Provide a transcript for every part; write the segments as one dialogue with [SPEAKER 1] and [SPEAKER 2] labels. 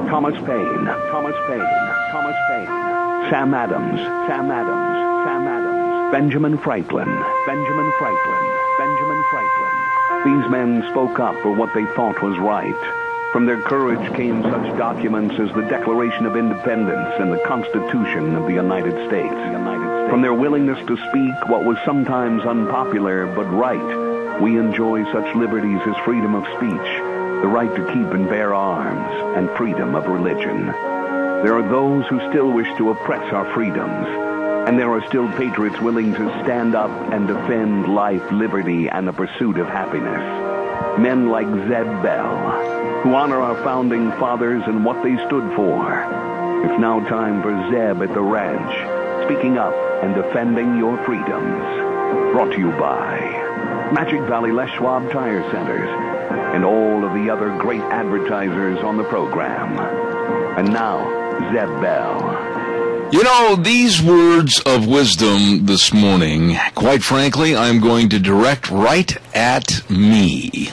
[SPEAKER 1] Thomas Paine, Sam Adams, Benjamin Franklin. These men spoke up for what they thought was right. From their courage came such documents as the Declaration of Independence and the Constitution of the United States. From their willingness to speak what was sometimes unpopular but right, we enjoy such liberties as freedom of speech, the right to keep and bear arms, and freedom of religion. There are those who still wish to oppress our freedoms, and there are still patriots willing to stand up and defend life, liberty, and the pursuit of happiness. Men like Zeb Bell, who honor our founding fathers and what they stood for. It's now time for Zeb at the Ranch, speaking up and defending your freedoms. Brought to you by Magic Valley Les Schwab Tire Centers and all of the other great advertisers on the program. And now, Zeb Bell.
[SPEAKER 2] You know, these words of wisdom this morning, quite frankly, I'm going to direct right at me.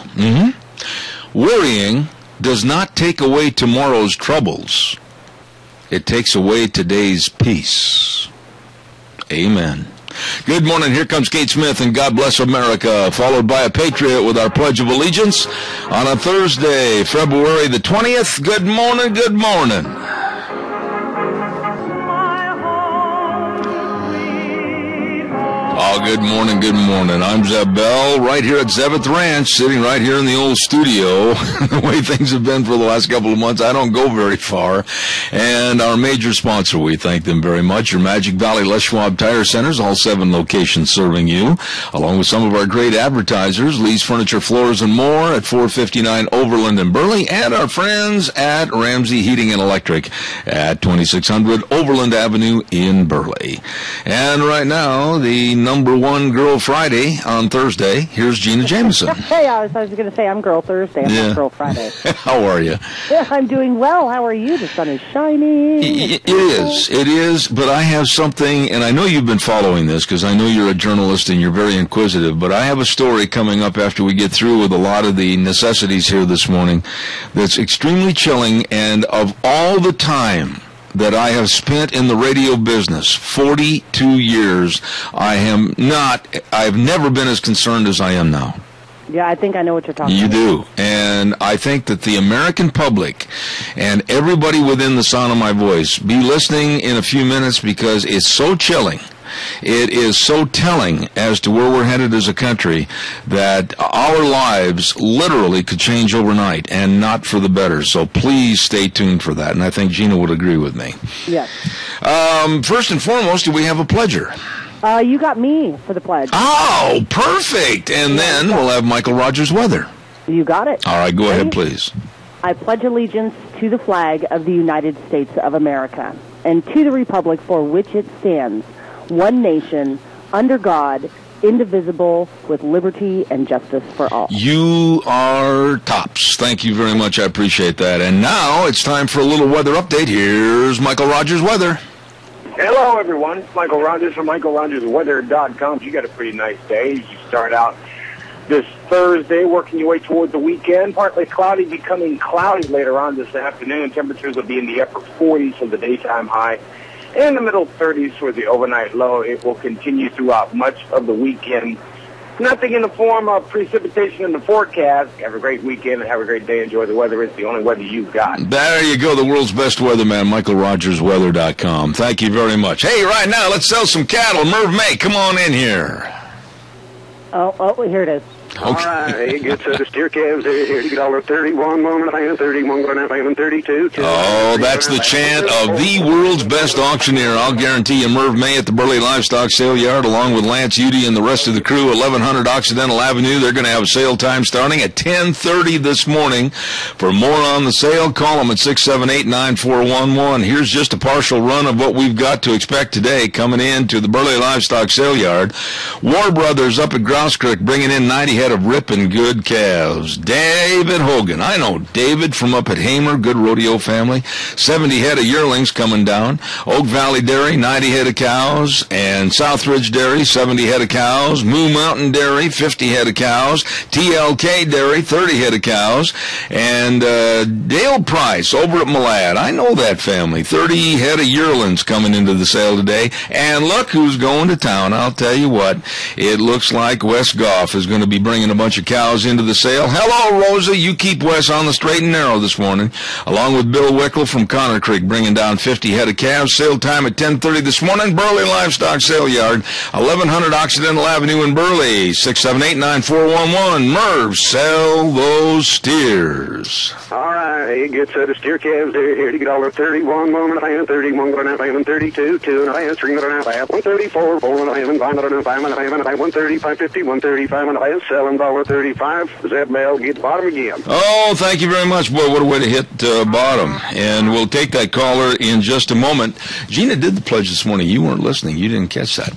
[SPEAKER 2] Worrying does not take away tomorrow's troubles. It takes away today's peace. Amen. Good morning. Here comes Kate Smith and God Bless America, followed by a Patriot with our Pledge of Allegiance on a Thursday, February the 20th. Good morning, good morning. Oh, good morning, good morning. I'm Zeb Bell, right here at Zeb Ranch, sitting right here in the old studio. The way things have been for the last couple of months, I don't go very far. And our major sponsor, we thank them very much, your Magic Valley Les Schwab Tire Centers, all 7 locations serving you, along with some of our great advertisers, Lee's Furniture, Floors, and More at 459 Overland in Burley, and our friends at Ramsey Heating and Electric at 2600 Overland Avenue in Burley. And right now, the number one Girl Friday on Thursday. Here's Gina Jameson.
[SPEAKER 3] Hey, I was going to say I'm Girl Thursday. I'm not Girl Friday.
[SPEAKER 2] How are you?
[SPEAKER 3] Yeah, I'm doing well. How are you? The sun is shining.
[SPEAKER 2] It is. But I have something, and I know you've been following this because I know you're a journalist and you're very inquisitive, but I have a story coming up after we get through with a lot of the necessities here this morning that's extremely chilling, and of all the time that I have spent in the radio business, 42 years, I've never been as concerned as I am now.
[SPEAKER 3] Yeah, I think I know what you're talking about.
[SPEAKER 2] You do. And I think that the American public and everybody within the sound of my voice be listening in a few minutes because it's so chilling. It is so telling as to where we're headed as a country that our lives literally could change overnight and not for the better. So please stay tuned for that. And I think Gina would agree with me.
[SPEAKER 3] Yes.
[SPEAKER 2] First and foremost, do we have a pledger?
[SPEAKER 3] You got me for the pledge.
[SPEAKER 2] Oh, perfect. And then we'll have Michael Rogers' weather.
[SPEAKER 3] You got it.
[SPEAKER 2] All right, go ahead, please.
[SPEAKER 3] I pledge allegiance to the flag of the United States of America and to the republic for which it stands, one nation, under God, indivisible, with liberty and justice for all. You are tops. Thank you very much. I appreciate that. And now it's time for a little weather update. Here's Michael Rogers' weather.
[SPEAKER 4] Hello, everyone. It's Michael Rogers from MichaelRogersWeather.com. You got a pretty nice day. You start out this Thursday, working your way toward the weekend. Partly cloudy, becoming cloudy later on this afternoon. Temperatures will be in the upper 40s for the daytime high, in the middle 30s for the overnight low. It will continue throughout much of the weekend. Nothing in the form of precipitation in the forecast. Have a great weekend and have a great day. Enjoy the weather. It's the only weather you've got.
[SPEAKER 2] There you go, the world's best weatherman, MichaelRogersWeather.com. Thank you very much. Hey, right now, let's sell some cattle. Merv May, come on in here.
[SPEAKER 3] Oh, here it is.
[SPEAKER 2] Okay.
[SPEAKER 5] All right, good set of steer calves here. $31, $1.5, 31, $1.5, 32.
[SPEAKER 2] Oh, that's the chant of the world's best auctioneer. I'll guarantee you Merv May at the Burley Livestock Sale Yard, along with Lance Udy and the rest of the crew, 1100 Occidental Avenue. They're going to have a sale time starting at 10:30 this morning. For more on the sale, call them at 678-9411. Here's just a partial run of what we've got to expect today coming in to the Burley Livestock Sale Yard. War Brothers up at Grouse Creek bringing in 90 head of ripping good calves. David Hogan. I know David from up at Hamer, good rodeo family. 70 head of yearlings coming down. Oak Valley Dairy, 90 head of cows. And Southridge Dairy, 70 head of cows. Moo Mountain Dairy, 50 head of cows. TLK Dairy, 30 head of cows. And Dale Price over at Malad. I know that family. 30 head of yearlings coming into the sale today. And look who's going to town. I'll tell you what, it looks like Wes Goff is going to be bringing a bunch of cows into the sale. Hello, Rosa. You keep Wes on the straight and narrow this morning, along with Bill Wickle from Connor Creek, bringing down 50 head of calves. Sale time at 10:30 this morning. Burley Livestock Sale Yard, 1100 Occidental Avenue in Burley, 678-9411. Merv, sell those steers.
[SPEAKER 5] All right, he gets a steer calves here to get $1.31, 1.5, 31, 1.5, 32, 2.5, 3.5, 134, 4.5, 5.5, 130, 550, 135, and I sell them $1.35. Zeb Mel, get the bottom again.
[SPEAKER 2] Oh, thank you very much. Boy, what a way to hit bottom. And we'll take that caller in just a moment. Gina did the pledge this morning. You weren't listening. You didn't catch that.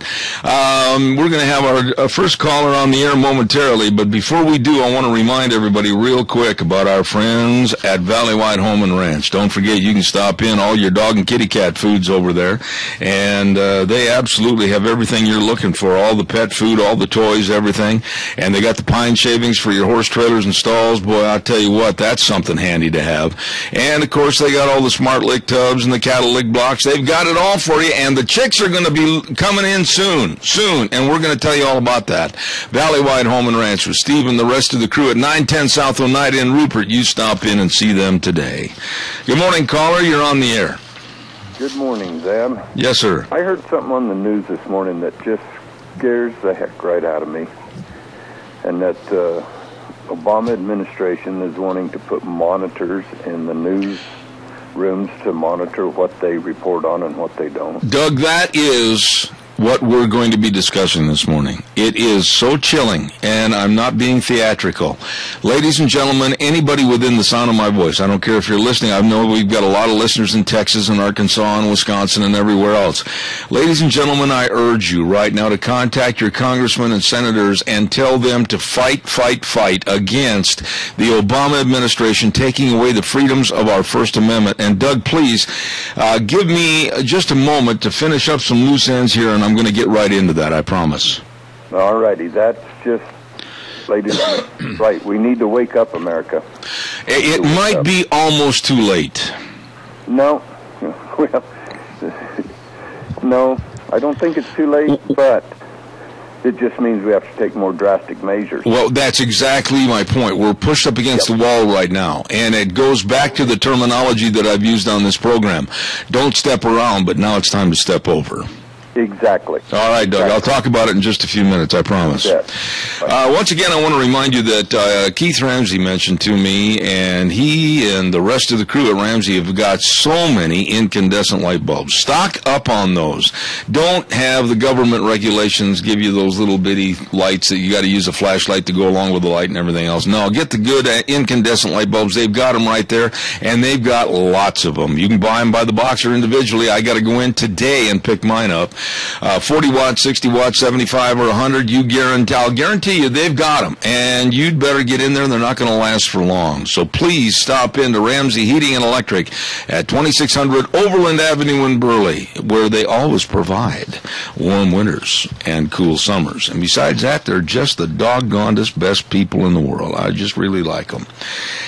[SPEAKER 2] We're going to have our first caller on the air momentarily, but before we do, I want to remind everybody real quick about our friends at Valleywide Home and Ranch. Don't forget, you can stop in all your dog and kitty cat foods over there, and they absolutely have everything you're looking for, all the pet food, all the toys, everything, and they got the pine shavings for your horse trailers and stalls. Boy, I'll tell you what, that's something handy to have. And, of course, they got all the smart lick tubs and the cattle lick blocks. They've got it all for you, and the chicks are going to be coming in soon, and we're going to tell you all about that. Valleywide Home and Ranch with Steve and the rest of the crew at 910 South Oneida in Rupert. You stop in and see them today. Good morning, caller. You're on the air.
[SPEAKER 6] Good morning, Zeb.
[SPEAKER 2] Yes, sir.
[SPEAKER 6] I heard something on the news this morning that just scares the heck right out of me, and that Obama administration is wanting to put monitors in the news rooms to monitor what they report on and what they don't.
[SPEAKER 2] Doug, that is what we're going to be discussing this morning. It is so chilling, and I'm not being theatrical. Ladies and gentlemen, anybody within the sound of my voice, I don't care if you're listening. I know we've got a lot of listeners in Texas and Arkansas and Wisconsin and everywhere else. Ladies and gentlemen, I urge you right now to contact your congressmen and senators and tell them to fight against the Obama administration taking away the freedoms of our First Amendment. And Doug, please, give me just a moment to finish up some loose ends here, and I'm going to get right into that, I promise.
[SPEAKER 6] All righty, that's just, ladies, right, we need to wake up, America.
[SPEAKER 2] It might be almost too late.
[SPEAKER 6] No, well, no, I don't think it's too late, but it just means we have to take more drastic measures.
[SPEAKER 2] Well, that's exactly my point. We're pushed up against the wall right now, and it goes back to the terminology that I've used on this program. Don't step around, but now it's time to step over.
[SPEAKER 6] Exactly.
[SPEAKER 2] All right, Doug. I'll talk about it in just a few minutes, I promise.
[SPEAKER 6] Yes.
[SPEAKER 2] Once again, I want to remind you that Keith Ramsey mentioned to me, and he and the rest of the crew at Ramsey have got so many incandescent light bulbs. Stock up on those. Don't have the government regulations give you those little bitty lights that you got to use a flashlight to go along with the light and everything else. No, get the good incandescent light bulbs. They've got them right there, and they've got lots of them. You can buy them by the box or individually. I got to go in today and pick mine up. 40 watts, 60 watts, 75 or 100, I'll guarantee you they've got them, and you'd better get in there. They're not going to last for long. So please stop into Ramsey Heating and Electric at 2600 Overland Avenue in Burley, where they always provide warm winters and cool summers. And besides that, they're just the doggonedest best people in the world. I just really like them.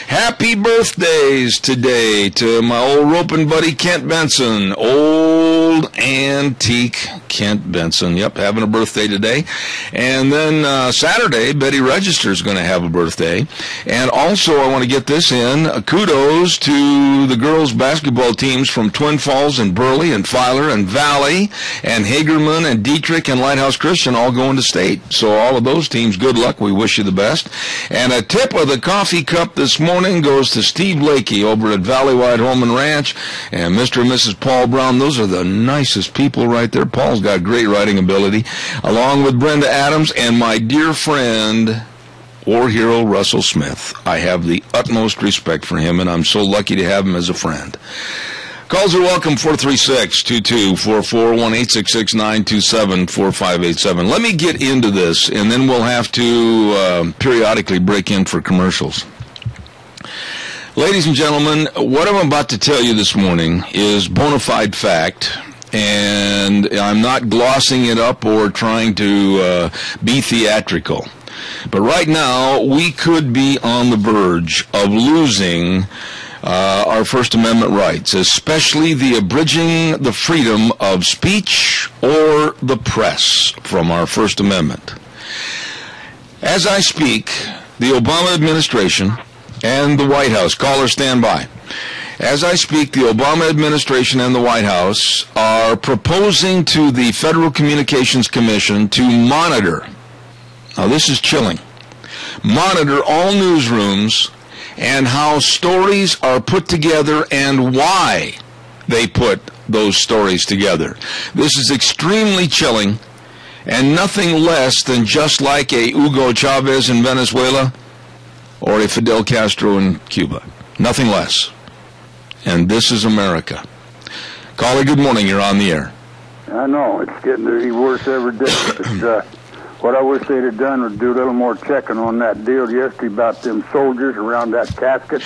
[SPEAKER 2] Happy birthdays today to my old roping buddy Kent Benson, old antique Kent Benson. Yep, having a birthday today. And then Saturday, Betty Register is going to have a birthday. And also, I want to get this in, kudos to the girls' basketball teams from Twin Falls and Burley and Filer and Valley and Hagerman and Dietrich and Lighthouse Christian all going to state. So all of those teams, good luck. We wish you the best. And a tip of the coffee cup this morning goes to Steve Lakey over at Valleywide Home and Ranch and Mr. and Mrs. Paul Brown. Those are the nicest people right there. Paul's got great writing ability, along with Brenda Adams and my dear friend, war hero Russell Smith. I have the utmost respect for him, and I'm so lucky to have him as a friend. Calls are welcome, 436-2244, 1-866-927-4587. Let me get into this, and then we'll have to periodically break in for commercials. Ladies and gentlemen, what I'm about to tell you this morning is bona fide fact, and I'm not glossing it up or trying to be theatrical. But right now, we could be on the verge of losing our First Amendment rights, especially the abridging the freedom of speech or the press from our First Amendment. As I speak, the Obama administration and the White House, caller stand by. As I speak, the Obama administration and the White House are proposing to the Federal Communications Commission to monitor, now this is chilling, monitor all newsrooms and how stories are put together and why they put those stories together. This is extremely chilling and nothing less than just like a Hugo Chavez in Venezuela or a Fidel Castro in Cuba. Nothing less. And this is America. Caller, good morning. You're on the air.
[SPEAKER 7] I know. It's getting to be worse every day. But, what I wish they'd have done was do a little more checking on that deal yesterday about them soldiers around that casket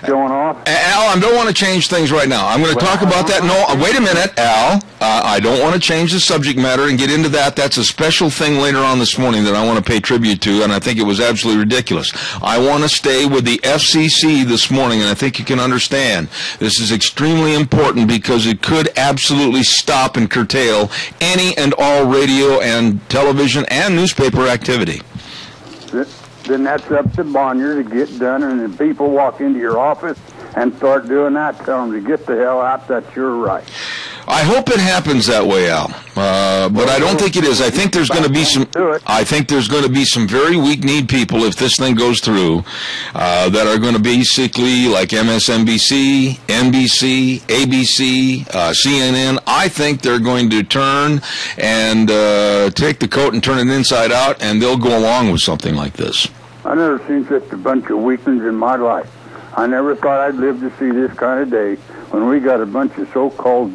[SPEAKER 7] going off.
[SPEAKER 2] Al, I don't want to change things right now. I'm going to talk about that. No, wait a minute, Al. I don't want to change the subject matter and get into that. That's a special thing later on this morning that I want to pay tribute to, and I think it was absolutely ridiculous. I want to stay with the FCC this morning, and I think you can understand. This is extremely important because it could absolutely stop and curtail any and all radio and television and newspaper activity.
[SPEAKER 7] Then that's up to Bonnier to get done, and then people walk into your office and start doing that. Tell them to get the hell out. That's your right.
[SPEAKER 2] I hope it happens that way, Al. But I don't think it is. I think there's going to be some. I think there's going to be some very weak-kneed people if this thing goes through that are going to basically like MSNBC, NBC, ABC, CNN. I think they're going to turn and take the coat and turn it inside out, and they'll go along with something like this.
[SPEAKER 7] I never seen such a bunch of weaklings in my life. I never thought I'd live to see this kind of day when we got a bunch of so-called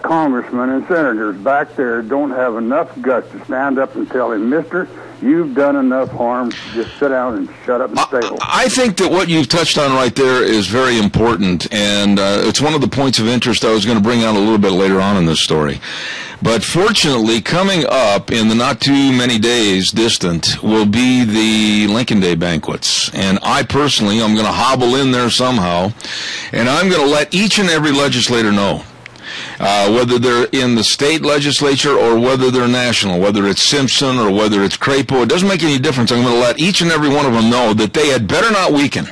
[SPEAKER 7] congressmen and senators back there don't have enough guts to stand up and tell him, mister, you've done enough harm. Just sit down and shut up and stay home.
[SPEAKER 2] I think that what you've touched on right there is very important, and it's one of the points of interest I was going to bring out a little bit later on in this story. But fortunately, coming up in the not too many days distant will be the Lincoln Day banquets. And I personally, I'm going to hobble in there somehow, and I'm going to let each and every legislator know. Whether they're in the state legislature or whether they're national, whether it's Simpson or whether it's Crapo, it doesn't make any difference. I'm going to let each and every one of them know that they had better not weaken.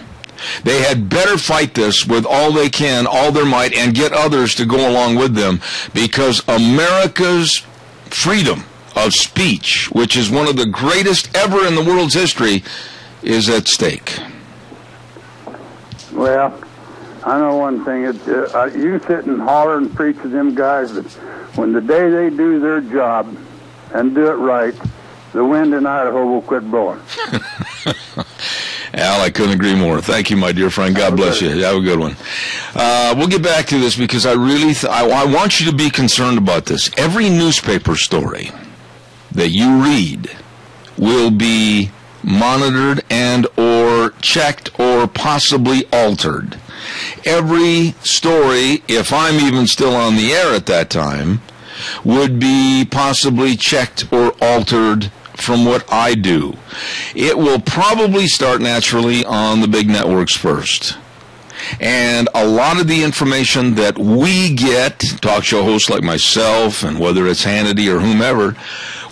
[SPEAKER 2] They had better fight this with all they can, all their might, and get others to go along with them, because America's freedom of speech, which is one of the greatest ever in the world's history, is at stake.
[SPEAKER 7] Well, I know one thing. You sit and holler and preach to them guys, but when the day they do their job and do it right, the wind in Idaho will quit blowing.
[SPEAKER 2] Al, I couldn't agree more. Thank you, my dear friend. God bless you. Have a good one. We'll get back to this because I really I want you to be concerned about this. Every newspaper story that you read will be monitored and or checked or possibly altered. Every story, if I'm even still on the air at that time, would be possibly checked or altered from what I do. It will probably start naturally on the big networks first. And a lot of the information that we get, talk show hosts like myself, and whether it's Hannity or whomever,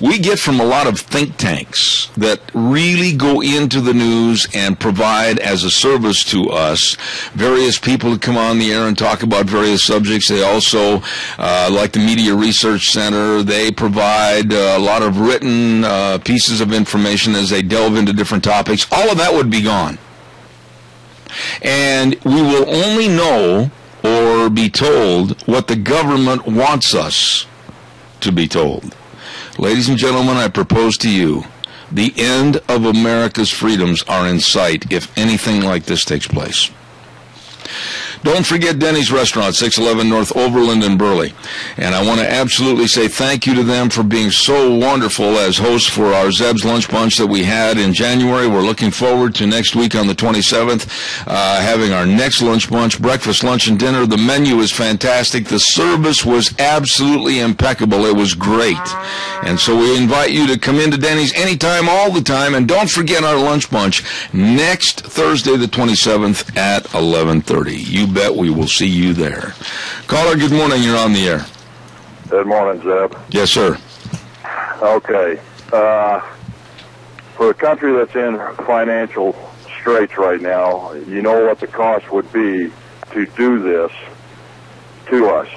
[SPEAKER 2] we get from a lot of think tanks that really go into the news and provide as a service to us various people who come on the air and talk about various subjects. They also, like the Media Research Center, they provide a lot of written pieces of information as they delve into different topics. All of that would be gone. And we will only know or be told what the government wants us to be told. Ladies and gentlemen, I propose to you, the end of America's freedoms are in sight if anything like this takes place. Don't forget Denny's Restaurant, 611 North Overland in Burley. And I want to absolutely say thank you to them for being so wonderful as hosts for our Zeb's Lunch Bunch that we had in January. We're looking forward to next week on the 27th, having our next lunch bunch, breakfast, lunch, and dinner. The menu is fantastic. The service was absolutely impeccable. It was great. And so we invite you to come into Denny's anytime, all the time. And don't forget our lunch bunch next Thursday, the 27th at 11:30. You bet we will see you there. Caller, good morning. You're on the air.
[SPEAKER 8] Good morning, Zeb.
[SPEAKER 2] Yes, sir.
[SPEAKER 8] Okay. For a country that's in financial straits right now, you know what the cost would be to do this to us,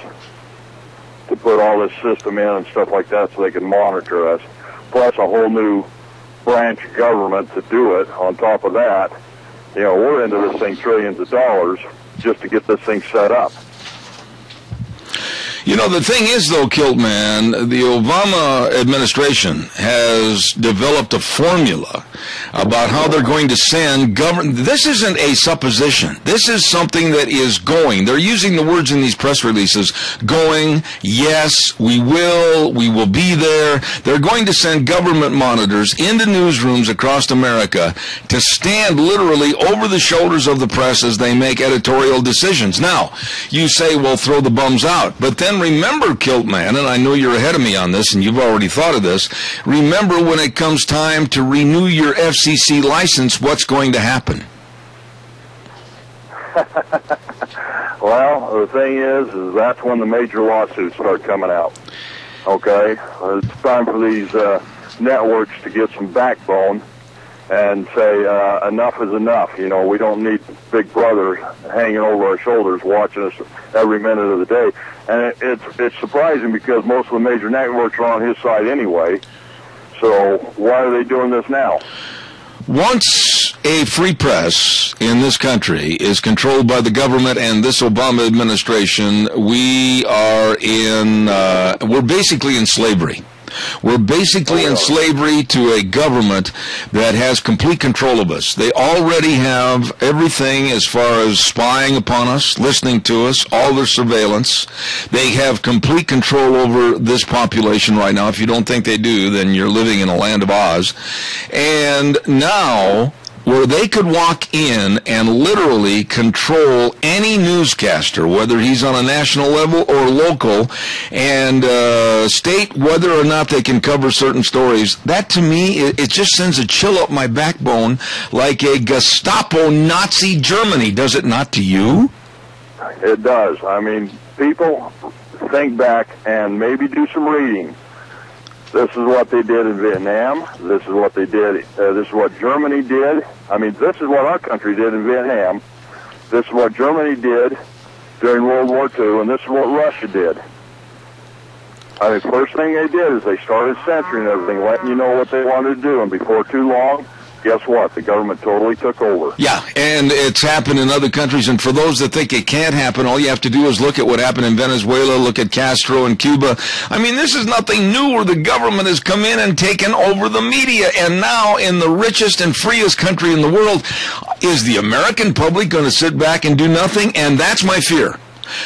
[SPEAKER 8] to put all this system in and stuff like that so they can monitor us, plus a whole new branch of government to do it. On top of that, you know, we're into this thing trillions of dollars just to get this thing set up.
[SPEAKER 2] You know, the thing is, though, Kiltman, the Obama administration has developed a formula about how they're going to send government. This isn't a supposition. This is something that is going. They're using the words in these press releases, going, yes, we will be there. They're going to send government monitors into newsrooms across America to stand literally over the shoulders of the press as they make editorial decisions. Now, you say, well, throw the bums out. But then remember, Kiltman, and I know you're ahead of me on this, and you've already thought of this, remember when it comes time to renew your FCC license, what's going to happen?
[SPEAKER 8] Well, the thing is that's when the major lawsuits start coming out. Okay? It's time for these networks to get some backbone and say enough is enough. You know, we don't need Big Brother hanging over our shoulders watching us every minute of the day. And it's surprising because most of the major networks are on his side anyway. So why are they doing this now?
[SPEAKER 2] Once a free press in this country is controlled by the government and this Obama administration, we're basically in slavery. We're basically in slavery to a government that has complete control of us. They already have everything as far as spying upon us, listening to us, all their surveillance. They have complete control over this population right now. If you don't think they do, then you're living in a land of Oz. And now, where they could walk in and literally control any newscaster, whether he's on a national level or local, and state whether or not they can cover certain stories, that to me, it just sends a chill up my backbone like a Gestapo Nazi Germany. Does it not to you?
[SPEAKER 8] It does. I mean, people think back and maybe do some reading. This is what they did in Vietnam. This is what they did. This is what Germany did. I mean, this is what our country did in Vietnam. This is what Germany did during World War II, and this is what Russia did. I mean, first thing they did is they started censoring everything, letting you know what they wanted to do, and before too long, guess what? The government totally took over.
[SPEAKER 2] Yeah, and it's happened in other countries, and for those that think it can't happen, all you have to do is look at what happened in Venezuela, look at Castro in Cuba. I mean, this is nothing new where the government has come in and taken over the media, and now in the richest and freest country in the world, is the American public going to sit back and do nothing? And that's my fear.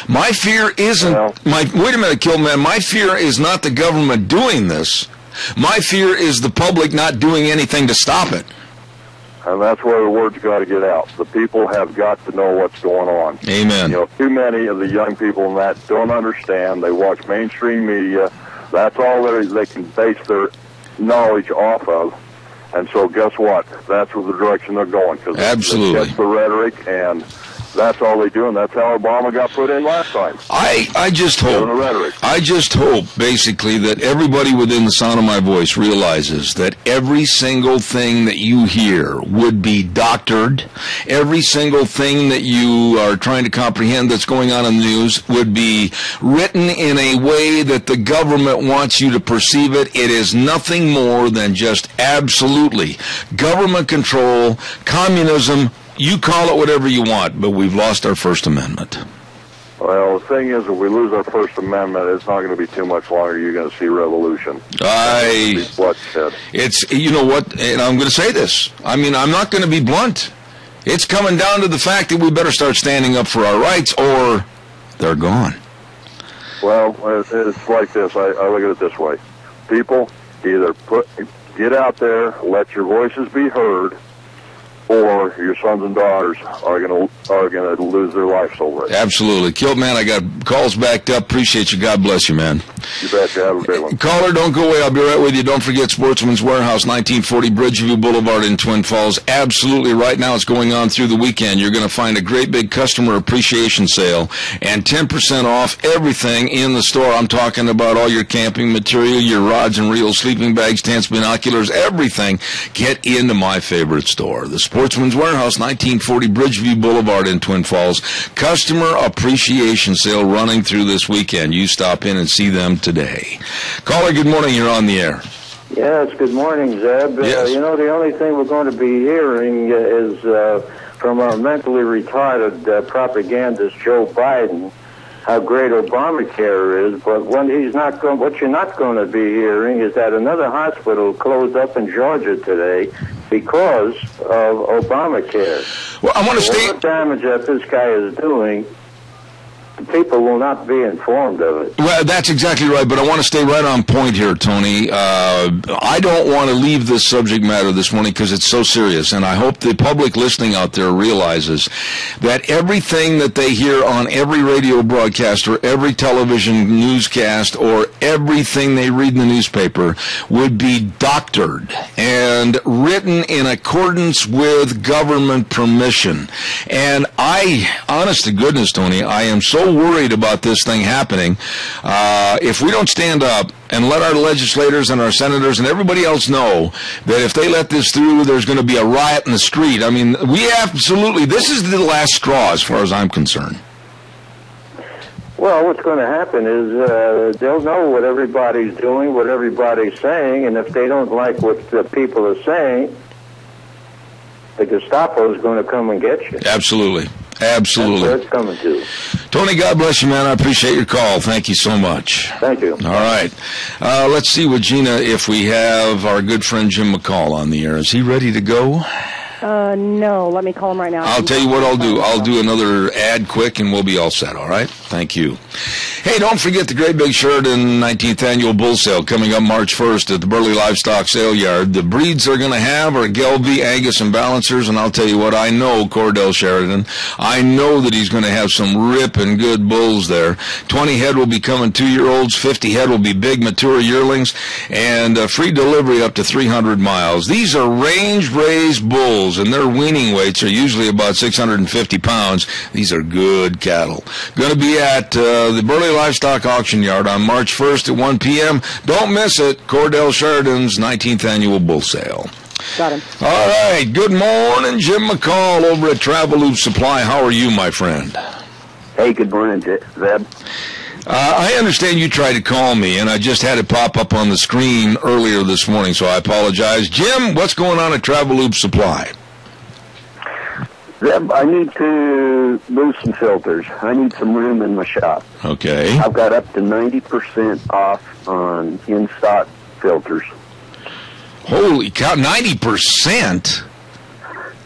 [SPEAKER 2] My fear isn't, wait a minute, Kilman, my fear is not the government doing this. My fear is the public not doing anything to stop it.
[SPEAKER 8] And that's where the word's got to get out. The people have got to know what's going on.
[SPEAKER 2] Amen.
[SPEAKER 8] You know, too many of the young people in that don't understand. They watch mainstream media. That's all they can base their knowledge off of. And so guess what? That's where the direction they're going.
[SPEAKER 2] Absolutely.
[SPEAKER 8] That's the rhetoric, and that's all they do, and that's how Obama got put in last time.
[SPEAKER 2] I just hope, basically, that everybody within the sound of my voice realizes that every single thing that you hear would be doctored. Every single thing that you are trying to comprehend that's going on in the news would be written in a way that the government wants you to perceive it. It is nothing more than just absolutely government control, communism. You call it whatever you want, but we've lost our First Amendment.
[SPEAKER 8] Well, the thing is, if we lose our First Amendment, it's not going to be too much longer. You're going to see revolution.
[SPEAKER 2] Bloodshed. It's, you know what, and I'm going to say this. I mean, I'm not going to be blunt. It's coming down to the fact that we better start standing up for our rights, or they're gone.
[SPEAKER 8] Well, it's like this. I look at it this way. People, either get out there, let your voices be heard, or your sons and daughters are gonna lose their lives over it.
[SPEAKER 2] Absolutely. Kilt, man, I got calls backed up. Appreciate you. God bless you, man.
[SPEAKER 8] You bet. You have a great one.
[SPEAKER 2] Caller, don't go away. I'll be right with you. Don't forget Sportsman's Warehouse, 1940 Bridgeview Boulevard in Twin Falls. Absolutely. Right now it's going on through the weekend. You're going to find a great big customer appreciation sale and 10% off everything in the store. I'm talking about all your camping material, your rods and reels, sleeping bags, tents, binoculars, everything. Get into my favorite store, the Sportsman's Warehouse, 1940 Bridgeview Boulevard in Twin Falls. Customer appreciation sale running through this weekend. You stop in and see them today. Caller, good morning. You're on the air.
[SPEAKER 9] Yes, good morning, Zeb.
[SPEAKER 2] Yes.
[SPEAKER 9] The only thing we're going to be hearing is from our mentally retarded propagandist Joe Biden how great Obamacare is, but what you're not going to be hearing is that another hospital closed up in Georgia today because of Obamacare.
[SPEAKER 2] Well, I want to stay.
[SPEAKER 9] All the damage that this guy is doing, the people will not be informed of it.
[SPEAKER 2] Well, that's exactly right, but I want to stay right on point here, Tony. I don't want to leave this subject matter this morning because it's so serious, and I hope the public listening out there realizes that everything that they hear on every radio broadcast or every television newscast or everything they read in the newspaper would be doctored and written in accordance with government permission. And honest to goodness, Tony, I am so worried about this thing happening. If we don't stand up and let our legislators and our senators and everybody else know that if they let this through, there's going to be a riot in the street. I mean, this is the last straw as far as I'm concerned.
[SPEAKER 9] Well, what's going to happen is they'll know what everybody's doing, what everybody's saying, and if they don't like what the people are saying, the Gestapo is going to come and get you.
[SPEAKER 2] Absolutely. Absolutely.
[SPEAKER 9] That's where it's coming to.
[SPEAKER 2] Tony, God bless you, man. I appreciate your call. Thank you so much.
[SPEAKER 9] Thank you.
[SPEAKER 2] All right. Let's see with Gina if we have our good friend Jim McCall on the air. Is he ready to go?
[SPEAKER 3] No. Let me call him right now.
[SPEAKER 2] I'll tell you what I'll do. I'll do another ad quick, and we'll be all set, all right? Thank you. Hey, don't forget the Great Big Sheridan 19th Annual Bull Sale coming up March 1st at the Burley Livestock Sale Yard. The breeds they're going to have are Gelbvieh, Angus, and Balancers, and I'll tell you what, I know Cordell Sheridan. I know that he's going to have some ripping good bulls there. 20 head will be coming 2-year-olds, 50 head will be big, mature yearlings, and free delivery up to 300 miles. These are range-raised bulls, and their weaning weights are usually about 650 pounds. These are good cattle. Going to be at the Burley Livestock Auction Yard on March 1st at 1 p.m. Don't miss it. Cordell Sheridan's 19th Annual Bull Sale.
[SPEAKER 3] Got him.
[SPEAKER 2] All right. Good morning, Jim McCall over at Traveloop Supply. How are you, my friend?
[SPEAKER 5] Hey, good morning, Zeb.
[SPEAKER 2] I understand you tried to call me, and I just had it pop up on the screen earlier this morning, so I apologize. Jim, what's going on at Traveloop Supply?
[SPEAKER 5] Zeb, I need to move some filters. I need some room in my shop.
[SPEAKER 2] Okay.
[SPEAKER 5] I've got up to 90% off on in-stock filters.
[SPEAKER 2] Holy cow, 90%?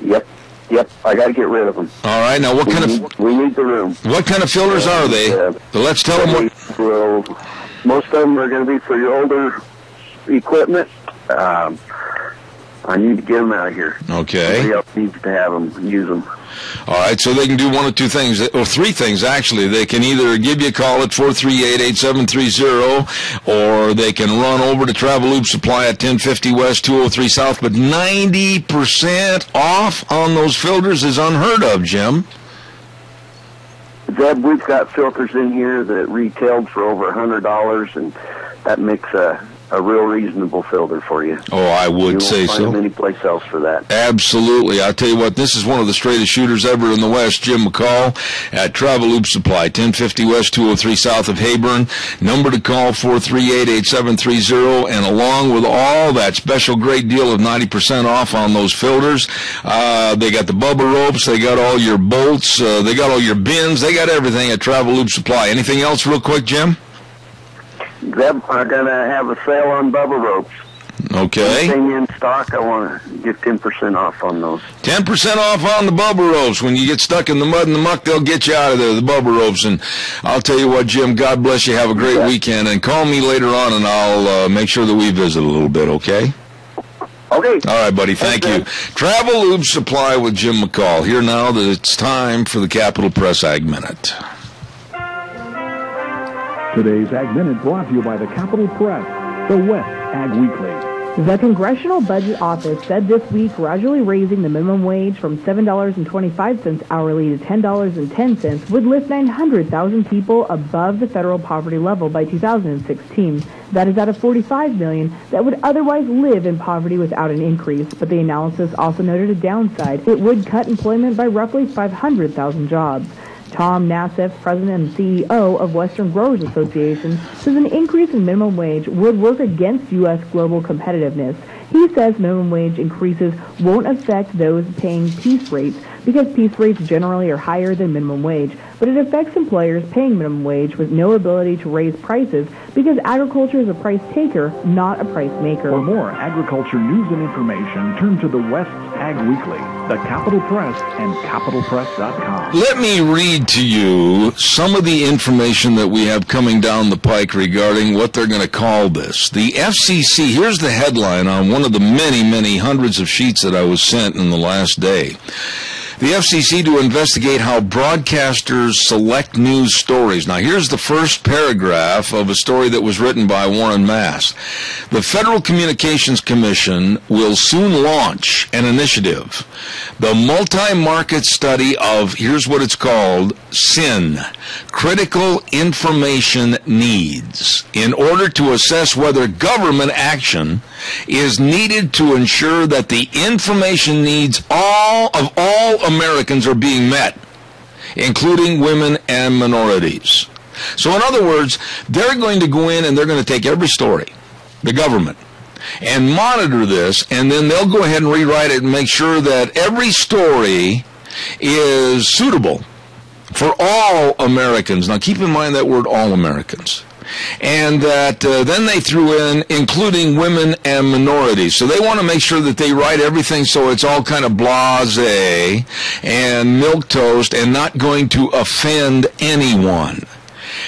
[SPEAKER 5] Yep, I got to get rid of them.
[SPEAKER 2] All right, now
[SPEAKER 5] we need the room.
[SPEAKER 2] What kind of filters are they? Let's tell them what.
[SPEAKER 5] Well, most of them are going to be for your older equipment. I need to get them out of here.
[SPEAKER 2] Okay.
[SPEAKER 5] Somebody else needs to have them, use them.
[SPEAKER 2] All right, so they can do one of two things, or three things, actually. They can either give you a call at 438-8730, or they can run over to Traveloop Supply at 1050 West, 203 South. But 90% off on those filters is unheard of, Jim.
[SPEAKER 5] Zeb, we've got filters in here that retailed for over $100, and that makes a real reasonable filter for you.
[SPEAKER 2] Oh, I would say so.
[SPEAKER 5] You won't find any place else for that.
[SPEAKER 2] Absolutely. I'll tell you what, this is one of the straightest shooters ever in the West, Jim McCall at Traveloop Supply, 1050 West, 203 South of Hayburn. Number to call, 438-8730, and along with all that special great deal of 90% off on those filters, they got the Bubba ropes, they got all your bolts, they got all your bins, they got everything at Traveloop Supply. Anything else real quick, Jim?
[SPEAKER 5] Zeb, I'm going to have a sale on Bubba ropes.
[SPEAKER 2] Okay.
[SPEAKER 5] Anything in stock, I want to get 10% off on those.
[SPEAKER 2] 10% off on the bubble ropes. When you get stuck in the mud and the muck, they'll get you out of there, the bubble ropes. And I'll tell you what, Jim, God bless you. Have a great weekend. And call me later on, and I'll make sure that we visit a little bit, okay?
[SPEAKER 5] Okay.
[SPEAKER 2] All right, buddy. Thank you. Travel Lube Supply with Jim McCall. Here now that it's time for the Capital Press Ag Minute.
[SPEAKER 10] Today's Ag Minute brought to you by the Capital Press, the West Ag Weekly.
[SPEAKER 11] The Congressional Budget Office said this week gradually raising the minimum wage from $7.25 hourly to $10.10 would lift 900,000 people above the federal poverty level by 2016. That is out of 45 million that would otherwise live in poverty without an increase. But the analysis also noted a downside. It would cut employment by roughly 500,000 jobs. Tom Nassif, president and CEO of Western Growers Association, says an increase in minimum wage would work against U.S. global competitiveness. He says minimum wage increases won't affect those paying piece rates because piece rates generally are higher than minimum wage, but it affects employers paying minimum wage with no ability to raise prices because agriculture is a price taker, not a price maker.
[SPEAKER 10] For more agriculture news and information, turn to the West Ag Weekly, the Capital Press, and capitalpress.com.
[SPEAKER 2] Let me read to you some of the information that we have coming down the pike regarding what they're going to call this. The FCC, here's the headline on one of the many, many hundreds of sheets that I was sent in the last day. The FCC to investigate how broadcasters select news stories. Now, here's the first paragraph of a story that was written by Warren Mass. The Federal Communications Commission will soon launch an initiative, the multi-market study of, here's what it's called, CIN, Critical Information Needs, in order to assess whether government action is needed to ensure that the information needs of all Americans are being met, including women and minorities. So in other words, they're going to go in and they're going to take every story, the government, and monitor this, and then they'll go ahead and rewrite it and make sure that every story is suitable for all Americans. Now keep in mind that word, all Americans. And that then they threw in including women and minorities. So they want to make sure that they write everything so it's all kind of blasé and milquetoast and not going to offend anyone.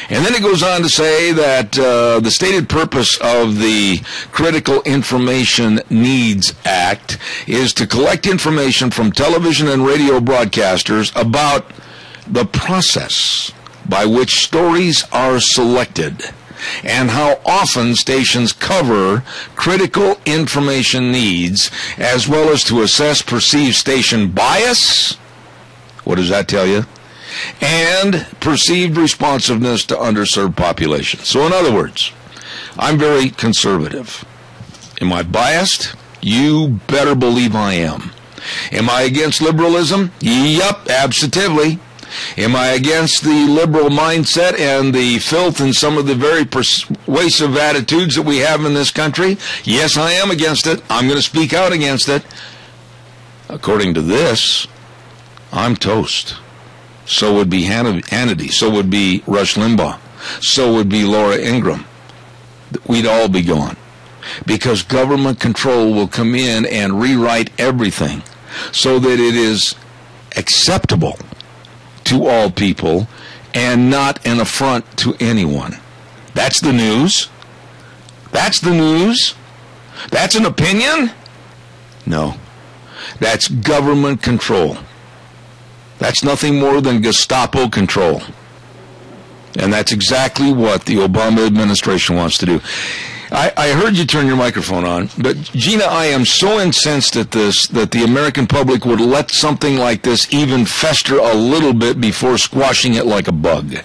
[SPEAKER 2] And then it goes on to say that the stated purpose of the Critical Information Needs Act is to collect information from television and radio broadcasters about the process by which stories are selected and how often stations cover critical information needs, as well as to assess perceived station bias. What does that tell you? And perceived responsiveness to underserved populations. So in other words, I'm very conservative. Am I biased? You better believe I am. Am I against liberalism? Yup, absolutely. Am I against the liberal mindset and the filth and some of the very persuasive attitudes that we have in this country? Yes, I am against it. I'm going to speak out against it. According to this, I'm toast. So would be Hannity. So would be Rush Limbaugh. So would be Laura Ingraham. We'd all be gone. Because government control will come in and rewrite everything so that it is acceptable to all people and not an affront to anyone. That's the news? That's the news? That's an opinion? No. That's government control. That's nothing more than Gestapo control. And that's exactly what the Obama administration wants to do. I heard you turn your microphone on, but Gina, I am so incensed at this that the American public would let something like this even fester a little bit before squashing it like a bug.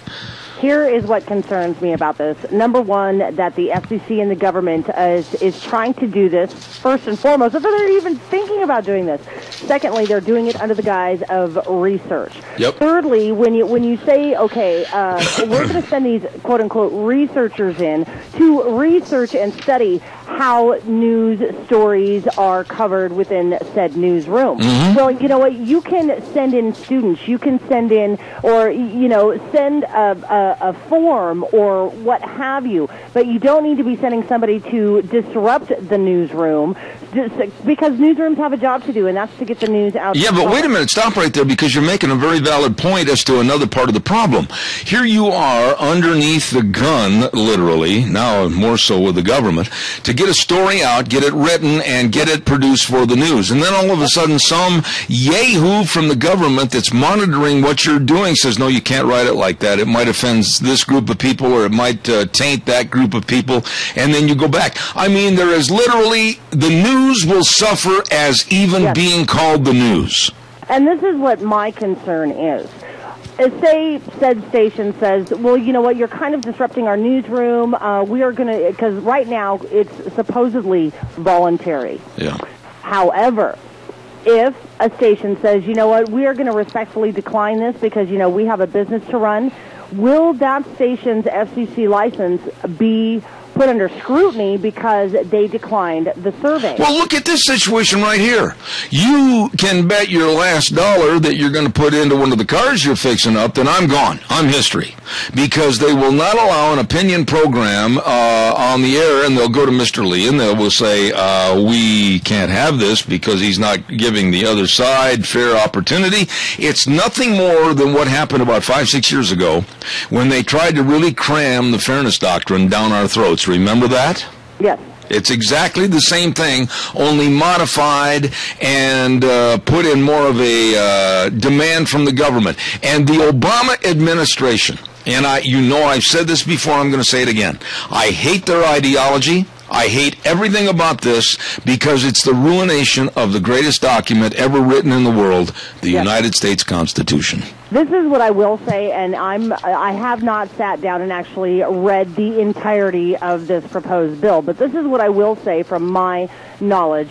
[SPEAKER 3] Here is what concerns me about this. Number one, that the FCC and the government is trying to do this, first and foremost, if they're even thinking about doing this. Secondly, they're doing it under the guise of research.
[SPEAKER 2] Yep.
[SPEAKER 3] Thirdly, when you say, okay, we're going to send these quote-unquote researchers in to research and study how news stories are covered within said newsroom. Mm-hmm. Well, you know what? You can send in students. You can send in, or, send a a form or what have you. But you don't need to be sending somebody to disrupt the newsroom, because newsrooms have a job to do, and that's to get the news out.
[SPEAKER 2] Yeah, but wait a minute. Stop right there, because you're making a very valid point as to another part of the problem. Here you are underneath the gun, literally, now more so with the government, to get a story out, get it written, and get it produced for the news. And then all of a sudden some yahoo from the government that's monitoring what you're doing says, no, you can't write it like that. It might offend this group of people, or it might taint that group of people. And then you go back. I mean, there is literally, the news will suffer as even being called the news.
[SPEAKER 3] And this is what my concern is. Say said station says, well, you know what, you're kind of disrupting our newsroom. We are going to, because right now it's supposedly voluntary.
[SPEAKER 2] Yeah.
[SPEAKER 3] However, if a station says, you know what, we are going to respectfully decline this because, you know, we have a business to run, will that station's FCC license be put under scrutiny because they declined the survey?
[SPEAKER 2] Well, look at this situation right here. You can bet your last dollar that you're going to put into one of the cars you're fixing up, then I'm gone. I'm history. Because they will not allow an opinion program on the air, and they'll go to Mr. Lee, and they will say, we can't have this because he's not giving the other side fair opportunity. It's nothing more than what happened about 5-6 years ago when they tried to really cram the fairness doctrine down our throats. Remember that?
[SPEAKER 3] Yes.
[SPEAKER 2] It's exactly the same thing, only modified and put in more of a demand from the government. And the Obama administration, and I've said this before, I'm going to say it again. I hate their ideology. I hate everything about this because it's the ruination of the greatest document ever written in the world, the United States Constitution.
[SPEAKER 3] This is what I will say, and I have not sat down and actually read the entirety of this proposed bill, but this is what I will say from my knowledge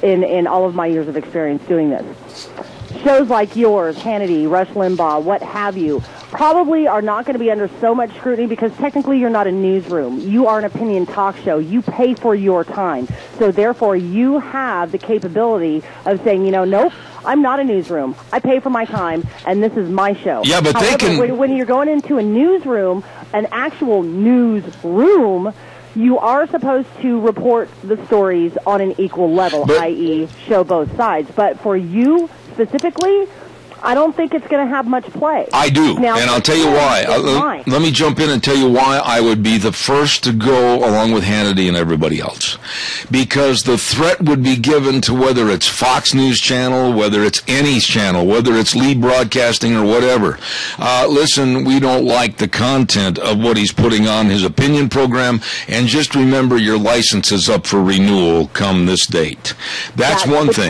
[SPEAKER 3] in all of my years of experience doing this. Shows like yours, Hannity, Rush Limbaugh, what have you, probably are not going to be under so much scrutiny because technically you're not a newsroom. You are an opinion talk show. You pay for your time. So therefore you have the capability of saying, you know, nope, I'm not a newsroom. I pay for my time, and this is my show.
[SPEAKER 2] Yeah, but
[SPEAKER 3] however,
[SPEAKER 2] they can...
[SPEAKER 3] when you're going into a newsroom, an actual newsroom, you are supposed to report the stories on an equal level, i.e. show both sides. But for you specifically, I don't think it's going to have much play.
[SPEAKER 2] I do,
[SPEAKER 3] now,
[SPEAKER 2] and I'll tell you why. Let me jump in and tell you why I would be the first to go along with Hannity and everybody else. Because the threat would be given to whether it's Fox News Channel, whether it's any channel, whether it's Lee Broadcasting or whatever. Listen, we don't like the content of what he's putting on his opinion program, and just remember your license is up for renewal come this date. That's one thing.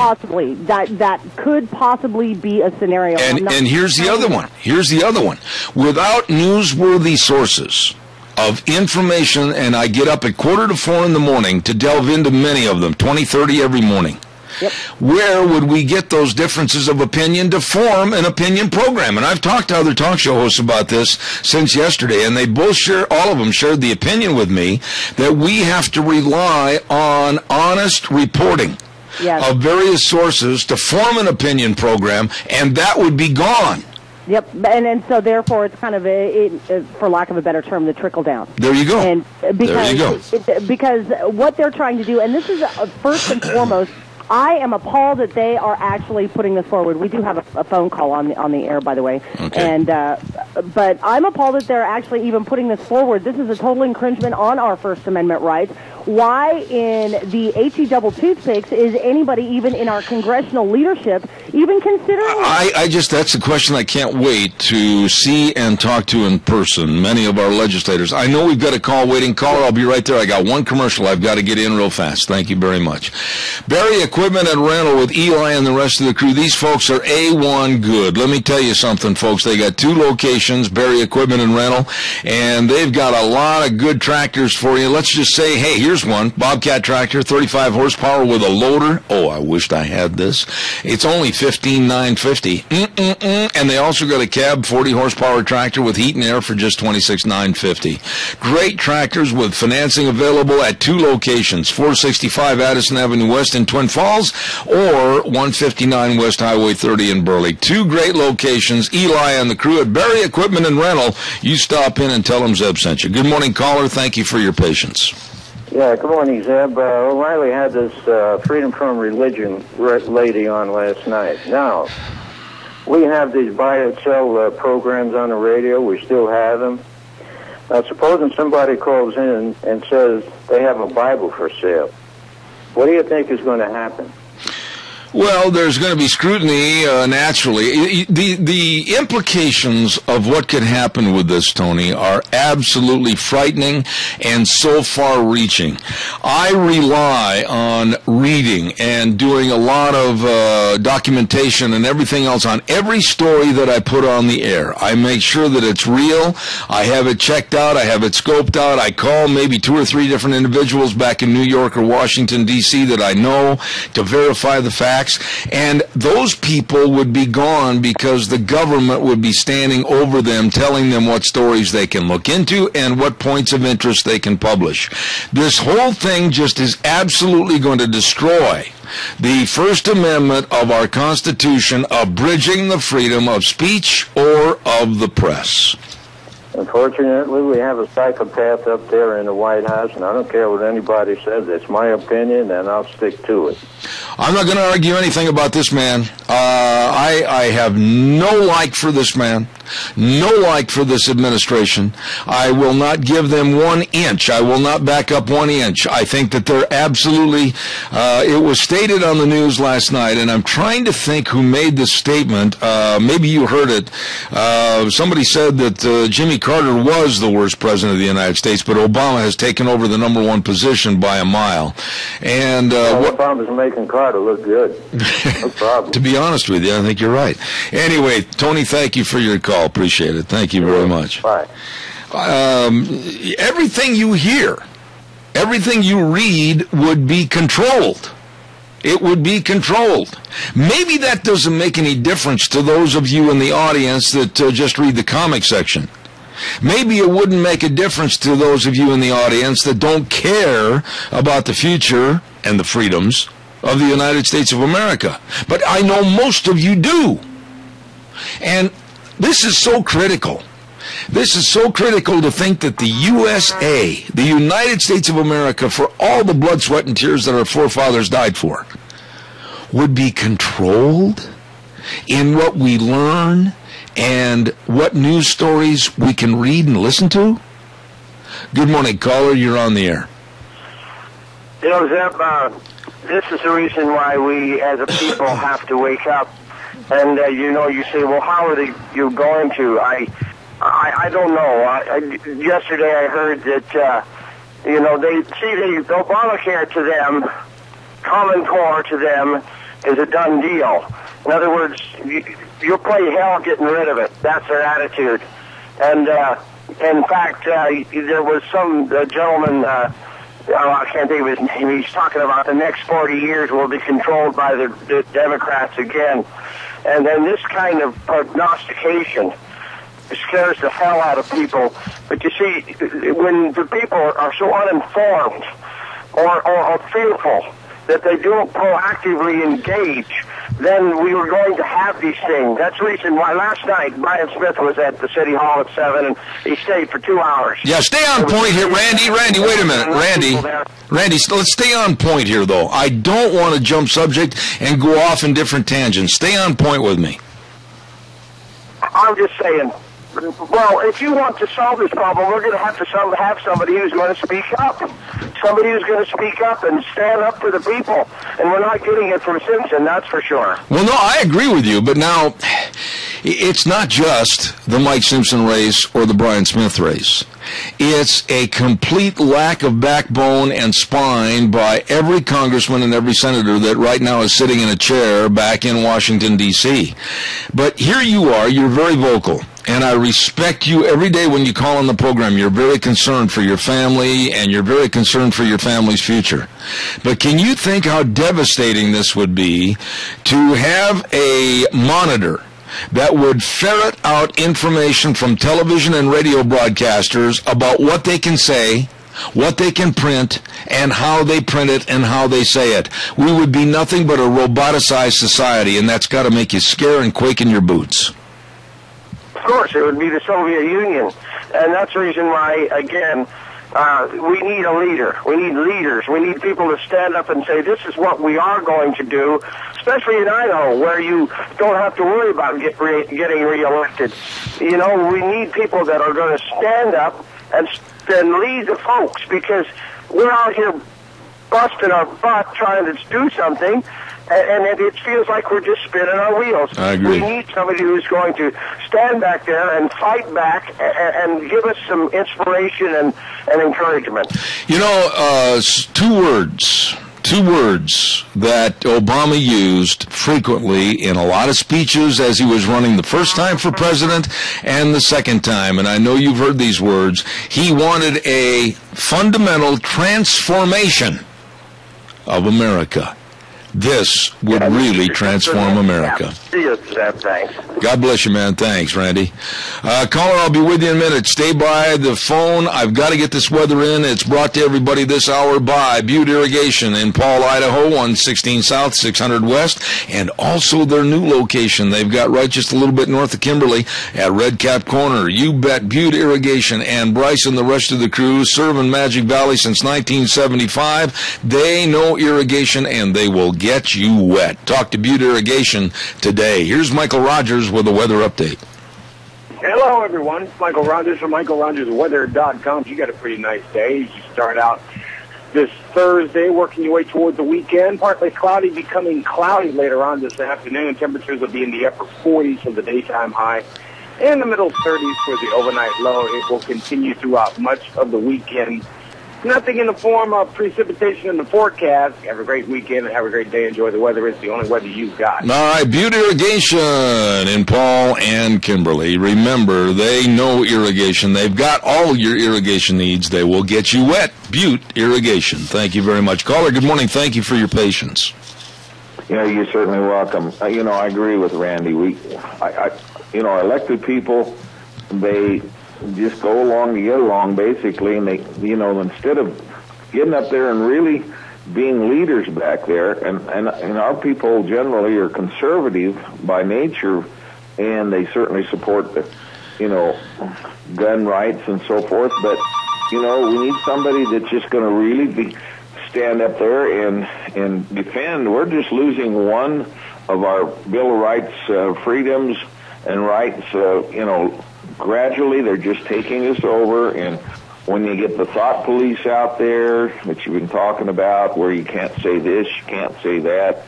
[SPEAKER 3] That could possibly be a scenario.
[SPEAKER 2] And here's the other one. Here's the other one. Without newsworthy sources of information, and I get up at 3:45 in the morning to delve into many of them, 20-30 every morning.
[SPEAKER 3] Yep.
[SPEAKER 2] Where would we get those differences of opinion to form an opinion program? And I've talked to other talk show hosts about this since yesterday, and they both all of them shared the opinion with me that we have to rely on honest reporting.
[SPEAKER 3] Yes.
[SPEAKER 2] Of various sources to form an opinion program, and that would be gone.
[SPEAKER 3] Yep, and so therefore it's kind of for lack of a better term, the trickle down.
[SPEAKER 2] There you go.
[SPEAKER 3] And
[SPEAKER 2] there you go.
[SPEAKER 3] Because what they're trying to do, and this is first and foremost, I am appalled that they are actually putting this forward. We do have a phone call on the air, by the way.
[SPEAKER 2] Okay.
[SPEAKER 3] And but I'm appalled that they're actually even putting this forward. This is a total infringement on our First Amendment rights. Why in the HE double toothpicks is anybody even in our congressional leadership even considering?
[SPEAKER 2] That's a question I can't wait to see and talk to in person. Many of our legislators. I know we've got a call waiting. Caller, I'll be right there. I got one commercial I've got to get in real fast. Thank you very much. Barry Equipment and Rental with Eli and the rest of the crew. These folks are A1 good. Let me tell you something, folks. They got 2 locations, Barry Equipment and Rental, and they've got a lot of good tractors for you. Let's just say, hey, here's here's one. Bobcat tractor, 35 horsepower with a loader. Oh, I wished I had this. It's only $15,950. And they also got a cab 40 horsepower tractor with heat and air for just $26,950. Great tractors with financing available at 2 locations, 465 Addison Avenue West in Twin Falls or 159 West Highway 30 in Burley. 2 great locations. Eli and the crew at Barry Equipment and Rental. You stop in and tell them Zeb sent you. Good morning, caller. Thank you for your patience.
[SPEAKER 9] Yeah, good morning, Zeb. O'Reilly had this Freedom from Religion lady on last night. Now, we have these buy-and-sell programs on the radio. We still have them. Now, supposing somebody calls in and says they have a Bible for sale, what do you think is going to happen?
[SPEAKER 2] Well, there's going to be scrutiny, naturally. The implications of what could happen with this, Tony, are absolutely frightening and so far-reaching. I rely on reading and doing a lot of documentation and everything else on every story that I put on the air. I make sure that it's real. I have it checked out. I have it scoped out. I call maybe 2 or 3 different individuals back in New York or Washington, D.C. that I know to verify the facts. And those people would be gone because the government would be standing over them, telling them what stories they can look into and what points of interest they can publish. This whole thing just is absolutely going to destroy the First Amendment of our Constitution, abridging the freedom of speech or of the press.
[SPEAKER 9] Unfortunately, we have a psychopath up there in the White House, and I don't care what anybody says. It's my opinion, and I'll stick to it.
[SPEAKER 2] I'm not going to argue anything about this man. I have no like for this man, no like for this administration. I will not give them 1 inch. I will not back up 1 inch. I think that they're absolutely, it was stated on the news last night, and I'm trying to think who made this statement. Maybe you heard it. Somebody said that Jimmy Carter was the worst president of the United States, but Obama has taken over the #1 position by a mile. And
[SPEAKER 9] Obama's making Carter look good. No problem.
[SPEAKER 2] To be honest with you, I think you're right. Anyway, Tony, thank you for your call. Appreciate it. Thank you very much.
[SPEAKER 9] Bye.
[SPEAKER 2] Everything you hear, everything you read would be controlled. It would be controlled. Maybe that doesn't make any difference to those of you in the audience that just read the comic section. Maybe it wouldn't make a difference to those of you in the audience that don't care about the future and the freedoms of the United States of America. But I know most of you do. And this is so critical. This is so critical to think that the USA, the United States of America, for all the blood, sweat, and tears that our forefathers died for, would be controlled in what we learn and what news stories we can read and listen to? Good morning, caller. You're on the air.
[SPEAKER 12] You know, Zeb, this is the reason why we as a people have to wake up. And, you say, well, how are you going to? I don't know. Yesterday I heard that, the Obamacare to them, Common Core to them, is a done deal. In other words, you'll play hell getting rid of it. That's their attitude. And, in fact, there was some gentleman, I can't think of his name, he's talking about the next 40 years will be controlled by the Democrats again. And then this kind of prognostication scares the hell out of people. But you see, when the people are so uninformed or fearful that they don't proactively engage, then we were going to have these things. That's the reason why last night Brian Smith was at the City Hall at 7, and he stayed for 2 hours.
[SPEAKER 2] Yeah, stay on point here, Randy, wait a minute. Randy, let's stay on point here, though. I don't want to jump subject and go off in different tangents. Stay on point with me.
[SPEAKER 12] I'm just saying, well, if you want to solve this problem, we're going to have somebody who's going to speak up. Somebody who's going to speak up and stand up for the people. And we're not getting it from Simpson, that's for sure.
[SPEAKER 2] Well, no, I agree with you, but now it's not just the Mike Simpson race or the Brian Smith race. It's a complete lack of backbone and spine by every congressman and every senator that right now is sitting in a chair back in Washington, D.C. But here you are, you're very vocal. and I respect you every day when you call on the program. You're very concerned for your family, and you're very concerned for your family's future. But can you think how devastating this would be to have a monitor that would ferret out information from television and radio broadcasters about what they can say, what they can print, and how they print it and how they say it? We would be nothing but a roboticized society, and that's got to make you scare and quake in your boots.
[SPEAKER 12] Of course, it would be the Soviet Union. And that's the reason why, again, we need a leader. We need leaders. We need people to stand up and say, this is what we are going to do, especially in Idaho, where you don't have to worry about getting reelected. You know, we need people that are going to stand up and lead the folks, because we're out here busting our butt trying to do something, and it feels like we're just spinning our wheels.
[SPEAKER 2] I agree.
[SPEAKER 12] We need somebody who's going to stand back there and fight back and give us some inspiration and encouragement.
[SPEAKER 2] You know, two words that Obama used frequently in a lot of speeches as he was running the first time for president and the second time, and I know you've heard these words. He wanted a fundamental transformation of America. This would really transform America.
[SPEAKER 12] Thanks.
[SPEAKER 2] God bless you, man. Thanks, Randy. Caller, I'll be with you in a minute. Stay by the phone. I've got to get this weather in. It's brought to everybody this hour by Butte Irrigation in Paul, Idaho, 116 South, 600 West, and also their new location they've got right just a little bit north of Kimberly at Red Cap Corner. You bet. Butte Irrigation and Bryce and the rest of the crew serving Magic Valley since 1975. They know irrigation, and they will get you wet. Talk to Butte Irrigation today. Here's Michael Rogers with a weather update.
[SPEAKER 4] Hello, everyone. It's Michael Rogers from MichaelRogersWeather.com. You got a pretty nice day. You start out this Thursday, working your way toward the weekend. Partly cloudy, becoming cloudy later on this afternoon. Temperatures will be in the upper 40s for the daytime high, and the middle 30s for the overnight low. It will continue throughout much of the weekend. Nothing in the form of precipitation in the forecast. Have a great weekend and have a great day. Enjoy the weather. It's the only weather you've got.
[SPEAKER 2] All right, Butte Irrigation in Paul and Kimberly. Remember, they know irrigation. They've got all your irrigation needs. They will get you wet. Butte Irrigation. Thank you very much. Caller, good morning. Thank you for your patience.
[SPEAKER 13] Yeah, you're certainly welcome. I agree with Randy. Our elected people, they just go along to get along, basically, and they, instead of getting up there and really being leaders back there, and our people generally are conservative by nature, and they certainly support the, gun rights and so forth, but, we need somebody that's just going to really stand up there and defend. We're just losing one of our Bill of Rights freedoms and rights, gradually, they're just taking us over, and when you get the thought police out there that you've been talking about, where you can't say this, you can't say that,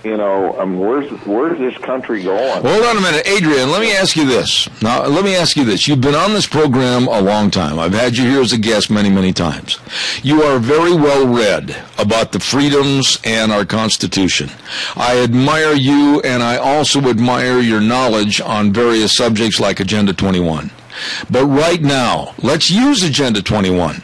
[SPEAKER 13] where's this country going?
[SPEAKER 2] Hold on a minute, Adrian. Let me ask you this. Now, let me ask you this. You've been on this program a long time. I've had you here as a guest many, many times. You are very well read about the freedoms and our Constitution. I admire you, and I also admire your knowledge on various subjects like Agenda 21. But right now, let's use Agenda 21.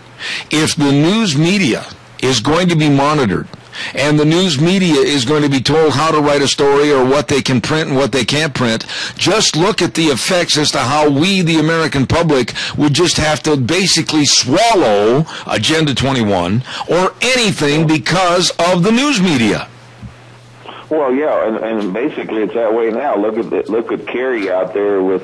[SPEAKER 2] If the news media is going to be monitored, and the news media is going to be told how to write a story or what they can print and what they can't print, just look at the effects as to how we, the American public, would just have to basically swallow Agenda 21 or anything because of the news media.
[SPEAKER 13] Well, yeah, and basically it's that way now. Look at Kerry out there with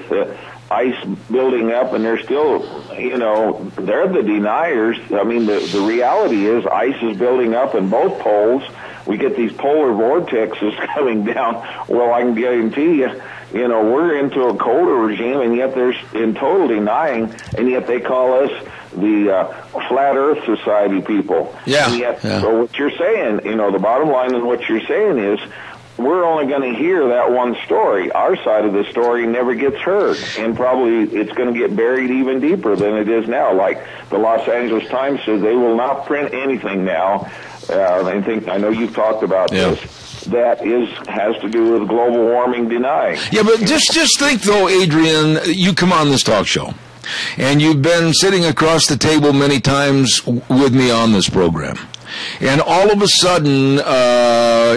[SPEAKER 13] ICE building up, and they're still, they're the deniers. I mean, the reality is ICE is building up in both poles. We get these polar vortexes coming down. Well, I can guarantee you, we're into a colder regime, and yet they're in total denying, and yet they call us the Flat Earth Society people.
[SPEAKER 2] Yeah.
[SPEAKER 13] And yet, so what you're saying, the bottom line in what you're saying is, we're only going to hear that one story. Our side of the story never gets heard, and probably it's going to get buried even deeper than it is now. Like the Los Angeles Times says, they will not print anything now. I know you've talked about this. That has to do with global warming denying.
[SPEAKER 2] Yeah, but just think though, Adrian, you come on this talk show, and you've been sitting across the table many times with me on this program. And all of a sudden,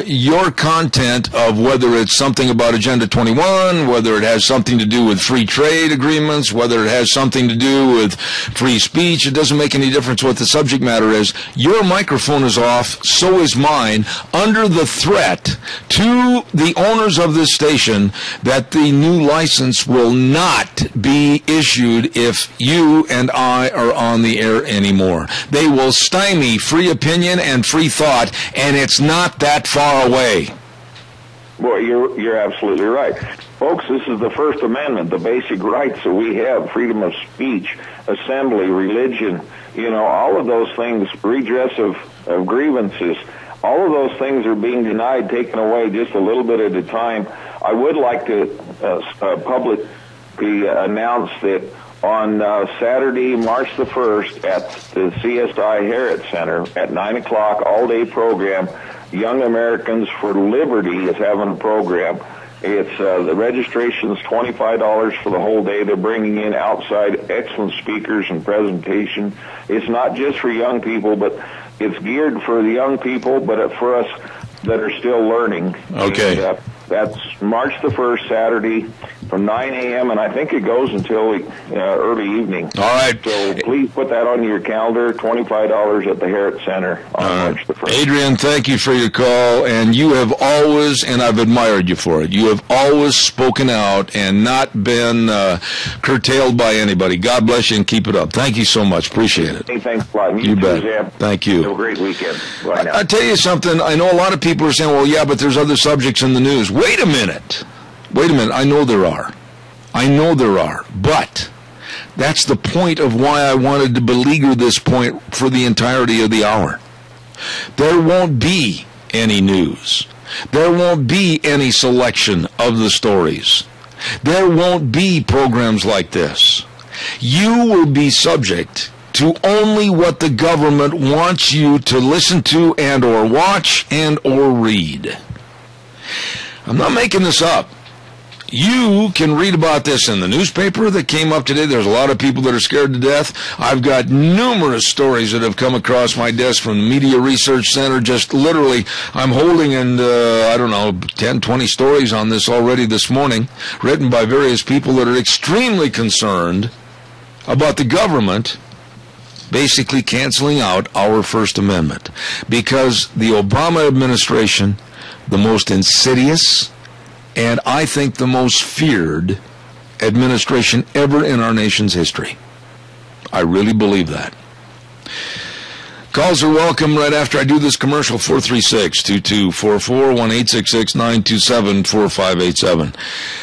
[SPEAKER 2] your content of whether it's something about Agenda 21, whether it has something to do with free trade agreements, whether it has something to do with free speech, it doesn't make any difference what the subject matter is. Your microphone is off, so is mine, under the threat to the owners of this station that the new license will not be issued if you and I are on the air anymore. They will stymie free opinion and free thought, and it's not that far away.
[SPEAKER 13] Well, you're absolutely right. Folks, this is the First Amendment, the basic rights that we have, freedom of speech, assembly, religion, all of those things, redress of grievances, all of those things are being denied, taken away just a little bit at a time. I would like to publicly announce that on Saturday, March the 1st, at the CSI Harriet Center at 9 o'clock, all-day program, Young Americans for Liberty is having a program. It's the registration is $25 for the whole day. They're bringing in outside excellent speakers and presentation. It's not just for young people, but it's geared for the young people, but for us that are still learning.
[SPEAKER 2] Okay.
[SPEAKER 13] And, that's March the 1st, Saturday, from 9 a.m., and I think it goes until early evening.
[SPEAKER 2] All right.
[SPEAKER 13] So please put that on your calendar, $25 at the Harriet Center on March the 1st.
[SPEAKER 2] Adrian, thank you for your call, and you have always, and I've admired you for it, you have always spoken out and not been curtailed by anybody. God bless you and keep it up. Thank you so much. Appreciate it.
[SPEAKER 13] Hey, thanks a lot.
[SPEAKER 2] You bet.
[SPEAKER 13] Zeb.
[SPEAKER 2] Thank you.
[SPEAKER 13] Have a great weekend. Bye now.
[SPEAKER 2] I'll tell you something. I know a lot of people are saying, well, yeah, but there's other subjects in the news. Wait a minute. I know there are. But that's the point of why I wanted to beleaguer this point for the entirety of the hour. There won't be any news. There won't be any selection of the stories. There won't be programs like this. You will be subject to only what the government wants you to listen to and or watch and or read. I'm not making this up. You can read about this in the newspaper that came up today. There's a lot of people that are scared to death. I've got numerous stories that have come across my desk from the Media Research Center. Just literally, I'm holding 10, 20 stories on this already this morning, written by various people that are extremely concerned about the government basically canceling out our First Amendment. Because the Obama administration, the most insidious and I think the most feared administration ever in our nation's history. I really believe that. Calls are welcome right after I do this commercial. 436-2244, 1-866-927-4587.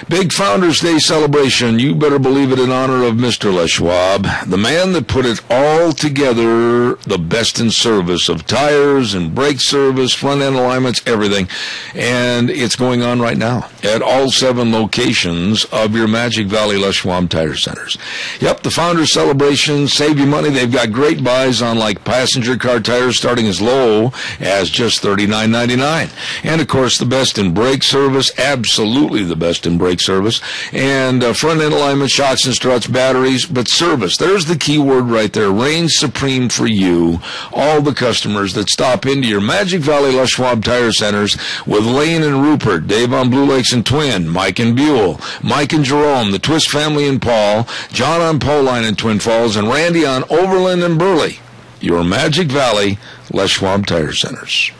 [SPEAKER 2] Big Founders Day celebration. You better believe it, in honor of Mr. Les Schwab, the man that put it all together, the best in service of tires and brake service, front end alignments, everything. And it's going on right now at all 7 locations of your Magic Valley Les Schwab Tire Centers. Yep, the Founders Celebration, save you money. They've got great buys on like passenger car tires starting as low as just $39.99. And, of course, the best in brake service, absolutely the best in brake service, and front-end alignment, shocks and struts, batteries, but service. There's the key word right there. Reigns supreme for you, all the customers that stop into your Magic Valley Les Schwab Tire Centers with Lane and Rupert, Dave on Blue Lakes and Twin, Mike and Buell, Mike and Jerome, the Twist family and Paul, John on Pauline and Twin Falls, and Randy on Overland and Burley. Your Magic Valley Les Schwab Tire Centers.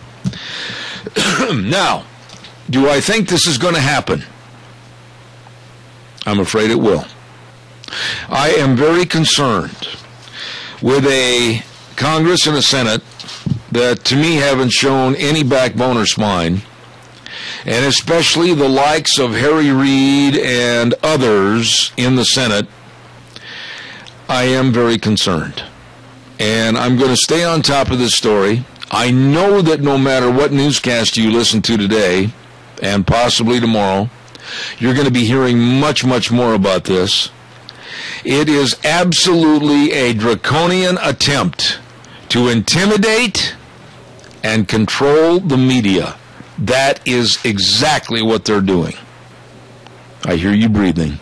[SPEAKER 2] Now, do I think this is going to happen? I'm afraid it will. I am very concerned with a Congress and a Senate that, to me, haven't shown any backbone or spine, and especially the likes of Harry Reid and others in the Senate. I am very concerned. And I'm going to stay on top of this story. I know that no matter what newscast you listen to today, and possibly tomorrow. You're going to be hearing much, much more about this. It is absolutely a draconian attempt to intimidate and control the media. That is exactly what they're doing. I hear you breathing.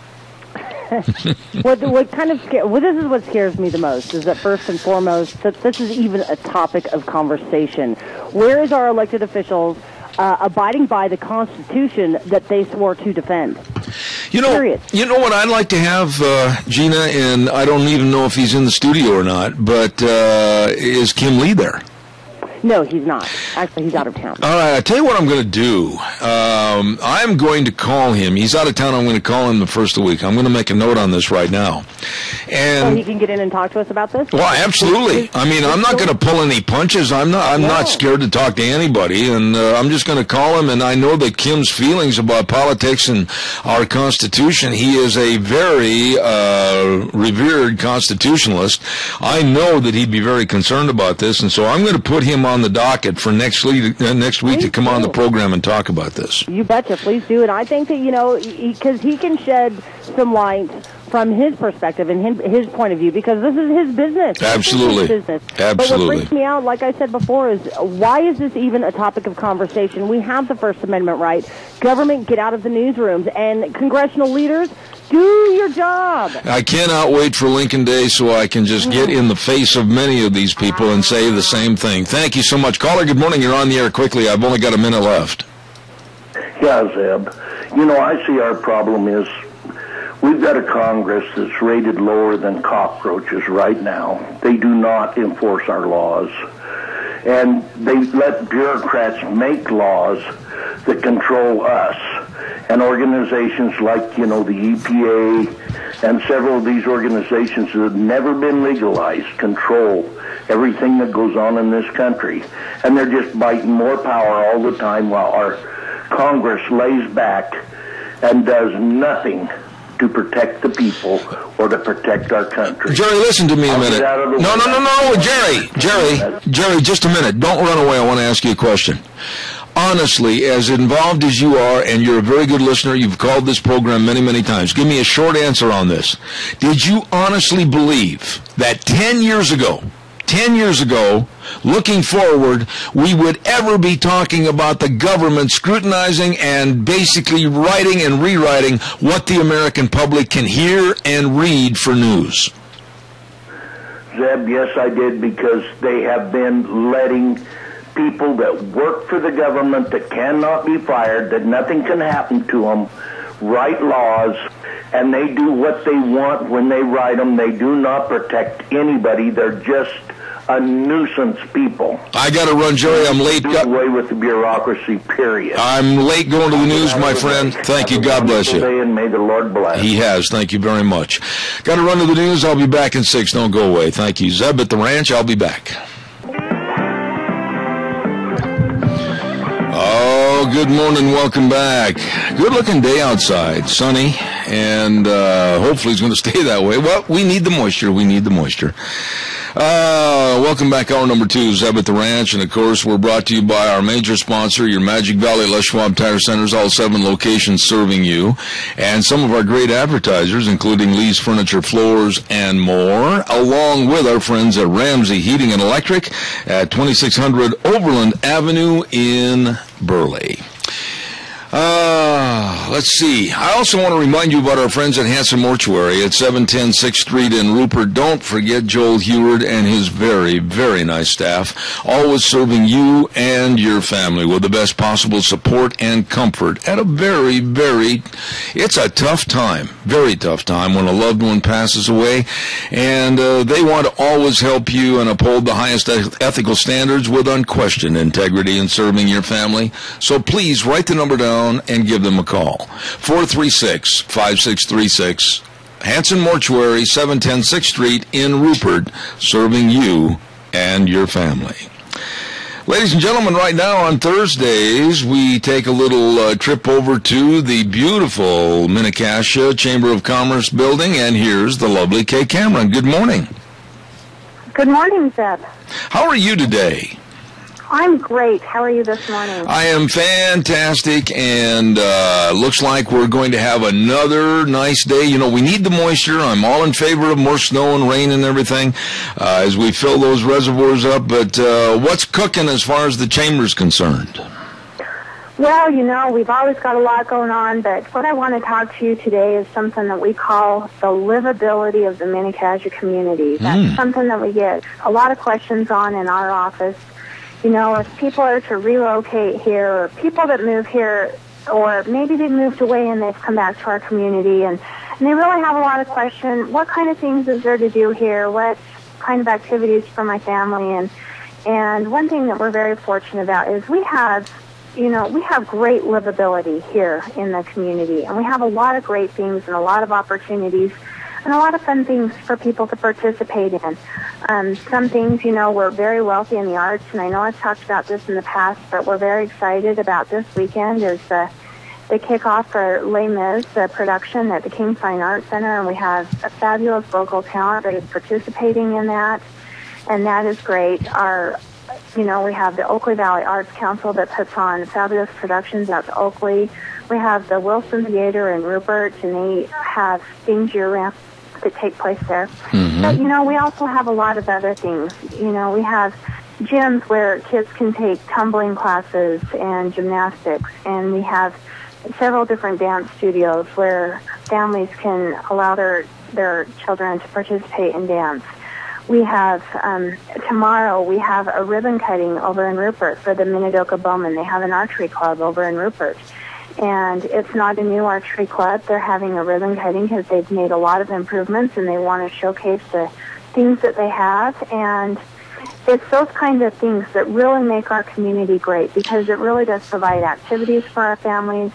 [SPEAKER 3] What kind of this is what scares me the most, is that first and foremost that this is even a topic of conversation. Where is our elected officials abiding by the Constitution that they swore to defend?
[SPEAKER 2] You know what I'd like to have, Gina, and I don't even know if he's in the studio or not, but is Kim Lee there?
[SPEAKER 3] No, he's not. Actually, he's out of town.
[SPEAKER 2] All right, I'll tell you what I'm going to do. I'm going to call him. He's out of town. I'm going to call him the first of the week. I'm going to make a note on this right now. And
[SPEAKER 3] so he can get in and talk to us about this?
[SPEAKER 2] Well, absolutely. I mean, I'm not going to pull any punches. I'm not scared to talk to anybody, and I'm just going to call him. And I know that Kim's feelings about politics and our Constitution, he is a very revered constitutionalist. I know that he'd be very concerned about this, and so I'm going to put him on the docket for next week to come on the program and talk about this.
[SPEAKER 3] You betcha. Please do. And I think that, because he can shed some light from his perspective and his point of view, because this is his business.
[SPEAKER 2] Absolutely.
[SPEAKER 3] His business.
[SPEAKER 2] Absolutely.
[SPEAKER 3] But what freaks me out, like I said before, is why is this even a topic of conversation? We have the First Amendment right. Government, get out of the newsrooms. And congressional leaders, do your job.
[SPEAKER 2] I cannot wait for Lincoln Day so I can just get in the face of many of these people and say the same thing. Thank you so much. Caller, good morning. You're on the air quickly. I've only got a minute left.
[SPEAKER 14] Yeah, Zeb. I see our problem is we've got a Congress that's rated lower than cockroaches right now. They do not enforce our laws. And they let bureaucrats make laws that control us. And organizations like, the EPA and several of these organizations that have never been legalized control everything that goes on in this country. And they're just biting more power all the time while our Congress lays back and does nothing to protect the people or to protect our country.
[SPEAKER 2] Jerry, listen to me a minute. No, Jerry, just a minute. Don't run away. I want to ask you a question. Honestly, as involved as you are, and you're a very good listener, you've called this program many, many times. Give me a short answer on this. Did you honestly believe that 10 years ago, looking forward, we would ever be talking about the government scrutinizing and basically writing and rewriting what the American public can hear and read for news?
[SPEAKER 14] Zeb, yes, I did, because they have been letting people that work for the government that cannot be fired, that nothing can happen to them, write laws, and they do what they want when they write them. They do not protect anybody. They're just a nuisance people.
[SPEAKER 2] I got to run, Jerry. I'm late.
[SPEAKER 14] Do away with the bureaucracy, period.
[SPEAKER 2] I'm late going to the news, my friend. Thank you. God bless you.
[SPEAKER 14] And may the Lord bless.
[SPEAKER 2] He has. Thank you very much. Got to run to the news. I'll be back in 6. Don't go away. Thank you. Zeb at the Ranch. I'll be back. Oh, good morning. Welcome back. Good-looking day outside. Sunny. And hopefully it's going to stay that way. Well, we need the moisture. Welcome back. Hour number 2, Zeb at the Ranch. And, of course, we're brought to you by our major sponsor, your Magic Valley Les Schwab Tire Centers, all 7 locations serving you. And some of our great advertisers, including Lee's Furniture, Floors, and more, along with our friends at Ramsey Heating and Electric at 2600 Overland Avenue in Burley. Let's see. I also want to remind you about our friends at Hanson Mortuary at 710 6th Street in Rupert. Don't forget Joel Heward and his very, very nice staff, always serving you and your family with the best possible support and comfort at a very, it's a tough time, very tough time when a loved one passes away, and they want to always help you and uphold the highest ethical standards with unquestioned integrity in serving your family. So please write the number down and give them a call. 436-5636. Hanson Mortuary, 710 6th Street in Rupert, serving you and your family. Ladies and gentlemen, right now on Thursdays, we take a little trip over to the beautiful Minnecasia Chamber of Commerce building, and here's the lovely Kay Cameron. Good morning.
[SPEAKER 15] Good morning, Zeb.
[SPEAKER 2] How are you today?
[SPEAKER 15] I'm great. How are you this morning?
[SPEAKER 2] I am fantastic, and looks like we're going to have another nice day. You know, we need the moisture. I'm all in favor of more snow and rain and everything as we fill those reservoirs up. But what's cooking as far as the chamber's concerned?
[SPEAKER 15] Well, you know, we've always got a lot going on, but what I want to talk to you today is something that we call the livability of the Mini-Cassia community. That's something that we get a lot of questions on in our office. You know, if people are to relocate here, or people that move here, or maybe they've moved away and they've come back to our community, and they really have a lot of questions. What kind of things is there to do here? What kind of activities for my family? And one thing that we're very fortunate about is we have great livability here in the community, and we have a lot of great things and a lot of opportunities and a lot of fun things for people to participate in. Some things, you know, we're very wealthy in the arts, and I know I've talked about this in the past, but we're very excited about this weekend is the kickoff for Les Mis, the production at the King Fine Arts Center, and we have a fabulous local talent that is participating in that, and that is great. We have the Oakley Valley Arts Council that puts on fabulous productions out to Oakley. We have the Wilson Theater in Rupert, and they have things year-round that take place there. But, you know, we also have a lot of other things. You know, we have gyms where kids can take tumbling classes and gymnastics, and we have several different dance studios where families can allow their children to participate in dance. We have, tomorrow we have a ribbon cutting over in Rupert for the Minidoka Bowmen. They have an archery club over in Rupert. And it's not a new archery club. They're having a ribbon cutting because they've made a lot of improvements and they want to showcase the things that they have. And it's those kinds of things that really make our community great because it really does provide activities for our families.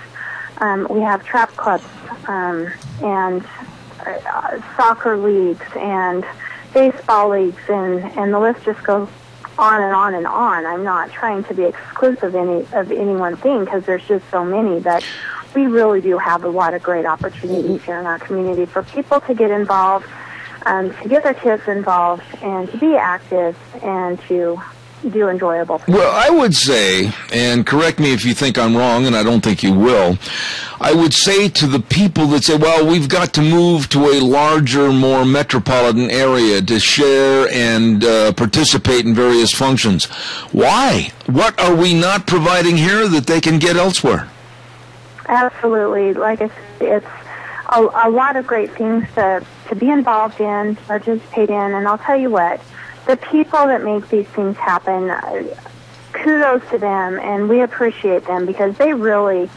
[SPEAKER 15] We have trap clubs and soccer leagues and baseball leagues, and the list just goes on and on and on. I'm not trying to be exclusive of any one thing because there's just so many, but we really do have a lot of great opportunities here in our community for people to get involved, to get their kids involved, and to be active and to do enjoyable things.
[SPEAKER 2] Well, I would say, and correct me if you think I'm wrong, and I don't think you will, I would say to the people that say, well, we've got to move to a larger, more metropolitan area to share and participate in various functions. Why? What are we not providing here that they can get elsewhere?
[SPEAKER 15] Absolutely. Like I said, it's a lot of great things to be involved in, to participate in, and I'll tell you what, the people that make these things happen, kudos to them, and we appreciate them because they really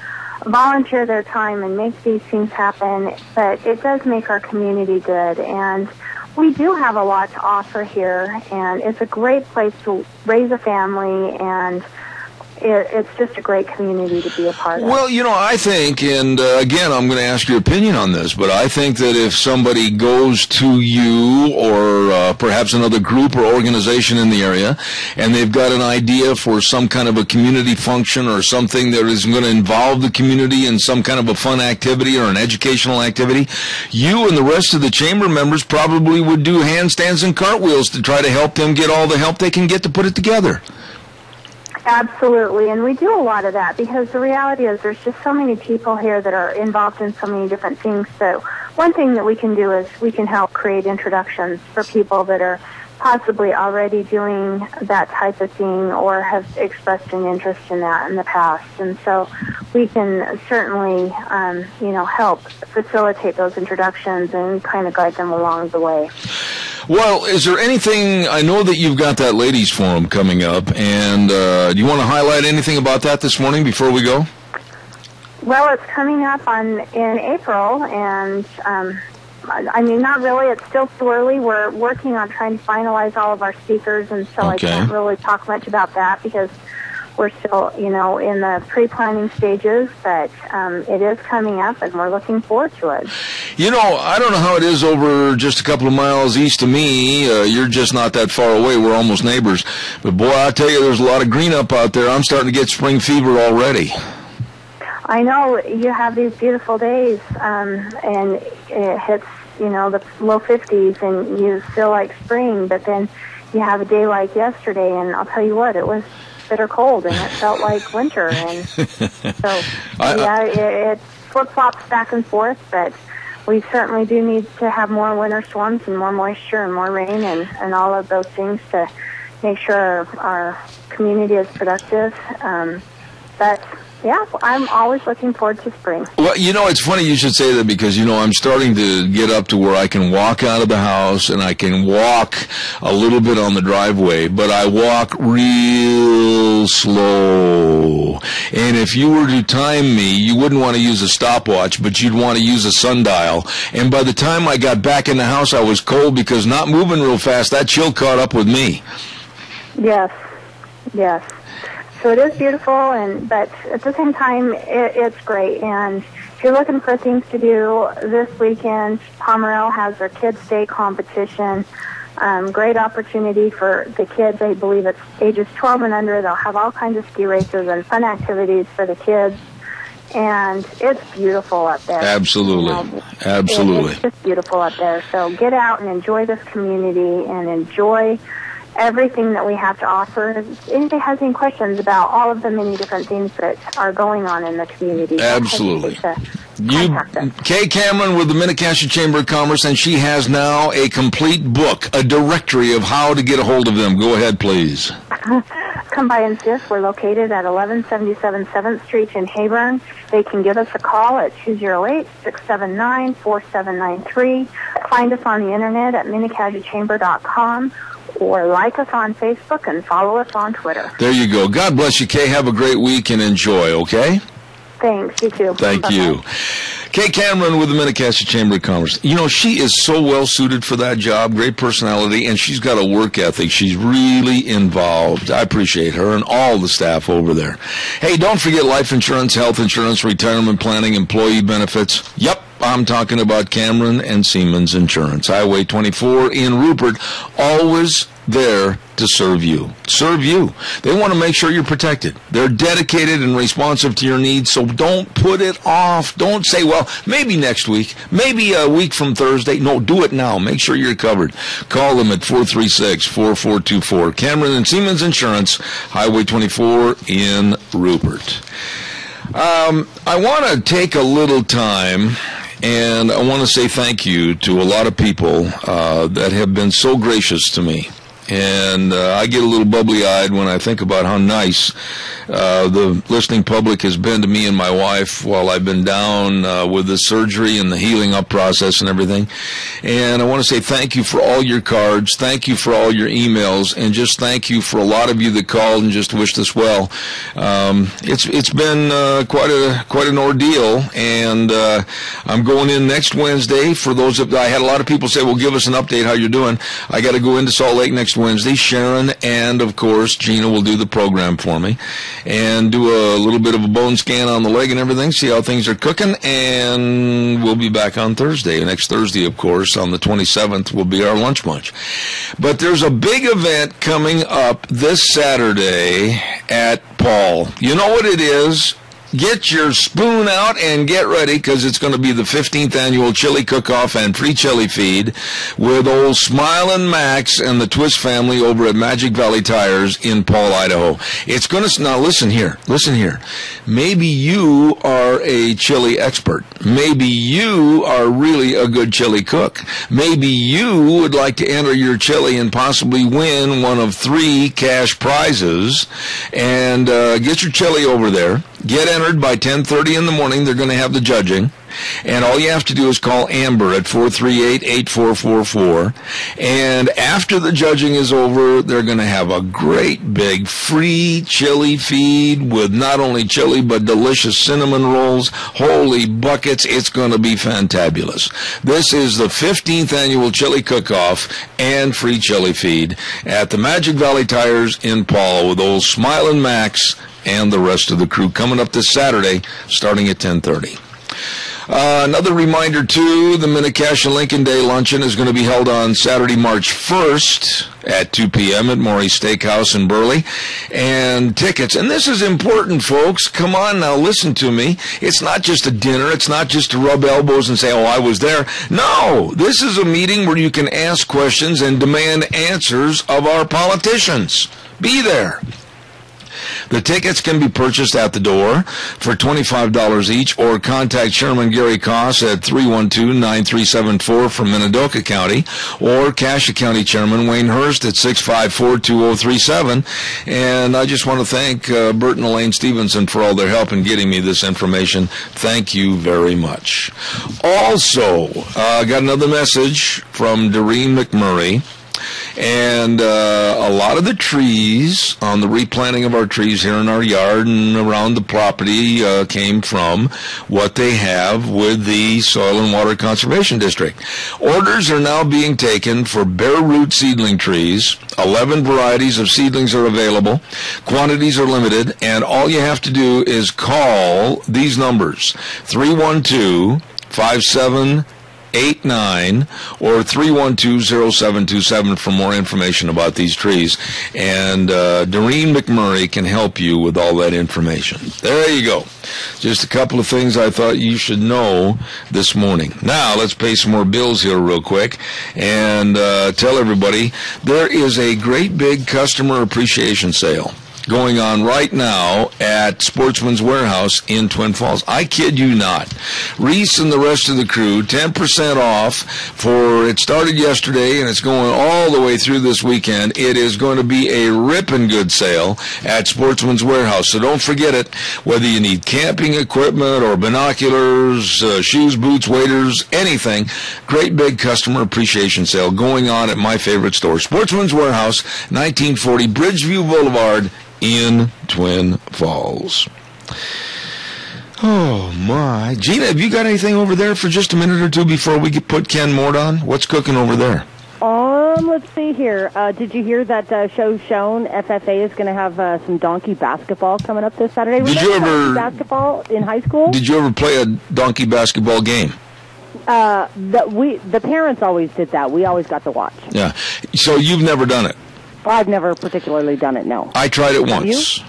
[SPEAKER 15] volunteer their time and make these things happen, but it does make our community good, and we do have a lot to offer here, and it's a great place to raise a family, and it's just a great community to be a part of.
[SPEAKER 2] Well, you know, I think, and again, I'm going to ask your opinion on this, but I think that if somebody goes to you or perhaps another group or organization in the area, and they've got an idea for some kind of a community function or something that is going to involve the community in some kind of a fun activity or an educational activity, you and the rest of the chamber members probably would do handstands and cartwheels to try to help them get all the help they can get to put it together.
[SPEAKER 15] Absolutely, and we do a lot of that because the reality is there's just so many people here that are involved in so many different things. So one thing that we can do is we can help create introductions for people that are possibly already doing that type of thing or have expressed an interest in that in the past. And so we can certainly, help facilitate those introductions and kind of guide them along the way.
[SPEAKER 2] Well, is there anything, I know that you've got that ladies forum coming up, and do you want to highlight anything about that this morning before we go?
[SPEAKER 15] Well, it's coming up in April, and not really. It's still too early. We're working on trying to finalize all of our speakers, and so I can't really talk much about that because we're still, in the pre-planning stages, but it is coming up, and we're looking forward to it.
[SPEAKER 2] I don't know how it is over just a couple of miles east of me. You're just not that far away. We're almost neighbors. But, boy, I tell you, there's a lot of green up out there. I'm starting to get spring fever already.
[SPEAKER 15] I know. You have these beautiful days, and it hits, the low 50s, and you feel like spring, but then you have a day like yesterday, and I'll tell you what, it was bitter cold, and it felt like winter. And so, it flip-flops back and forth, but we certainly do need to have more winter storms and more moisture and more rain and all of those things to make sure our community is productive. But yeah, I'm always looking forward to spring.
[SPEAKER 2] Well, it's funny you should say that because, I'm starting to get up to where I can walk out of the house and I can walk a little bit on the driveway, but I walk real slow. And if you were to time me, you wouldn't want to use a stopwatch, but you'd want to use a sundial. And by the time I got back in the house, I was cold because not moving real fast, that chill caught up with me.
[SPEAKER 15] Yes. So it is beautiful, but at the same time, it's great. And if you're looking for things to do this weekend, Pomerelle has their Kids Day competition. Great opportunity for the kids. I believe it's ages 12 and under. They'll have all kinds of ski races and fun activities for the kids. And it's beautiful up there.
[SPEAKER 2] Absolutely. Absolutely.
[SPEAKER 15] It's just beautiful up there. So get out and enjoy this community and enjoy everything that we have to offer. If anybody has any questions about all of the many different things that are going on in the community,
[SPEAKER 2] absolutely. Kay Cameron with the Minnecasia Chamber of Commerce, and she has now a complete book, a directory of how to get a hold of them. Go ahead, please.
[SPEAKER 15] Come by and see us. We're located at 1177 7th Street in Hayburn. They can give us a call at 208-679-4793. Find us on the internet at minnecagiachamber.com. or like us on Facebook and follow us on Twitter.
[SPEAKER 2] There you go. God bless you, Kay. Have a great week and enjoy, okay?
[SPEAKER 15] Thanks. You too.
[SPEAKER 2] Thank
[SPEAKER 15] Bye-bye.
[SPEAKER 2] you. Kay Cameron with the Minnecasia Chamber of Commerce. She is so well suited for that job, great personality, and she's got a work ethic. She's really involved. I appreciate her and all the staff over there. Hey, don't forget life insurance, health insurance, retirement planning, employee benefits. Yep. I'm talking about Cameron and Siemens Insurance. Highway 24 in Rupert, always there to serve you. Serve you. They want to make sure you're protected. They're dedicated and responsive to your needs, so don't put it off. Don't say, well, maybe next week, maybe a week from Thursday. No, do it now. Make sure you're covered. Call them at 436-4424. Cameron and Siemens Insurance, Highway 24 in Rupert. I want to take a little time, and I want to say thank you to a lot of people that have been so gracious to me. And I get a little bubbly-eyed when I think about how nice the listening public has been to me and my wife while I've been down with the surgery and the healing up process and everything. And I want to say thank you for all your cards, thank you for all your emails, and just thank you for a lot of you that called and just wished us well. It's been quite an ordeal, and I'm going in next Wednesday. For those of I had a lot of people say, well, give us an update how you're doing. I got to go into Salt Lake next Wednesday. Sharon and, of course, Gina will do the program for me and do a little bit of a bone scan on the leg and everything, see how things are cooking, and we'll be back on Thursday. Next Thursday, of course, on the 27th, will be our lunch bunch. But there's a big event coming up this Saturday at Paul. You know what it is? Get your spoon out and get ready, because it's going to be the 15th annual chili cook-off and free chili feed with old Smilin' Max and the Twist family over at Magic Valley Tires in Paul, Idaho. It's going to, now listen here. Maybe you are a chili expert. Maybe you are really a good chili cook. Maybe you would like to enter your chili and possibly win one of 3 cash prizes, and get your chili over there. Get entered by 10:30 in the morning. They're going to have the judging. And all you have to do is call Amber at 438-8444. And after the judging is over, they're going to have a great big free chili feed with not only chili but delicious cinnamon rolls. Holy buckets, it's going to be fantabulous. This is the 15th annual chili cook-off and free chili feed at the Magic Valley Tires in Paul with old Smilin' Max and the rest of the crew coming up this Saturday starting at 10:30. Another reminder, too, the Minnecasia Lincoln Day Luncheon is going to be held on Saturday, March 1st at 2 p.m. at Maury's Steakhouse in Burley. And tickets, and this is important, folks. Come on now, listen to me. It's not just a dinner. It's not just to rub elbows and say, oh, I was there. No, this is a meeting where you can ask questions and demand answers of our politicians. Be there. The tickets can be purchased at the door for $25 each, or contact Chairman Gary Koss at 312-9374 from Minidoka County, or Cassia County Chairman Wayne Hurst at 654-2037. And I just want to thank Bert and Elaine Stevenson for all their help in getting me this information. Thank you very much. Also, I got another message from Doreen McMurray. And a lot of the trees on the replanting of our trees here in our yard and around the property came from what they have with the Soil and Water Conservation District. Orders are now being taken for bare root seedling trees. 11 varieties of seedlings are available. Quantities are limited, and all you have to do is call these numbers, 312-5789 or 312-0727 for more information about these trees. And Doreen McMurray can help you with all that information. There you go. Just a couple of things I thought you should know this morning. Now, let's pay some more bills here real quick and tell everybody there is a great big customer appreciation sale going on right now at Sportsman's Warehouse in Twin Falls. I kid you not. Reese and the rest of the crew, 10% off for, it started yesterday and it's going all the way through this weekend. It is going to be a ripping good sale at Sportsman's Warehouse. So don't forget it. Whether you need camping equipment or binoculars, shoes, boots, waders, anything, great big customer appreciation sale going on at my favorite store, Sportsman's Warehouse, 1940 Bridgeview Boulevard, in Twin Falls. Oh, my. Gina, have you got anything over there for just a minute or two before we put Ken Mort on? What's cooking over there?
[SPEAKER 3] Let's see here. Did you hear that show shown FFA is going to have some donkey basketball coming up this Saturday?
[SPEAKER 2] Did you ever
[SPEAKER 3] basketball in high school?
[SPEAKER 2] Did you ever play a donkey basketball game?
[SPEAKER 3] The parents always did that. We always got to watch.
[SPEAKER 2] Yeah. So you've never done it?
[SPEAKER 3] I've never particularly done it, no.
[SPEAKER 2] I tried it once.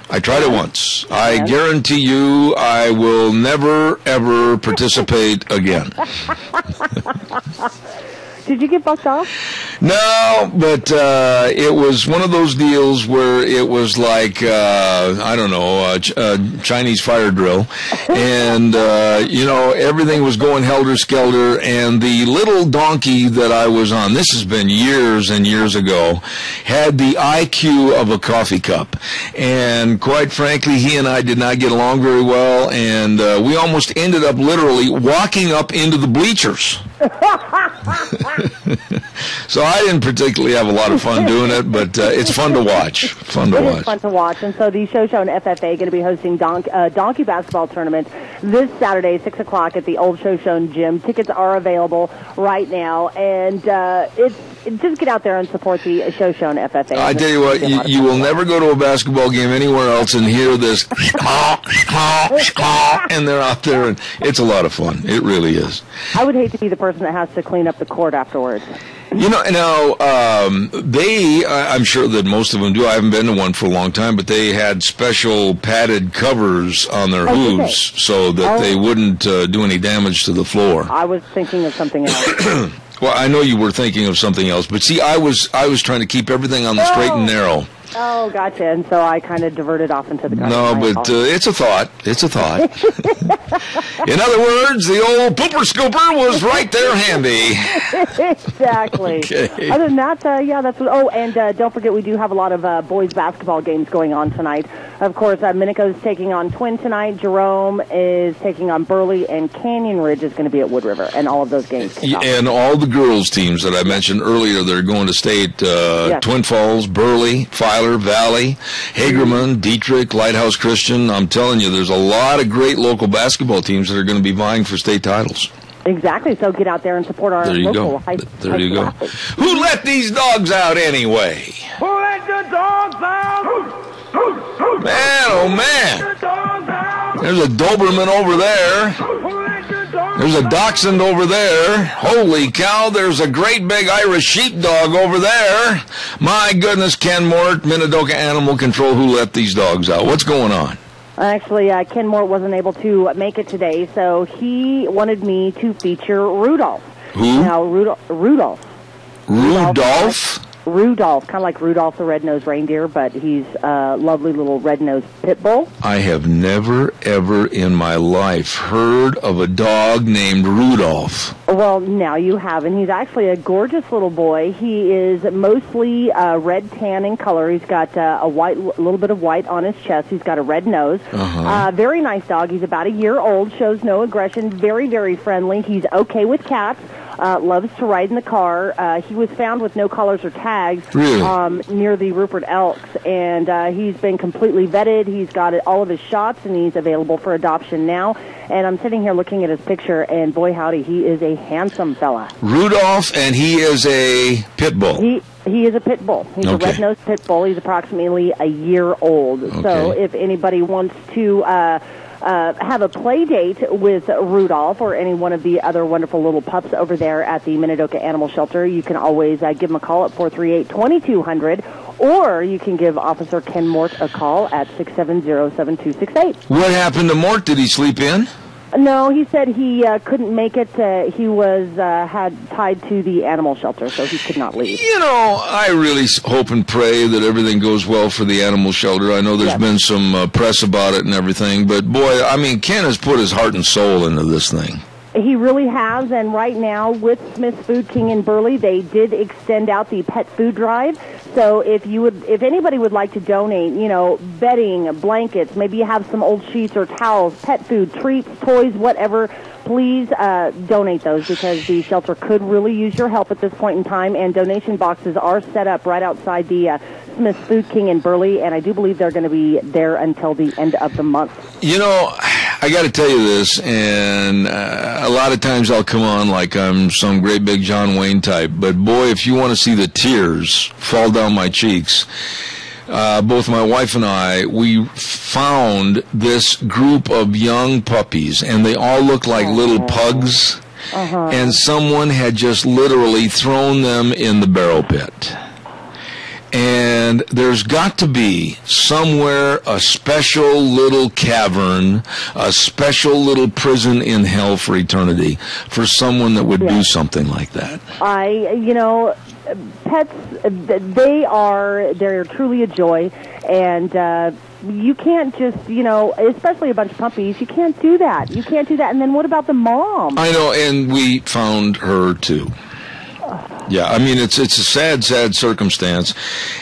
[SPEAKER 2] I guarantee you I will never, ever participate again.
[SPEAKER 3] Did you get bucked off?
[SPEAKER 2] No, but it was one of those deals where it was like, I don't know, Chinese fire drill. And, everything was going helter-skelter. And the little donkey that I was on, this has been years and years ago, had the IQ of a coffee cup. And quite frankly, he and I did not get along very well. And we almost ended up literally walking up into the bleachers. So I didn't particularly have a lot of fun doing it, but it's fun to watch. It
[SPEAKER 3] is fun to watch. And so the Show and FFA are going to be hosting donkey basketball tournament this Saturday, 6 o'clock at the Old Show Gym. Tickets are available right now, and just get out there and support the Show and FFA.
[SPEAKER 2] I tell you what, you will never go to a basketball game anywhere else and hear this, and they're out there, and it's a lot of fun. It really is.
[SPEAKER 3] I would hate to be the person that has to clean up the court afterwards.
[SPEAKER 2] I'm sure that most of them do. I haven't been to one for a long time, but they had special padded covers on their hooves so that they wouldn't do any damage to the floor.
[SPEAKER 3] I was thinking of something else.
[SPEAKER 2] Well, I know you were thinking of something else, but see, I was trying to keep everything on the straight and narrow.
[SPEAKER 3] Oh, gotcha. And so I kind of diverted off into the garden.
[SPEAKER 2] No, but it's a thought. It's a thought. In other words, the old pooper scooper was right there handy.
[SPEAKER 3] Exactly.
[SPEAKER 2] Okay.
[SPEAKER 3] Other than that, that's what. Oh, and don't forget, we do have a lot of boys basketball games going on tonight. Of course, Minico's taking on Twin tonight. Jerome is taking on Burley, and Canyon Ridge is going to be at Wood River, and all of those games.
[SPEAKER 2] And all the girls' teams that I mentioned earlier, they're going to state Twin Falls, Burley, Filer, Valley, Hagerman, Dietrich, Lighthouse Christian. I'm telling you, there's a lot of great local basketball teams that are going to be vying for state titles.
[SPEAKER 3] Exactly. So get out there and support our local high school.
[SPEAKER 2] There you go. Who let these dogs out anyway?
[SPEAKER 16] Who let the dogs out?
[SPEAKER 2] Man, oh man. There's a Doberman over there. There's a Dachshund over there. Holy cow, there's a great big Irish sheepdog over there. My goodness, Ken Mort, Minidoka Animal Control, who let these dogs out? What's going on?
[SPEAKER 3] Actually, Ken Mort wasn't able to make it today, so he wanted me to feature Rudolph.
[SPEAKER 2] Who?
[SPEAKER 3] Now, Rudolph.
[SPEAKER 2] Rudolph?
[SPEAKER 3] Rudolph, kind of like Rudolph the Red-Nosed Reindeer, but he's a lovely little red-nosed pit bull.
[SPEAKER 2] I have never, ever in my life heard of a dog named Rudolph.
[SPEAKER 3] Well, now you have, and he's actually a gorgeous little boy. He is mostly red tan in color. He's got a little bit of white on his chest. He's got a red nose. Very nice dog. He's about a year old, shows no aggression, very, very friendly. He's okay with cats. Loves to ride in the car. He was found with no collars or tags near the Rupert Elks, and he's been completely vetted. He's got all of his shots, and he's available for adoption now. And I'm sitting here looking at his picture, and boy, howdy, he is a handsome fella.
[SPEAKER 2] Rudolph, and he is a pit bull.
[SPEAKER 3] He is a pit bull. He's a red-nosed pit bull. He's approximately a year old.
[SPEAKER 2] Okay.
[SPEAKER 3] So if anybody wants to have a play date with Rudolph or any one of the other wonderful little pups over there at the Minidoka Animal Shelter, you can always give him a call at 438-2200, or you can give Officer Ken Mort a call at 670-7268.
[SPEAKER 2] What happened to Mort? Did he sleep in?
[SPEAKER 3] No, he said he couldn't make it. He was had tied to the animal shelter, so he could not leave.
[SPEAKER 2] You know, I really hope and pray that everything goes well for the animal shelter. I know there's been some press about it and everything, but boy, I mean, Ken has put his heart and soul into this thing.
[SPEAKER 3] He really has, and right now with Smith's Food King in Burley, they did extend out the pet food drive. So if anybody would like to donate, bedding, blankets, maybe you have some old sheets or towels, pet food, treats, toys, whatever, please donate those, because the shelter could really use your help at this point in time, and donation boxes are set up right outside the Smith's Food King in Burley, and I do believe they're going to be there until the end of the month.
[SPEAKER 2] I got to tell you this, and a lot of times I'll come on like I'm some great big John Wayne type, but boy, if you want to see the tears fall down my cheeks, both my wife and I, we found this group of young puppies, and they all look like little pugs, and someone had just literally thrown them in the barrel pit. And there's got to be somewhere a special little cavern, a special little prison in hell for eternity for someone that would do something like that.
[SPEAKER 3] Pets, they're truly a joy, and you can't just, especially a bunch of puppies, you can't do that. You can't do that. And then what about the mom?
[SPEAKER 2] I know, and we found her too. Yeah, I mean, it's a sad, sad circumstance.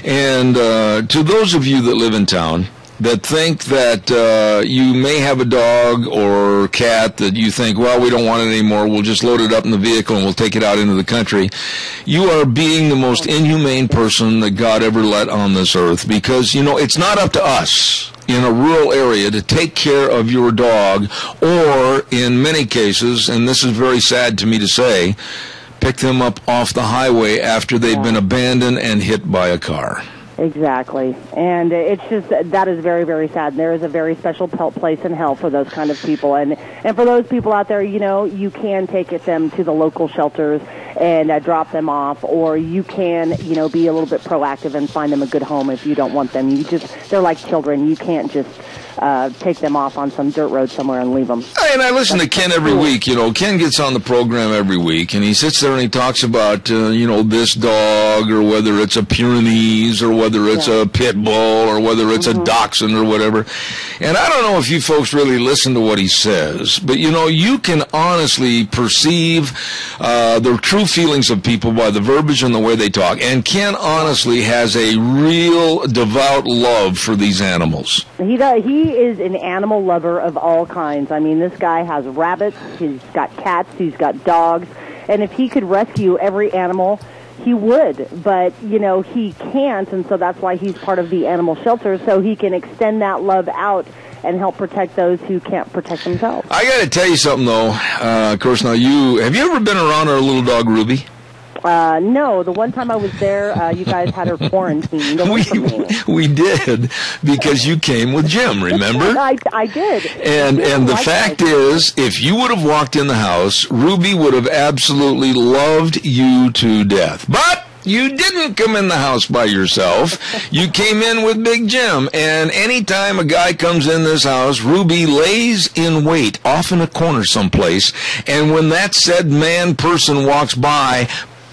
[SPEAKER 2] And to those of you that live in town that think that you may have a dog or cat that you think, well, we don't want it anymore, we'll just load it up in the vehicle and we'll take it out into the country, you are being the most inhumane person that God ever let on this earth, because, it's not up to us in a rural area to take care of your dog, or in many cases, and this is very sad to me to say, pick them up off the highway after they've been abandoned and hit by a car.
[SPEAKER 3] Exactly. And it's just, that is very, very sad. There is a very special place in hell for those kind of people. And for those people out there, you can take them to the local shelters and drop them off, or you can, be a little bit proactive and find them a good home if you don't want them. They're like children. You can't just take them off on some dirt road somewhere and leave them.
[SPEAKER 2] And I listen to Ken every week. Ken gets on the program every week, and he sits there and he talks about, this dog, or whether it's a Pyrenees, or whether it's a pit bull, or whether it's a dachshund, or whatever. And I don't know if you folks really listen to what he says, but, you can honestly perceive the true feelings of people by the verbiage and the way they talk. And Ken honestly has a real devout love for these animals.
[SPEAKER 3] He does. He is an animal lover of all kinds. I mean, this guy has rabbits, he's got cats, he's got dogs, and if he could rescue every animal, he would. But, he can't, and so that's why he's part of the animal shelter, so he can extend that love out and help protect those who can't protect themselves.
[SPEAKER 2] I got to tell you something, though. Of course, now have you ever been around our little dog, Ruby?
[SPEAKER 3] No, the one time I was there, you guys had her quarantined.
[SPEAKER 2] We did, because you came with Jim, remember?
[SPEAKER 3] I did.
[SPEAKER 2] And the fact is, if you would have walked in the house, Ruby would have absolutely loved you to death. But you didn't come in the house by yourself. You came in with Big Jim. And anytime a guy comes in this house, Ruby lays in wait off in a corner someplace. And when that said person walks by,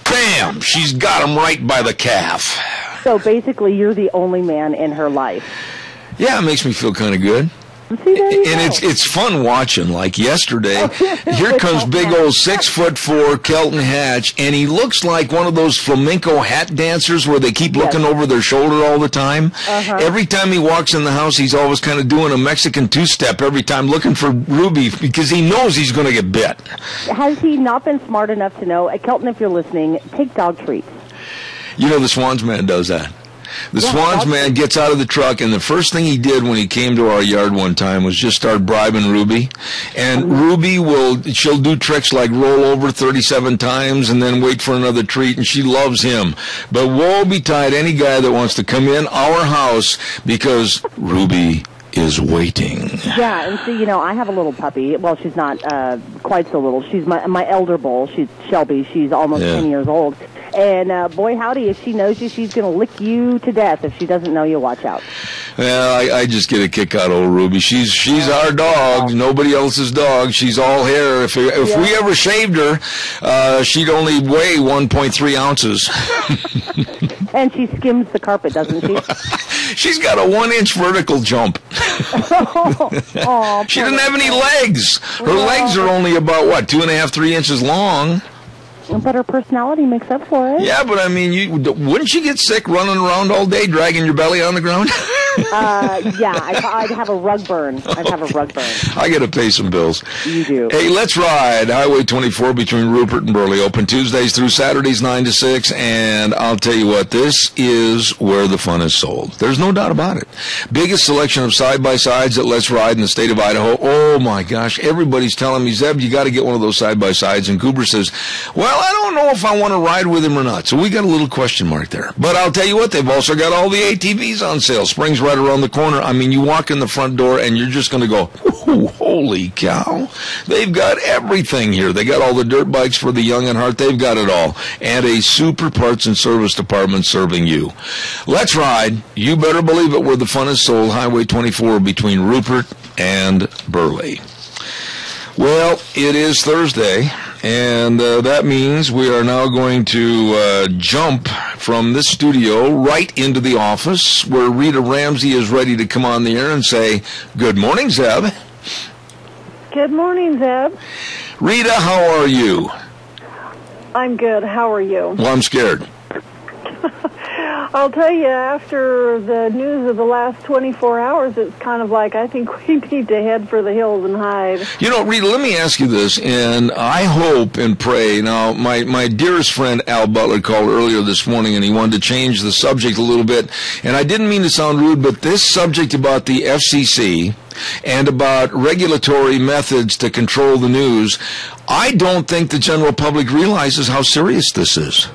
[SPEAKER 2] bam, she's got him right by the calf.
[SPEAKER 3] So basically, you're the only man in her life.
[SPEAKER 2] Yeah, it makes me feel kind of good.
[SPEAKER 3] See,
[SPEAKER 2] and it's fun watching. Like yesterday, here comes big old 6'4" Kelton Hatch, and he looks like one of those flamenco hat dancers where they keep looking over their shoulder all the time. Every time he walks in the house, he's always kind of doing a Mexican two-step every time, looking for Ruby because he knows he's going to get bit.
[SPEAKER 3] Has he not been smart enough to know, Kelton, if you're listening, take dog treats?
[SPEAKER 2] You know, the Swans man does that. The Swans man gets out of the truck, and the first thing he did when he came to our yard one time was just start bribing Ruby. And Ruby she'll do tricks like roll over 37 times and then wait for another treat, and she loves him. But woe betide any guy that wants to come in our house because Ruby is waiting.
[SPEAKER 3] Yeah, and see, I have a little puppy. Well, she's not quite so little. She's my elder bull. She's Shelby. She's almost 10 years old. And boy, howdy, if she knows you, she's going to lick you to death. If she doesn't know you, watch out.
[SPEAKER 2] Well, I just get a kick out of old Ruby. She's our dog, nobody else's dog. She's all hair. If we ever shaved her, she'd only weigh 1.3 ounces.
[SPEAKER 3] And she skims the carpet, doesn't she?
[SPEAKER 2] She's got a 1-inch vertical jump. She doesn't have any legs. Her legs are only about, 2.5, 3 inches long.
[SPEAKER 3] But her personality makes up for it.
[SPEAKER 2] Yeah, but I mean, wouldn't you get sick running around all day, dragging your belly on the ground?
[SPEAKER 3] Yeah, I'd have a rug burn. I
[SPEAKER 2] got to pay some bills.
[SPEAKER 3] You do.
[SPEAKER 2] Hey, let's ride. Highway 24 between Rupert and Burley. Open Tuesdays through Saturdays, 9 to 6. And I'll tell you what, this is where the fun is sold. There's no doubt about it. Biggest selection of side-by-sides at Let's Ride in the state of Idaho. Oh, my gosh. Everybody's telling me, Zeb, you got to get one of those side-by-sides. And Goober says, well, I don't know if I want to ride with him or not. So we got a little question mark there. But I'll tell you what, they've also got all the ATVs on sale. Spring's right around the corner. I mean, you walk in the front door and you're just going to go, ooh, holy cow. They've got everything here. They got all the dirt bikes for the young and heart. They've got it all. And a super parts and service department serving you. Let's ride. You better believe it, where the fun is sold. Highway 24 between Rupert and Burley. Well, it is Thursday, and that means we are now going to jump from this studio right into the office where Rita Ramsey is ready to come on the air and say, good morning, Zeb.
[SPEAKER 17] Good morning, Zeb.
[SPEAKER 2] Rita, how are you?
[SPEAKER 17] I'm good. How are you?
[SPEAKER 2] Well, I'm scared.
[SPEAKER 17] I'll tell you, after the news of the last 24 hours, it's kind of like I think we need to head for the hills and hide.
[SPEAKER 2] You know, Rita, let me ask you this, and I hope and pray. Now, my dearest friend Al Butler called earlier this morning, and he wanted to change the subject a little bit. And I didn't mean to sound rude, but this subject about the FCC and about regulatory methods to control the news, I don't think the general public realizes how serious this is.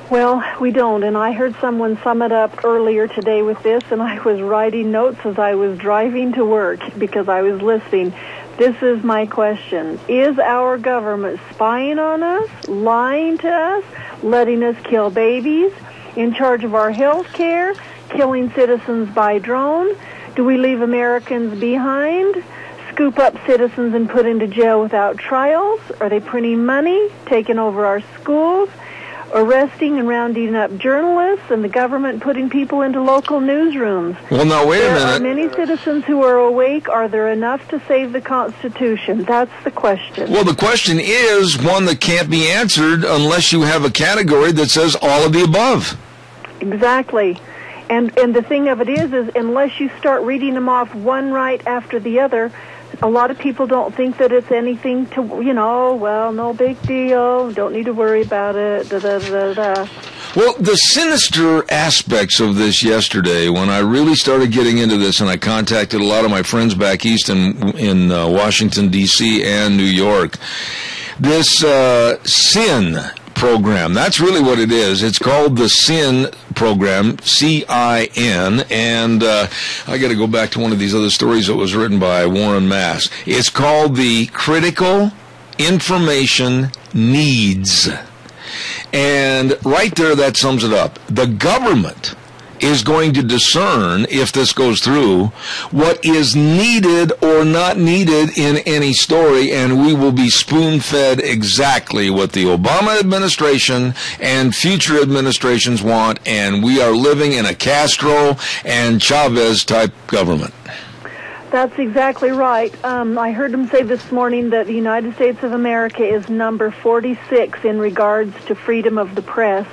[SPEAKER 17] Well, we don't, and I heard someone sum it up earlier today with this, and I was writing notes as I was driving to work because I was listening. This is my question. Is our government spying on us, lying to us, letting us kill babies, in charge of our health care, killing citizens by drone? Do we leave Americans behind, scoop up citizens and put into jail without trials? Are they printing money, taking over our schools, arresting and rounding up journalists, and the government putting people into local newsrooms?
[SPEAKER 2] Well, now, wait a minute.
[SPEAKER 17] There are many citizens who are awake. Are there enough to save the Constitution? That's the question.
[SPEAKER 2] Well, the question is one that can't be answered unless you have a category that says all of the above.
[SPEAKER 17] Exactly. And the thing of it is unless you start reading them off one right after the other, a lot of people don't think that it's anything to, well, no big deal, don't need to worry about it, da-da-da-da.
[SPEAKER 2] Well, the sinister aspects of this yesterday, when I really started getting into this, and I contacted a lot of my friends back east in Washington, D.C. and New York, this SIN program, that's really what it is. It's called the SIN program, C-I-N, and I got to go back to one of these other stories that was written by Warren Mass. It's called the Critical Information Needs. And right there, that sums it up. The government is going to discern, if this goes through, what is needed or not needed in any story, and we will be spoon-fed exactly what the Obama administration and future administrations want, and we are living in a Castro and Chavez type government.
[SPEAKER 17] That's exactly right. I heard him say this morning that the United States of America is number 46 in regards to freedom of the press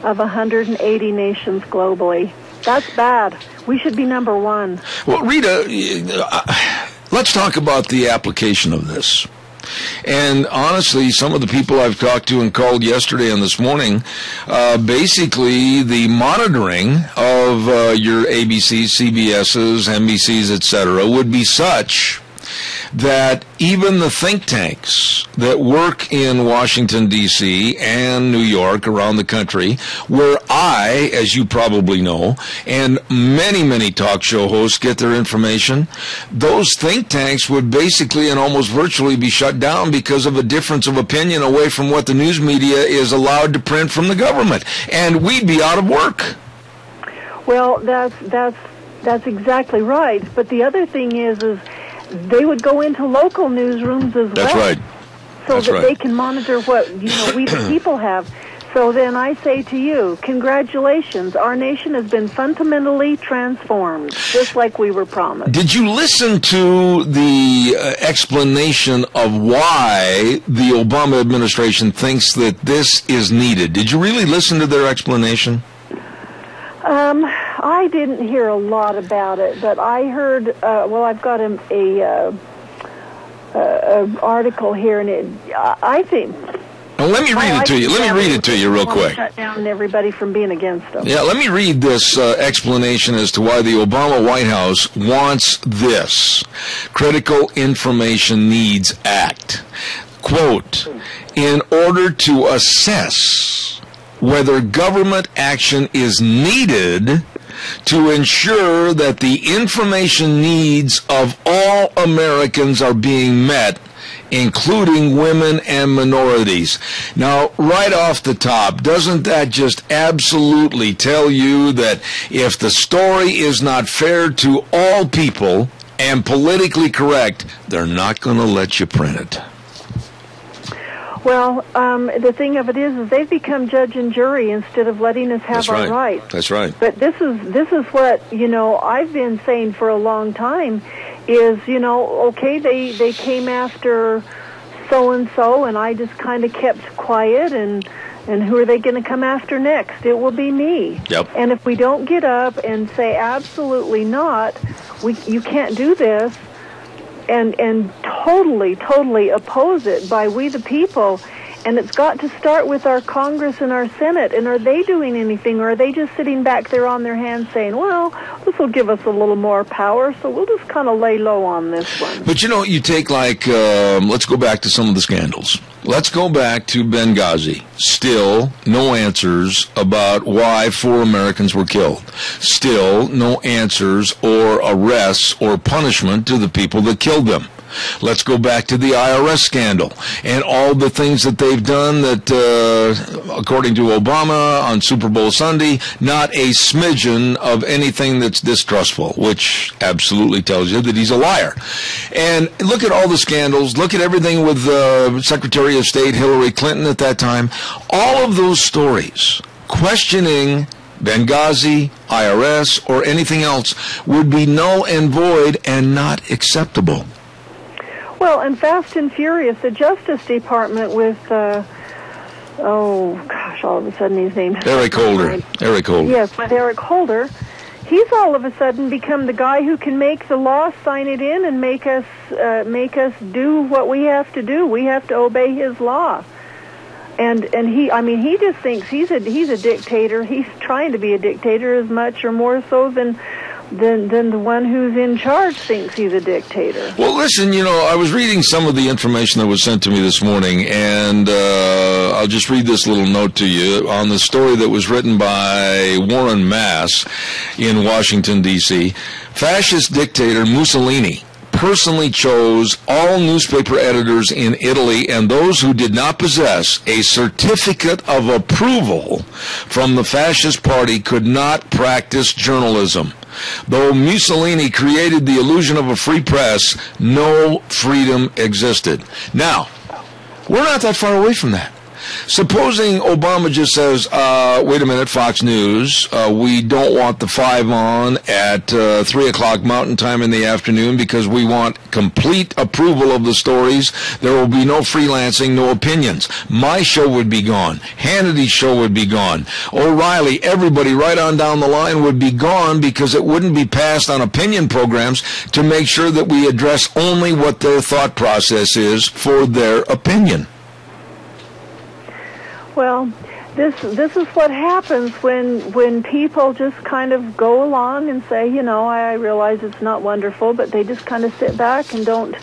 [SPEAKER 17] of 180 nations globally. That's bad. We should be number one.
[SPEAKER 2] Well, Rita, let's talk about the application of this. And honestly, some of the people I've talked to and called yesterday and this morning, basically the monitoring of your ABCs, CBSs, NBCs, etc., would be such that even the think tanks that work in Washington, D.C. and New York, around the country, where I, as you probably know, and many, many talk show hosts get their information, those think tanks would basically and almost virtually be shut down because of a difference of opinion away from what the news media is allowed to print from the government. And we'd be out of work.
[SPEAKER 17] Well, that's exactly right. But the other thing is they would go into local newsrooms as well.
[SPEAKER 2] That's right.
[SPEAKER 17] So
[SPEAKER 2] That's
[SPEAKER 17] that
[SPEAKER 2] right.
[SPEAKER 17] they can monitor what we the people have. So then I say to you, congratulations. Our nation has been fundamentally transformed, just like we were promised.
[SPEAKER 2] Did you listen to the explanation of why the Obama administration thinks that this is needed? Did you really listen to their explanation?
[SPEAKER 17] I didn't hear a lot about it, but I heard. I've got a article here, and I think.
[SPEAKER 2] Well, let me read it to you. Let me read it to you real quick.
[SPEAKER 17] Shut down everybody from being against them.
[SPEAKER 2] Yeah, let me read this explanation as to why the Obama White House wants this Critical Information Needs Act. Quote, in order to assess whether government action is needed to ensure that the information needs of all Americans are being met, including women and minorities. Now, right off the top, doesn't that just absolutely tell you that if the story is not fair to all people and politically correct, they're not going to let you print it?
[SPEAKER 17] Well, the thing of it is they've become judge and jury instead of letting us have our rights.
[SPEAKER 2] That's right.
[SPEAKER 17] But this is what, I've been saying for a long time is, okay, they came after so-and-so, and I just kind of kept quiet, and who are they going to come after next? It will be me.
[SPEAKER 2] Yep.
[SPEAKER 17] And if we don't get up and say absolutely not, you can't do this, and totally oppose it by we the people, and it's got to start with our Congress and our Senate. And are they doing anything, or are they just sitting back there on their hands saying, well, this will give us a little more power, so we'll just kind of lay low on this one?
[SPEAKER 2] But you take let's go back to some of the scandals. Let's go back to Benghazi. Still no answers about why 4 Americans were killed. Still no answers or arrests or punishment to the people that killed them. Let's go back to the IRS scandal and all the things that they've done that, according to Obama on Super Bowl Sunday, not a smidgen of anything that's distrustful, which absolutely tells you that he's a liar. And look at all the scandals. Look at everything with Secretary of State Hillary Clinton at that time. All of those stories questioning Benghazi, IRS, or anything else would be null and void and not acceptable.
[SPEAKER 17] Well, and Fast and Furious, the Justice Department with, all of a sudden his name...
[SPEAKER 2] Eric Holder.
[SPEAKER 17] Yes, with Eric Holder. He's all of a sudden become the guy who can make the law, sign it in, and make us do what we have to do. We have to obey his law. And he just thinks he's a dictator. He's trying to be a dictator as much or more so than the one who's in charge thinks he's a dictator.
[SPEAKER 2] Well, listen, I was reading some of the information that was sent to me this morning, and I'll just read this little note to you on the story that was written by Warren Mass in Washington, D.C. Fascist dictator Mussolini personally chose all newspaper editors in Italy, and those who did not possess a certificate of approval from the fascist party could not practice journalism. Though Mussolini created the illusion of a free press, no freedom existed. Now, we're not that far away from that. Supposing Obama just says, wait a minute, Fox News, we don't want the 5 on at 3 o'clock Mountain Time in the afternoon because we want complete approval of the stories. There will be no freelancing, no opinions. My show would be gone. Hannity's show would be gone. O'Reilly, everybody right on down the line would be gone because it wouldn't be passed on opinion programs to make sure that we address only what their thought process is for their opinion.
[SPEAKER 17] Well, this is what happens when people just kind of go along and say, you know, I realize it's not wonderful, but they just kind of sit back and don't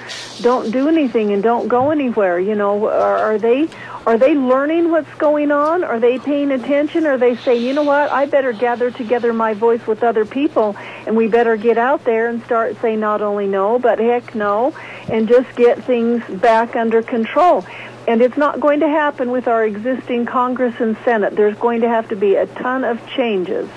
[SPEAKER 17] do anything and don't go anywhere. You know, are they learning what's going on? Are they paying attention? Or they say, you know what, I better gather together my voice with other people, and we better get out there and start saying not only no, but heck no, and just get things back under control. And it's not going to happen with our existing Congress and Senate. There's going to have to be a ton of changes.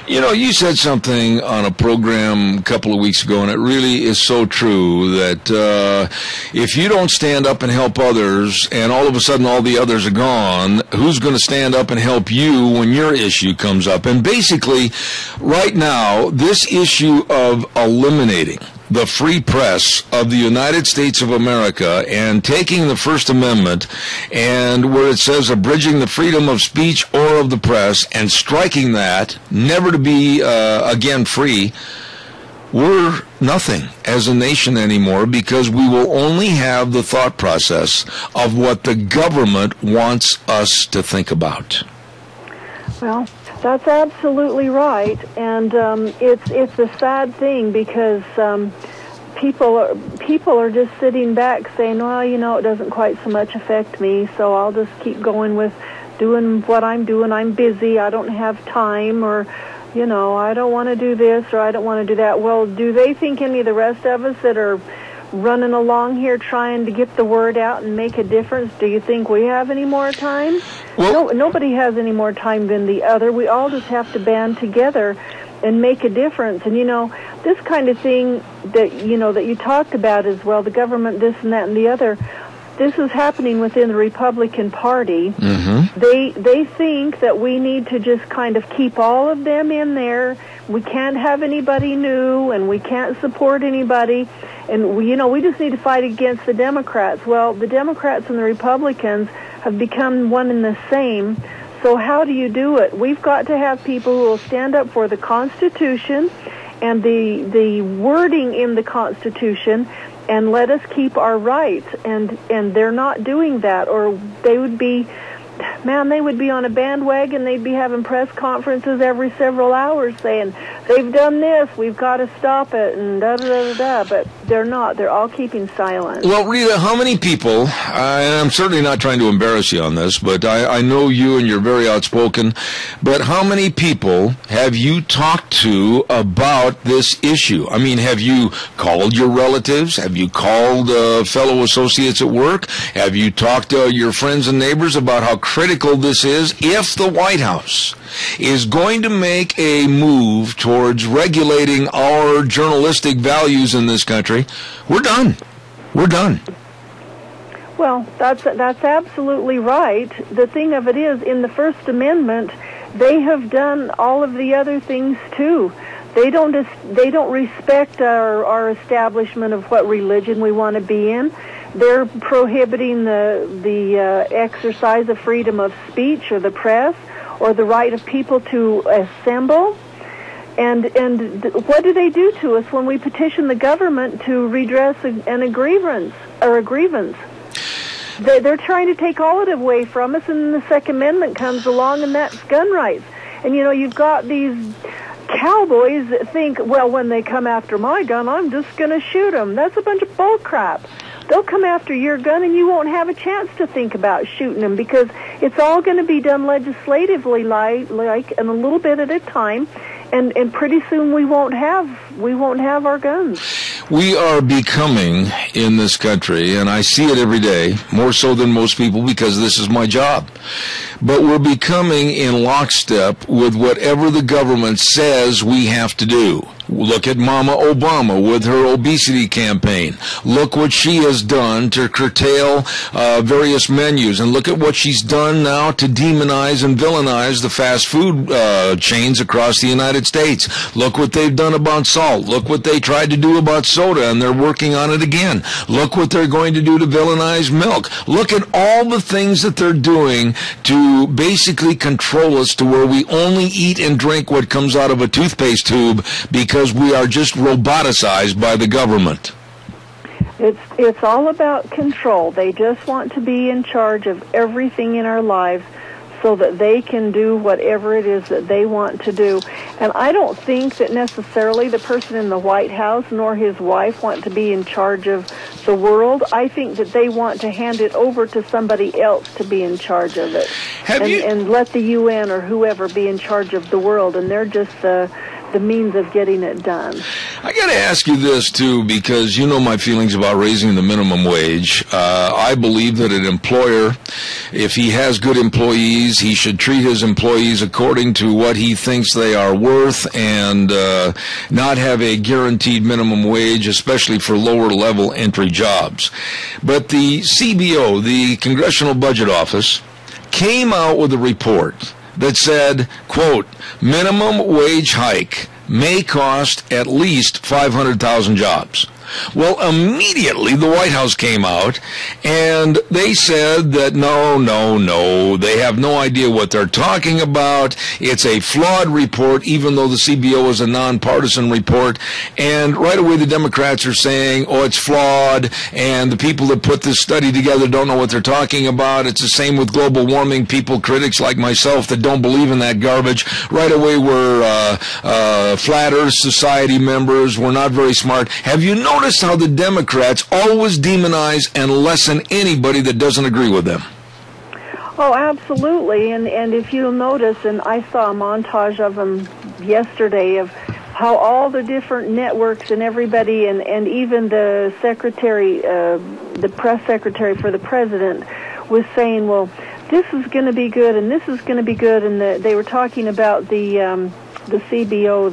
[SPEAKER 2] You know, you said something on a program a couple of weeks ago, and it really is so true, that if you don't stand up and help others, and all of a sudden all the others are gone, who's going to stand up and help you when your issue comes up? And basically, right now, this issue of eliminating the free press of the United States of America and taking the First Amendment and where it says abridging the freedom of speech or of the press and striking that, never to be again free, we're nothing as a nation anymore because we will only have the thought process of what the government wants us to think about.
[SPEAKER 17] Well, that's absolutely right, and it's a sad thing because people are just sitting back saying, well, you know, it doesn't quite so much affect me, so I'll just keep going with doing what I'm doing. I'm busy. I don't have time, or, you know, I don't want to do this or I don't want to do that. Well, do they think any of the rest of us that are running along here trying to get the word out and make a difference, do you think we have any more time? Well, nobody has any more time than the other. We all just have to band together and make a difference. And, you know, this kind of thing that, you know, that you talked about as well, the government, this and that and the other, this is happening within the Republican Party. Mm-hmm. They think that we need to just kind of keep all of them in there. We can't have anybody new, and we can't support anybody. And, we just need to fight against the Democrats. Well, the Democrats and the Republicans have become one and the same. So how do you do it? We've got to have people who will stand up for the Constitution and the wording in the Constitution and let us keep our rights. And they're not doing that, or they would be on a bandwagon. They'd be having press conferences every several hours saying, they've done this, we've got to stop it, and da-da-da-da-da. But they're not. They're all keeping silent.
[SPEAKER 2] Well, Rita, how many people, and I'm certainly not trying to embarrass you on this, but I know you and you're very outspoken, but how many people have you talked to about this issue? I mean, have you called your relatives? Have you called fellow associates at work? Have you talked to your friends and neighbors about how critical this is? If the White House is going to make a move towards regulating our journalistic values in this country, we're done. We're done.
[SPEAKER 17] Well, that's absolutely right. The thing of it is, in the First Amendment, they have done all of the other things too. They don't respect our establishment of what religion we want to be in. They're prohibiting the exercise of freedom of speech or the press or the right of people to assemble. And what do they do to us when we petition the government to redress a grievance? They're trying to take all of it away from us, and then the Second Amendment comes along, and that's gun rights. And, you know, you've got these cowboys that think, well, when they come after my gun, I'm just going to shoot them. That's a bunch of bull crap. They'll come after your gun, and you won't have a chance to think about shooting them because it's all going to be done legislatively, like and a little bit at a time, and pretty soon we won't have our guns.
[SPEAKER 2] We are becoming, in this country, and I see it every day, more so than most people because this is my job, but we're becoming in lockstep with whatever the government says we have to do. Look at Mama Obama with her obesity campaign. Look what she has done to curtail various menus, and look at what she's done now to demonize and villainize the fast food chains across the United States. Look what they've done about salt. Look what they tried to do about soda, and they're working on it again. Look what they're going to do to villainize milk. Look at all the things that they're doing to basically control us to where we only eat and drink what comes out of a toothpaste tube because we are just roboticized by the government.
[SPEAKER 17] It's all about control. They just want to be in charge of everything in our lives so that they can do whatever it is that they want to do. And I don't think that necessarily the person in the White House nor his wife want to be in charge of the world. I think that they want to hand it over to somebody else to be in charge of it. And let the UN or whoever be in charge of the world, and they're just the means of getting it done.
[SPEAKER 2] I got to ask you this, too, because you know my feelings about raising the minimum wage. I believe that an employer, if he has good employees, he should treat his employees according to what he thinks they are worth and not have a guaranteed minimum wage, especially for lower-level entry jobs. But the CBO, the Congressional Budget Office, came out with a report that said, quote, minimum wage hike may cost at least 500,000 jobs. Well, immediately the White House came out and they said that no, they have no idea what they're talking about. It's a flawed report, even though the CBO is a nonpartisan report. And right away the Democrats are saying, oh, it's flawed, and the people that put this study together don't know what they're talking about. It's the same with global warming. People, critics like myself that don't believe in that garbage, right away we're Flat Earth Society members. We're not very smart. Have you noticed how the Democrats always demonize and lessen anybody that doesn't agree with them?
[SPEAKER 17] Oh, absolutely. And if you'll notice, and I saw a montage of them yesterday of how all the different networks and everybody, and even the secretary, the press secretary for the president, was saying, well, this is going to be good, and this is going to be good, and they were talking about the CBO,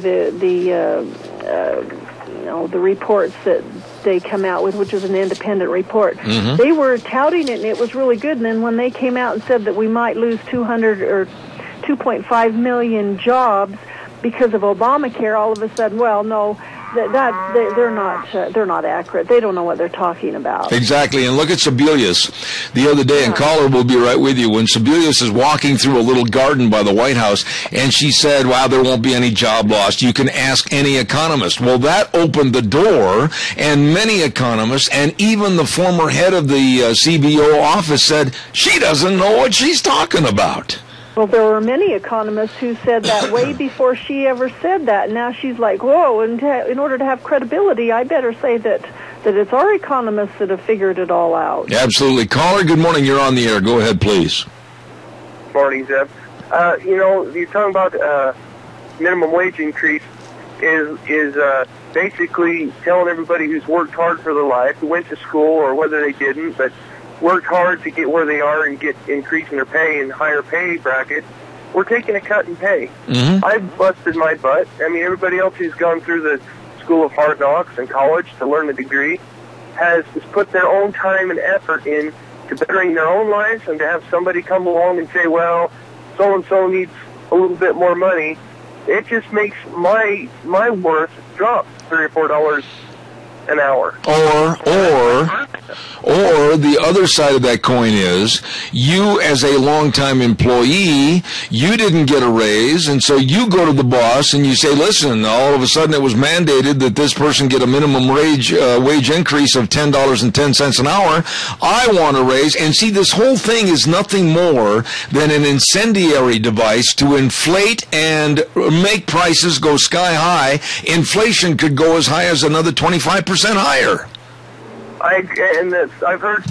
[SPEAKER 17] the reports that they come out with, which is an independent report. Mm-hmm. They were touting it, and it was really good. And then when they came out and said that we might lose 200 or 2.5 million jobs because of Obamacare, all of a sudden, well, no, they're not accurate. They don't know what they're talking about.
[SPEAKER 2] Exactly. And look at Sebelius the other day, and Caller will be right with you, when Sebelius is walking through a little garden by the White House, and she said, wow, there won't be any job loss. You can ask any economist. Well, that opened the door, and many economists, and even the former head of the CBO office said, she doesn't know what she's talking about.
[SPEAKER 17] Well, there were many economists who said that way before she ever said that. Now she's like, whoa, in order to have credibility, I better say that it's our economists that have figured it all out.
[SPEAKER 2] Absolutely. Caller, good morning. You're on the air. Go ahead, please.
[SPEAKER 18] Morning, Zeb. You're talking about minimum wage increase is basically telling everybody who's worked hard for their life, who went to school or whether they didn't, but worked hard to get where they are and get increase in their pay and higher pay bracket, we're taking a cut in pay. Mm-hmm. I've busted my butt. I mean, everybody else who's gone through the School of Hard Knocks and college to learn a degree has put their own time and effort in to bettering their own lives, and to have somebody come along and say, well, so-and-so needs a little bit more money, it just makes my worth drop $3 or $4 an hour.
[SPEAKER 2] Or the other side of that coin is, you as a longtime employee, you didn't get a raise, and so you go to the boss and you say, listen, all of a sudden it was mandated that this person get a minimum wage increase of $10.10 an hour. I want a raise. And see, this whole thing is nothing more than an incendiary device to inflate and make prices go sky high. Inflation could go as high as another 25% higher.
[SPEAKER 18] I've heard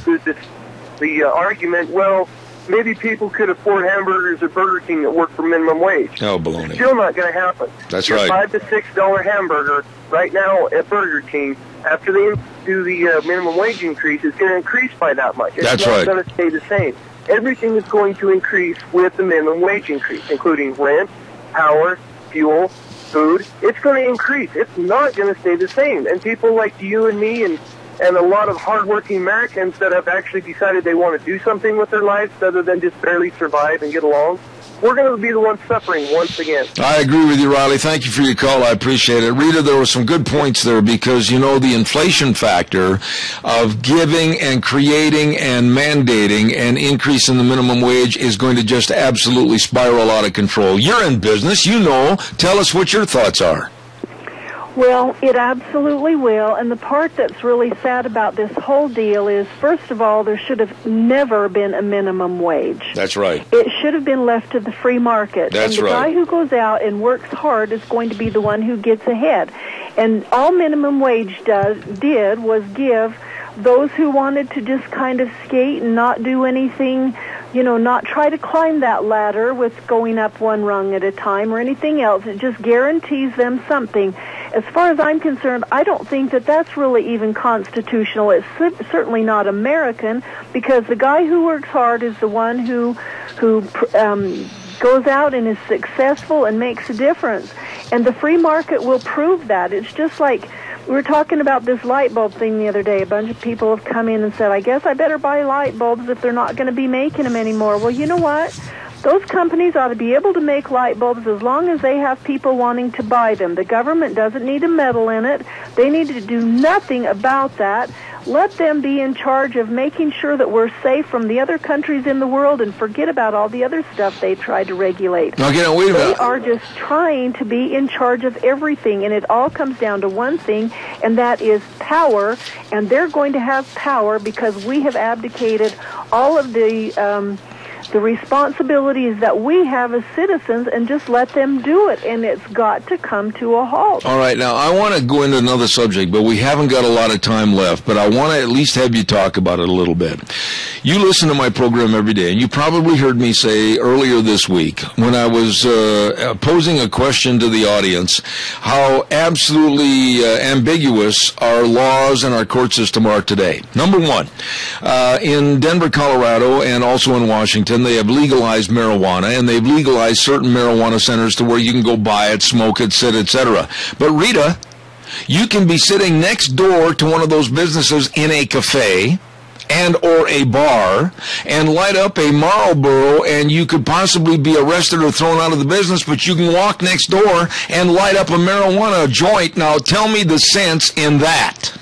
[SPEAKER 18] the argument, well, maybe people could afford hamburgers at Burger King that work for minimum wage.
[SPEAKER 2] Oh, baloney.
[SPEAKER 18] Still not going to happen.
[SPEAKER 2] That's
[SPEAKER 18] Your
[SPEAKER 2] right.
[SPEAKER 18] $5 to $6 hamburger right now at Burger King, after they do the minimum wage increase, is going to increase by that much.
[SPEAKER 2] That's
[SPEAKER 18] not
[SPEAKER 2] right.
[SPEAKER 18] going to stay the same. Everything is going to increase with the minimum wage increase, including rent, power, fuel, food. It's going to increase. It's not going to stay the same. And people like you and me and a lot of hardworking Americans that have actually decided they want to do something with their lives other than just barely survive and get along, we're going to be the ones suffering once again.
[SPEAKER 2] I agree with you, Riley. Thank you for your call. I appreciate it. Rita, there were some good points there because, you know, the inflation factor of giving and creating and mandating an increase in the minimum wage is going to just absolutely spiral out of control. You're in business. You know. Tell us what your thoughts are.
[SPEAKER 17] Well, it absolutely will, and the part that's really sad about this whole deal is, first of all, there should have never been a minimum wage.
[SPEAKER 2] That's right.
[SPEAKER 17] It should have been left to the free market.
[SPEAKER 2] That's
[SPEAKER 17] and the
[SPEAKER 2] right.
[SPEAKER 17] guy who goes out and works hard is going to be the one who gets ahead. And all minimum wage did was give those who wanted to just kind of skate and not do anything, you know, not try to climb that ladder with going up one rung at a time or anything else. It just guarantees them something. As far as I'm concerned, I don't think that that's really even constitutional. It's certainly not American, because the guy who works hard is the one who goes out and is successful and makes a difference. And the free market will prove that. It's just like we were talking about this light bulb thing the other day. A bunch of people have come in and said, I guess I better buy light bulbs if they're not going to be making them anymore. Well, you know what? Those companies ought to be able to make light bulbs as long as they have people wanting to buy them. The government doesn't need to meddle in it. They need to do nothing about that. Let them be in charge of making sure that we're safe from the other countries in the world and forget about all the other stuff they try to regulate.
[SPEAKER 2] Okay, now wait a minute.
[SPEAKER 17] They are just trying to be in charge of everything, and it all comes down to one thing, and that is power. And they're going to have power because we have abdicated all of the responsibilities that we have as citizens and just let them do it, and it's got to come to a halt.
[SPEAKER 2] All right, now I want to go into another subject, but we haven't got a lot of time left, but I want to at least have you talk about it a little bit. You listen to my program every day, and you probably heard me say earlier this week when I was posing a question to the audience how absolutely ambiguous our laws and our court system are today. Number one, in Denver, Colorado, and also in Washington, they have legalized marijuana, and they've legalized certain marijuana centers to where you can go buy it, smoke it, sit, etc. But Rita, you can be sitting next door to one of those businesses in a cafe and or a bar and light up a Marlboro, and you could possibly be arrested or thrown out of the business, but you can walk next door and light up a marijuana joint. Now tell me the sense in that.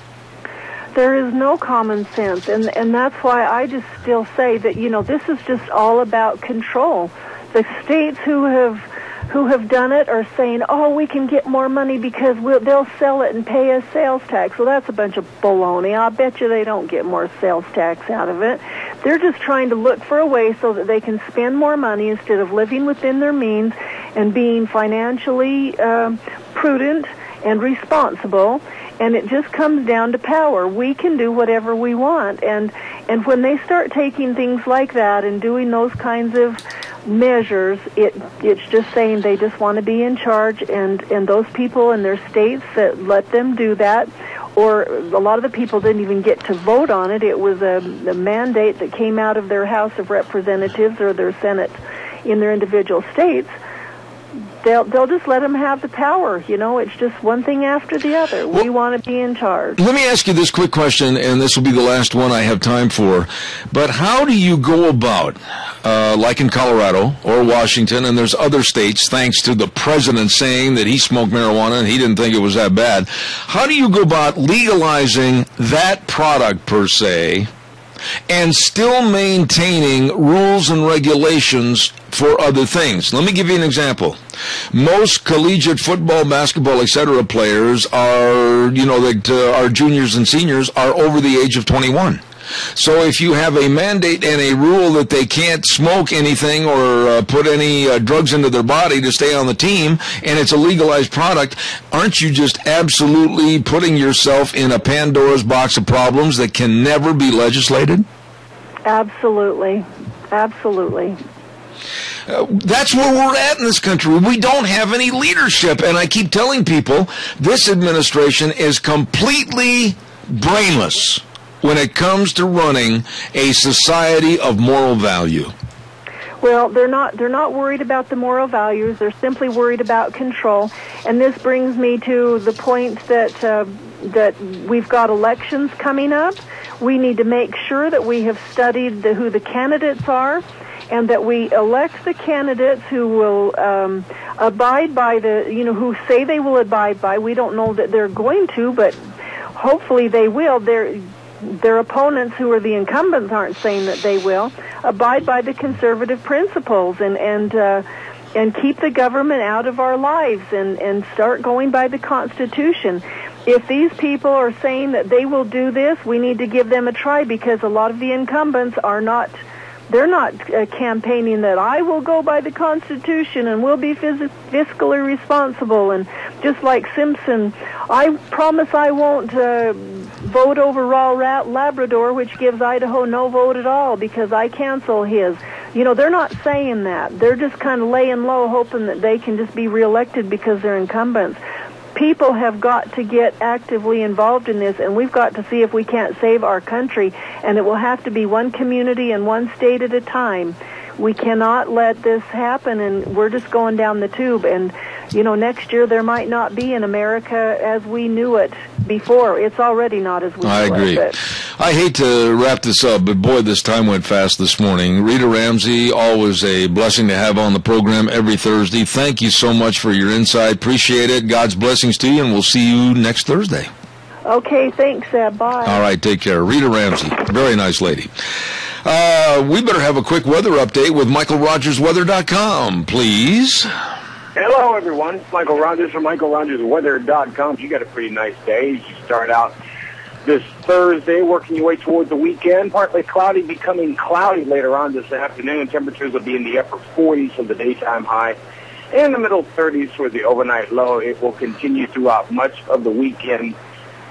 [SPEAKER 17] There is no common sense, and that's why I just still say that, you know, this is just all about control. The states who have done it are saying, oh, we can get more money because they'll sell it and pay us sales tax. Well, that's a bunch of baloney. I'll bet you they don't get more sales tax out of it. They're just trying to look for a way so that they can spend more money instead of living within their means and being financially prudent and responsible. And it just comes down to power. We can do whatever we want. And when they start taking things like that and doing those kinds of measures, it's just saying they just want to be in charge, and those people in their states that let them do that, or a lot of the people didn't even get to vote on it. It was a mandate that came out of their House of Representatives or their Senate in their individual states. They'll just let them have the power. You know, it's just one thing after the other. We want to be in charge.
[SPEAKER 2] Let me ask you this quick question, and this will be the last one I have time for. But how do you go about, like in Colorado or Washington, and there's other states, thanks to the president saying that he smoked marijuana and he didn't think it was that bad, how do you go about legalizing that product per se and still maintaining rules and regulations for other things? Let me give you an example. Most collegiate football, basketball, etc. players are, our juniors and seniors are over the age of 21. So if you have a mandate and a rule that they can't smoke anything or put any drugs into their body to stay on the team, and it's a legalized product, aren't you just absolutely putting yourself in a Pandora's box of problems that can never be legislated?
[SPEAKER 17] Absolutely. Absolutely.
[SPEAKER 2] That's where we're at in this country. We don't have any leadership, and I keep telling people this administration is completely brainless when it comes to running a society of moral value.
[SPEAKER 17] Well, they're not worried about the moral values. They're simply worried about control. And this brings me to the point that we've got elections coming up. We need to make sure that we have studied who the candidates are, and that we elect the candidates who will abide by who say they will abide by. We don't know that they're going to, but hopefully they will. Their opponents, who are the incumbents, aren't saying that they will abide by the conservative principles and keep the government out of our lives and start going by the Constitution. If these people are saying that they will do this, we need to give them a try, because a lot of the incumbents are not. They're not campaigning that I will go by the Constitution and will be fiscally responsible. And just like Simpson, I promise I won't vote over raw Labrador, which gives Idaho no vote at all, because I cancel his. They're not saying that. They're just kind of laying low, hoping that they can just be reelected because they're incumbents. People have got to get actively involved in this, and we've got to see if we can't save our country, and it will have to be one community and one state at a time. We cannot let this happen, and we're just going down the tube. And, next year there might not be an America as we knew it before. It's already not as we knew it.
[SPEAKER 2] I agree. I hate to wrap this up, but boy, this time went fast this morning. Rita Ramsey, always a blessing to have on the program every Thursday. Thank you so much for your insight. Appreciate it. God's blessings to you, and we'll see you next Thursday.
[SPEAKER 17] Okay, thanks, bye.
[SPEAKER 2] All right, take care. Rita Ramsey, very nice lady. We better have a quick weather update with MichaelRogersWeather.com, please.
[SPEAKER 4] Hello, everyone. It's Michael Rogers from MichaelRogersWeather.com. You got a pretty nice day. You start out this Thursday, working your way toward the weekend. Partly cloudy, becoming cloudy later on this afternoon. Temperatures will be in the upper 40s for the daytime high, and the middle 30s for the overnight low. It will continue throughout much of the weekend.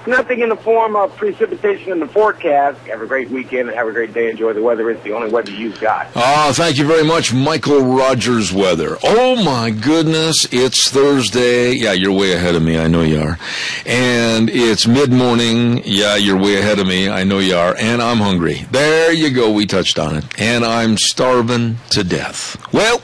[SPEAKER 4] Nothing in the form of precipitation in the forecast. Have a great weekend and have a great day. Enjoy the weather. It's the only weather you've got.
[SPEAKER 2] Thank you very much, Michael Rogers Weather. Oh, my goodness. It's Thursday. Yeah, you're way ahead of me. I know you are. And it's mid-morning. Yeah, you're way ahead of me. I know you are. And I'm hungry. There you go. We touched on it. And I'm starving to death. Well,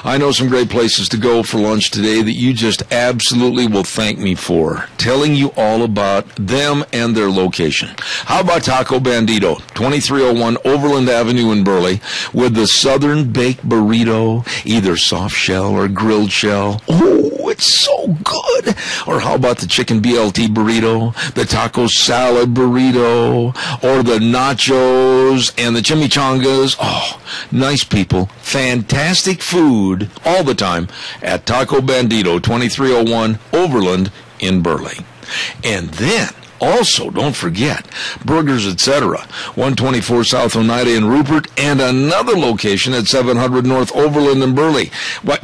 [SPEAKER 2] I know some great places to go for lunch today that you just absolutely will thank me for, telling you all about them and their location. How about Taco Bandito, 2301 Overland Avenue in Burley, with the Southern Baked Burrito, either soft shell or grilled shell. Oh, it's so good. Or how about the Chicken BLT Burrito, the Taco Salad Burrito, or the Nachos and the Chimichangas. Oh, nice people. Fantastic food all the time at Taco Bandito, 2301 Overland in Burley. And then, also, don't forget, Burgers Etc., 124 South Oneida in Rupert, and another location at 700 North Overland in Burley.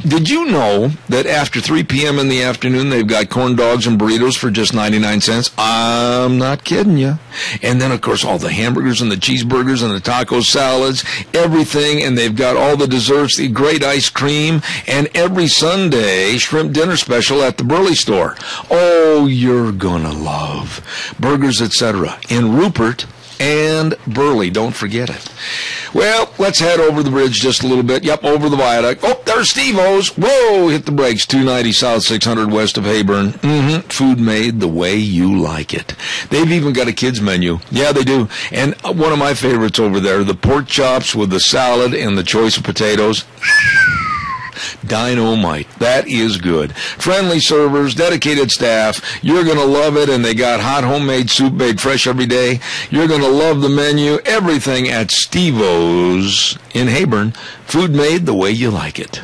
[SPEAKER 2] Did you know that after 3 p.m. in the afternoon, they've got corn dogs and burritos for just 99 cents? I'm not kidding you. And then, of course, all the hamburgers and the cheeseburgers and the taco salads, everything, and they've got all the desserts, the great ice cream, and every Sunday, shrimp dinner special at the Burley store. Oh, you're gonna love Burgers Etc. in Rupert and Burley. Don't forget it. Well, let's head over the bridge just a little bit. Yep, over the viaduct. Oh, there's Steve-O's. Whoa, hit the brakes. 290 South, 600 west of Hayburn. Food made the way you like it. They've even got a kids menu. Yeah, they do. And one of my favorites over there, the pork chops with the salad and the choice of potatoes. Dynamite. That is good. Friendly servers, dedicated staff. You're going to love it, and they got hot homemade soup made fresh every day. You're going to love the menu. Everything at Steve-O's in Hayburn. Food made the way you like it.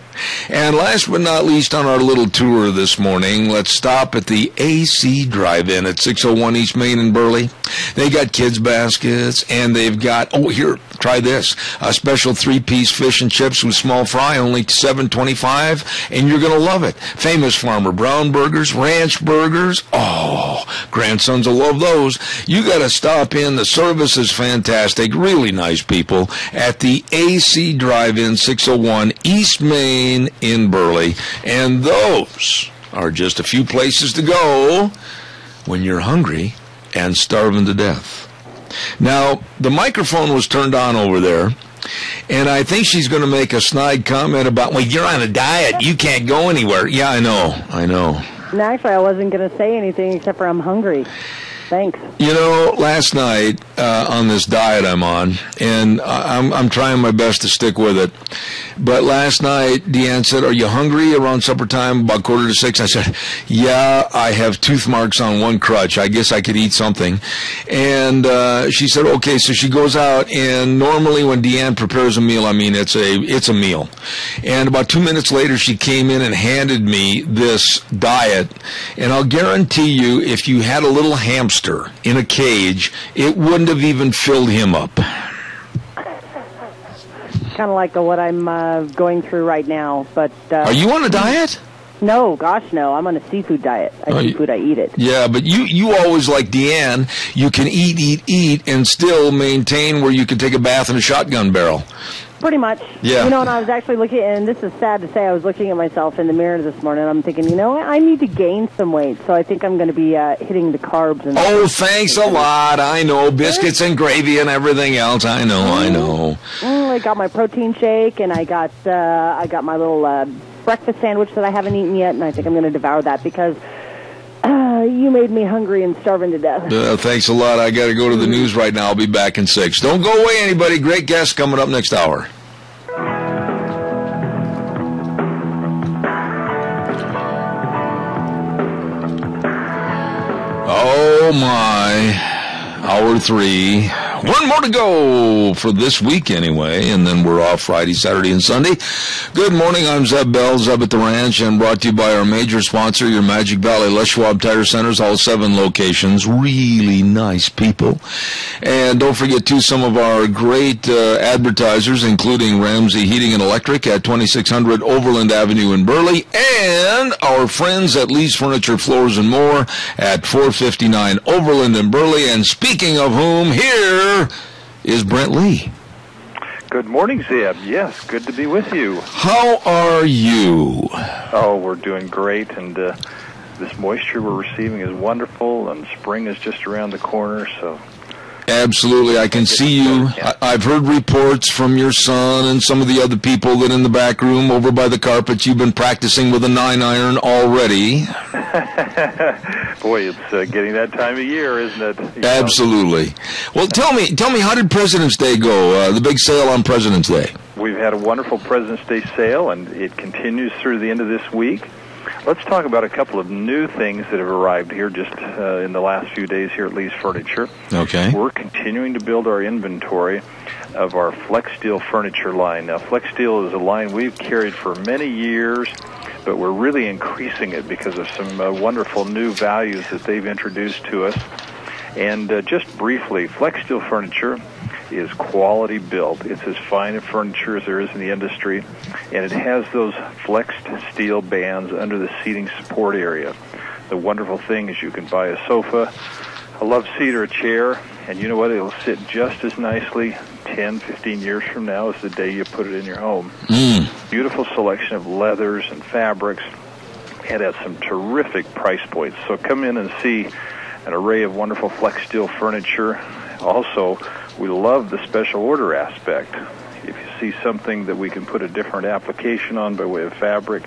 [SPEAKER 2] And last but not least on our little tour this morning, let's stop at the AC Drive-In at 601 East Main in Burley. They got kids baskets, and they've got, here, try this, a special 3-piece fish and chips with small fry, only $7.25, and you're going to love it. Famous Farmer Brown burgers, ranch burgers, grandsons will love those. You got to stop in. The service is fantastic, really nice people, at the AC Drive-In, 601 East Main in Burley, and those are just a few places to go when you're hungry and starving to death. Now, the microphone was turned on over there, and I think she's going to make a snide comment about, well, you're on a diet, you can't go anywhere. Yeah, I know.
[SPEAKER 3] No, actually, I wasn't going to say anything except for I'm hungry. Thanks.
[SPEAKER 2] You know, last night on this diet I'm on, and I'm trying my best to stick with it, but last night Deanne said, are you hungry around supper time, about 5:45? I said, yeah, I have tooth marks on one crutch. I guess I could eat something. And she said, okay, so she goes out, and normally when Deanne prepares a meal, I mean, it's a meal. And about 2 minutes later, she came in and handed me this diet, and I'll guarantee you, if you had a little hamster in a cage, it wouldn't have even filled him up.
[SPEAKER 3] Kind of like what I'm going through right now. But
[SPEAKER 2] are you on a diet?
[SPEAKER 3] No, gosh, no. I'm on a seafood diet. I eat it.
[SPEAKER 2] Yeah, but you always, like Deanne, you can eat, and still maintain where you can take a bath in a shotgun barrel.
[SPEAKER 3] Pretty much.
[SPEAKER 2] Yeah.
[SPEAKER 3] You know, and I was actually looking, and this is sad to say, I was looking at myself in the mirror this morning, and I'm thinking, you know, I need to gain some weight, so I think I'm going to be hitting the carbs. And
[SPEAKER 2] thanks a lot. I know. Biscuits and gravy and everything else. I know.
[SPEAKER 3] I got my protein shake, and I got my little breakfast sandwich that I haven't eaten yet, and I think I'm going to devour that because you made me hungry and starving to death.
[SPEAKER 2] Thanks a lot. I got to go to the news right now. I'll be back in 6. Don't go away, anybody. Great guest coming up next hour. Oh, my. Hour 3. One more to go for this week anyway, and then we're off Friday, Saturday, and Sunday. Good morning, I'm Zeb Bell, Zeb at the Ranch, and brought to you by our major sponsor, your Magic Valley Les Schwab Tire Centers, all 7 locations. Really nice people. And don't forget, too, some of our great advertisers, including Ramsey Heating and Electric at 2600 Overland Avenue in Burley, and our friends at Lee's Furniture, Floors, and More at 459 Overland in Burley. And speaking of whom, here is Brent Lee.
[SPEAKER 19] Good morning, Zeb. Yes, good to be with you.
[SPEAKER 2] How are you?
[SPEAKER 19] Oh, we're doing great, and this moisture we're receiving is wonderful, and spring is just around the corner, so...
[SPEAKER 2] Absolutely. I can see you. I've heard reports from your son and some of the other people that in the back room over by the carpets you've been practicing with a 9-iron already.
[SPEAKER 19] Boy, it's getting that time of year, isn't it?
[SPEAKER 2] Absolutely. Well, tell me, how did President's Day go? The big sale on President's Day.
[SPEAKER 19] We've had a wonderful President's Day sale, and it continues through the end of this week. Let's talk about a couple of new things that have arrived here just in the last few days here at Lee's Furniture.
[SPEAKER 2] Okay.
[SPEAKER 19] We're continuing to build our inventory of our Flex Steel furniture line. Now, Flex Steel is a line we've carried for many years, but we're really increasing it because of some wonderful new values that they've introduced to us. And just briefly, Flex Steel furniture is quality built. It's as fine a furniture as there is in the industry, and it has those flexed steel bands under the seating support area. The wonderful thing is you can buy a sofa, a love seat, or a chair, and you know what? It'll sit just as nicely 10, 15 years from now as the day you put it in your home. Beautiful selection of leathers and fabrics, and at some terrific price points. So come in and see an array of wonderful Flex Steel furniture. Also, we love the special order aspect. If you see something that we can put a different application on by way of fabric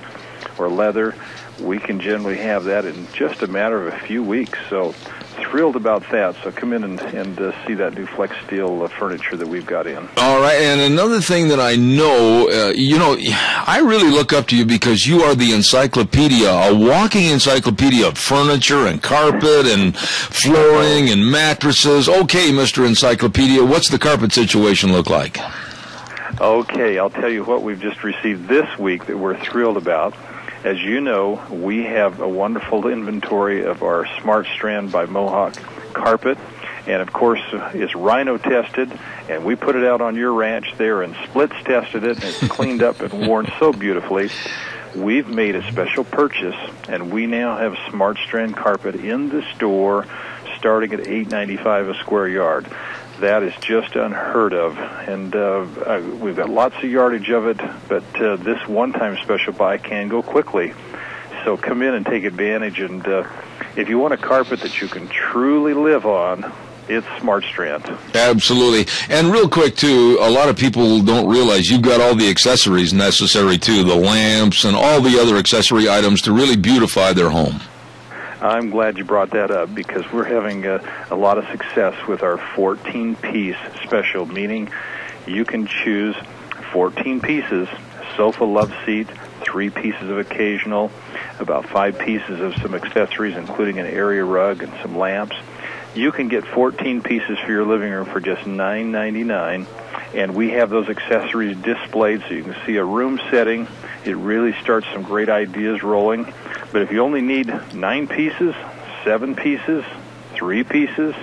[SPEAKER 19] or leather, we can generally have that in just a matter of a few weeks. So thrilled about that. So come in and see that new Flex Steel furniture that we've got in.
[SPEAKER 2] All right. And another thing that I know, I really look up to you because you are the encyclopedia, a walking encyclopedia of furniture and carpet and flooring and mattresses. Okay, Mr. Encyclopedia, what's the carpet situation look like?
[SPEAKER 19] Okay, I'll tell you what we've just received this week that we're thrilled about. As you know, we have a wonderful inventory of our Smart Strand by Mohawk carpet, and of course it's rhino tested, and we put it out on your ranch there, and Splits tested it, and it's cleaned up and worn so beautifully. We've made a special purchase, and we now have Smart Strand carpet in the store starting at $8.95 a square yard. That is just unheard of, and we've got lots of yardage of it, but this one-time special buy can go quickly. So come in and take advantage, and if you want a carpet that you can truly live on, it's Smart Strand. Absolutely. And real quick, too, a lot of people don't realize you've got all the accessories necessary, too, the lamps and all the other accessory items to really beautify their home. I'm glad you brought that up, because we're having a lot of success with our 14-piece special, meaning you can choose 14 pieces, sofa love seat, 3 pieces of occasional, about 5 pieces of some accessories, including an area rug and some lamps. You can get 14 pieces for your living room for just $9.99, and we have those accessories displayed so you can see a room setting. It really starts some great ideas rolling. But if you only need 9 pieces, 7 pieces, 3 pieces,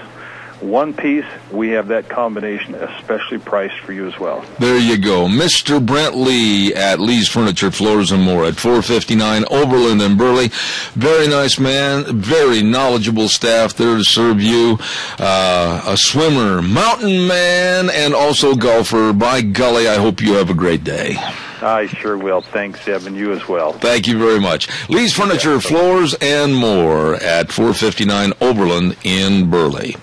[SPEAKER 19] 1 piece, we have that combination especially priced for you as well. There you go. Mr. Brent Lee at Lee's Furniture, Floors and More at 459 Overland in Burley. Very nice man, very knowledgeable staff there to serve you. A swimmer, mountain man, and also golfer. By golly, I hope you have a great day. I sure will. Thanks, Zeb, and you as well. Thank you very much. Lee's Furniture, Floors and More at 459 Overland in Burley.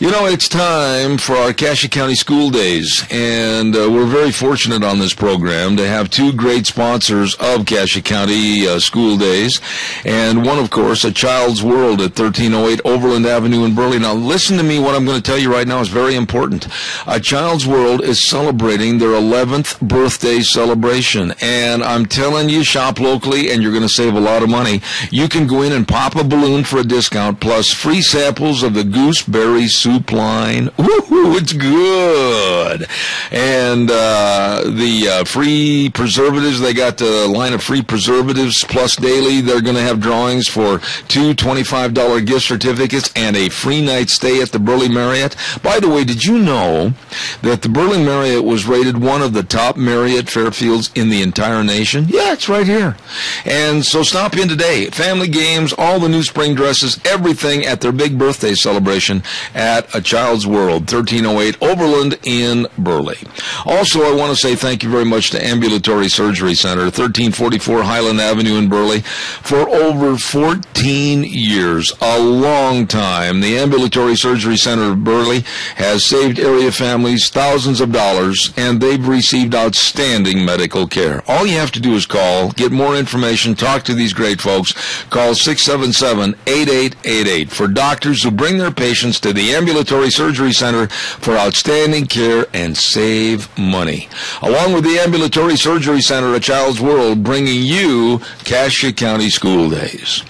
[SPEAKER 19] You know, it's time for our Cassia County School Days, and we're very fortunate on this program to have 2 great sponsors of Cassia County School Days, and one, of course, A Child's World at 1308 Overland Avenue in Burley. Now, listen to me. What I'm going to tell you right now is very important. A Child's World is celebrating their 11th birthday celebration, and I'm telling you, shop locally, and you're going to save a lot of money. You can go in and pop a balloon for a discount, plus free samples of the gooseberry soup line. Woo-hoo, it's good. And the free preservatives, they got a line of free preservatives plus daily. They're going to have drawings for 2 $25 gift certificates and a free night stay at the Burley Marriott. By the way, did you know that the Burley Marriott was rated one of the top Marriott Fairfields in the entire nation? Yeah, it's right here. And so stop in today. Family games, all the new spring dresses, everything at their big birthday celebration at A Child's World, 1308 Overland in Burley. Also, I want to say thank you very much to Ambulatory Surgery Center, 1344 Highland Avenue in Burley. For over 14 years, a long time, the Ambulatory Surgery Center of Burley has saved area families thousands of dollars, and they've received outstanding medical care. All you have to do is call, get more information, talk to these great folks. Call 677-8888 for doctors who bring their patients to the Ambulatory Surgery Center for outstanding care and save money. Along with the Ambulatory Surgery Center, A Child's World, bringing you Cassia County School Days.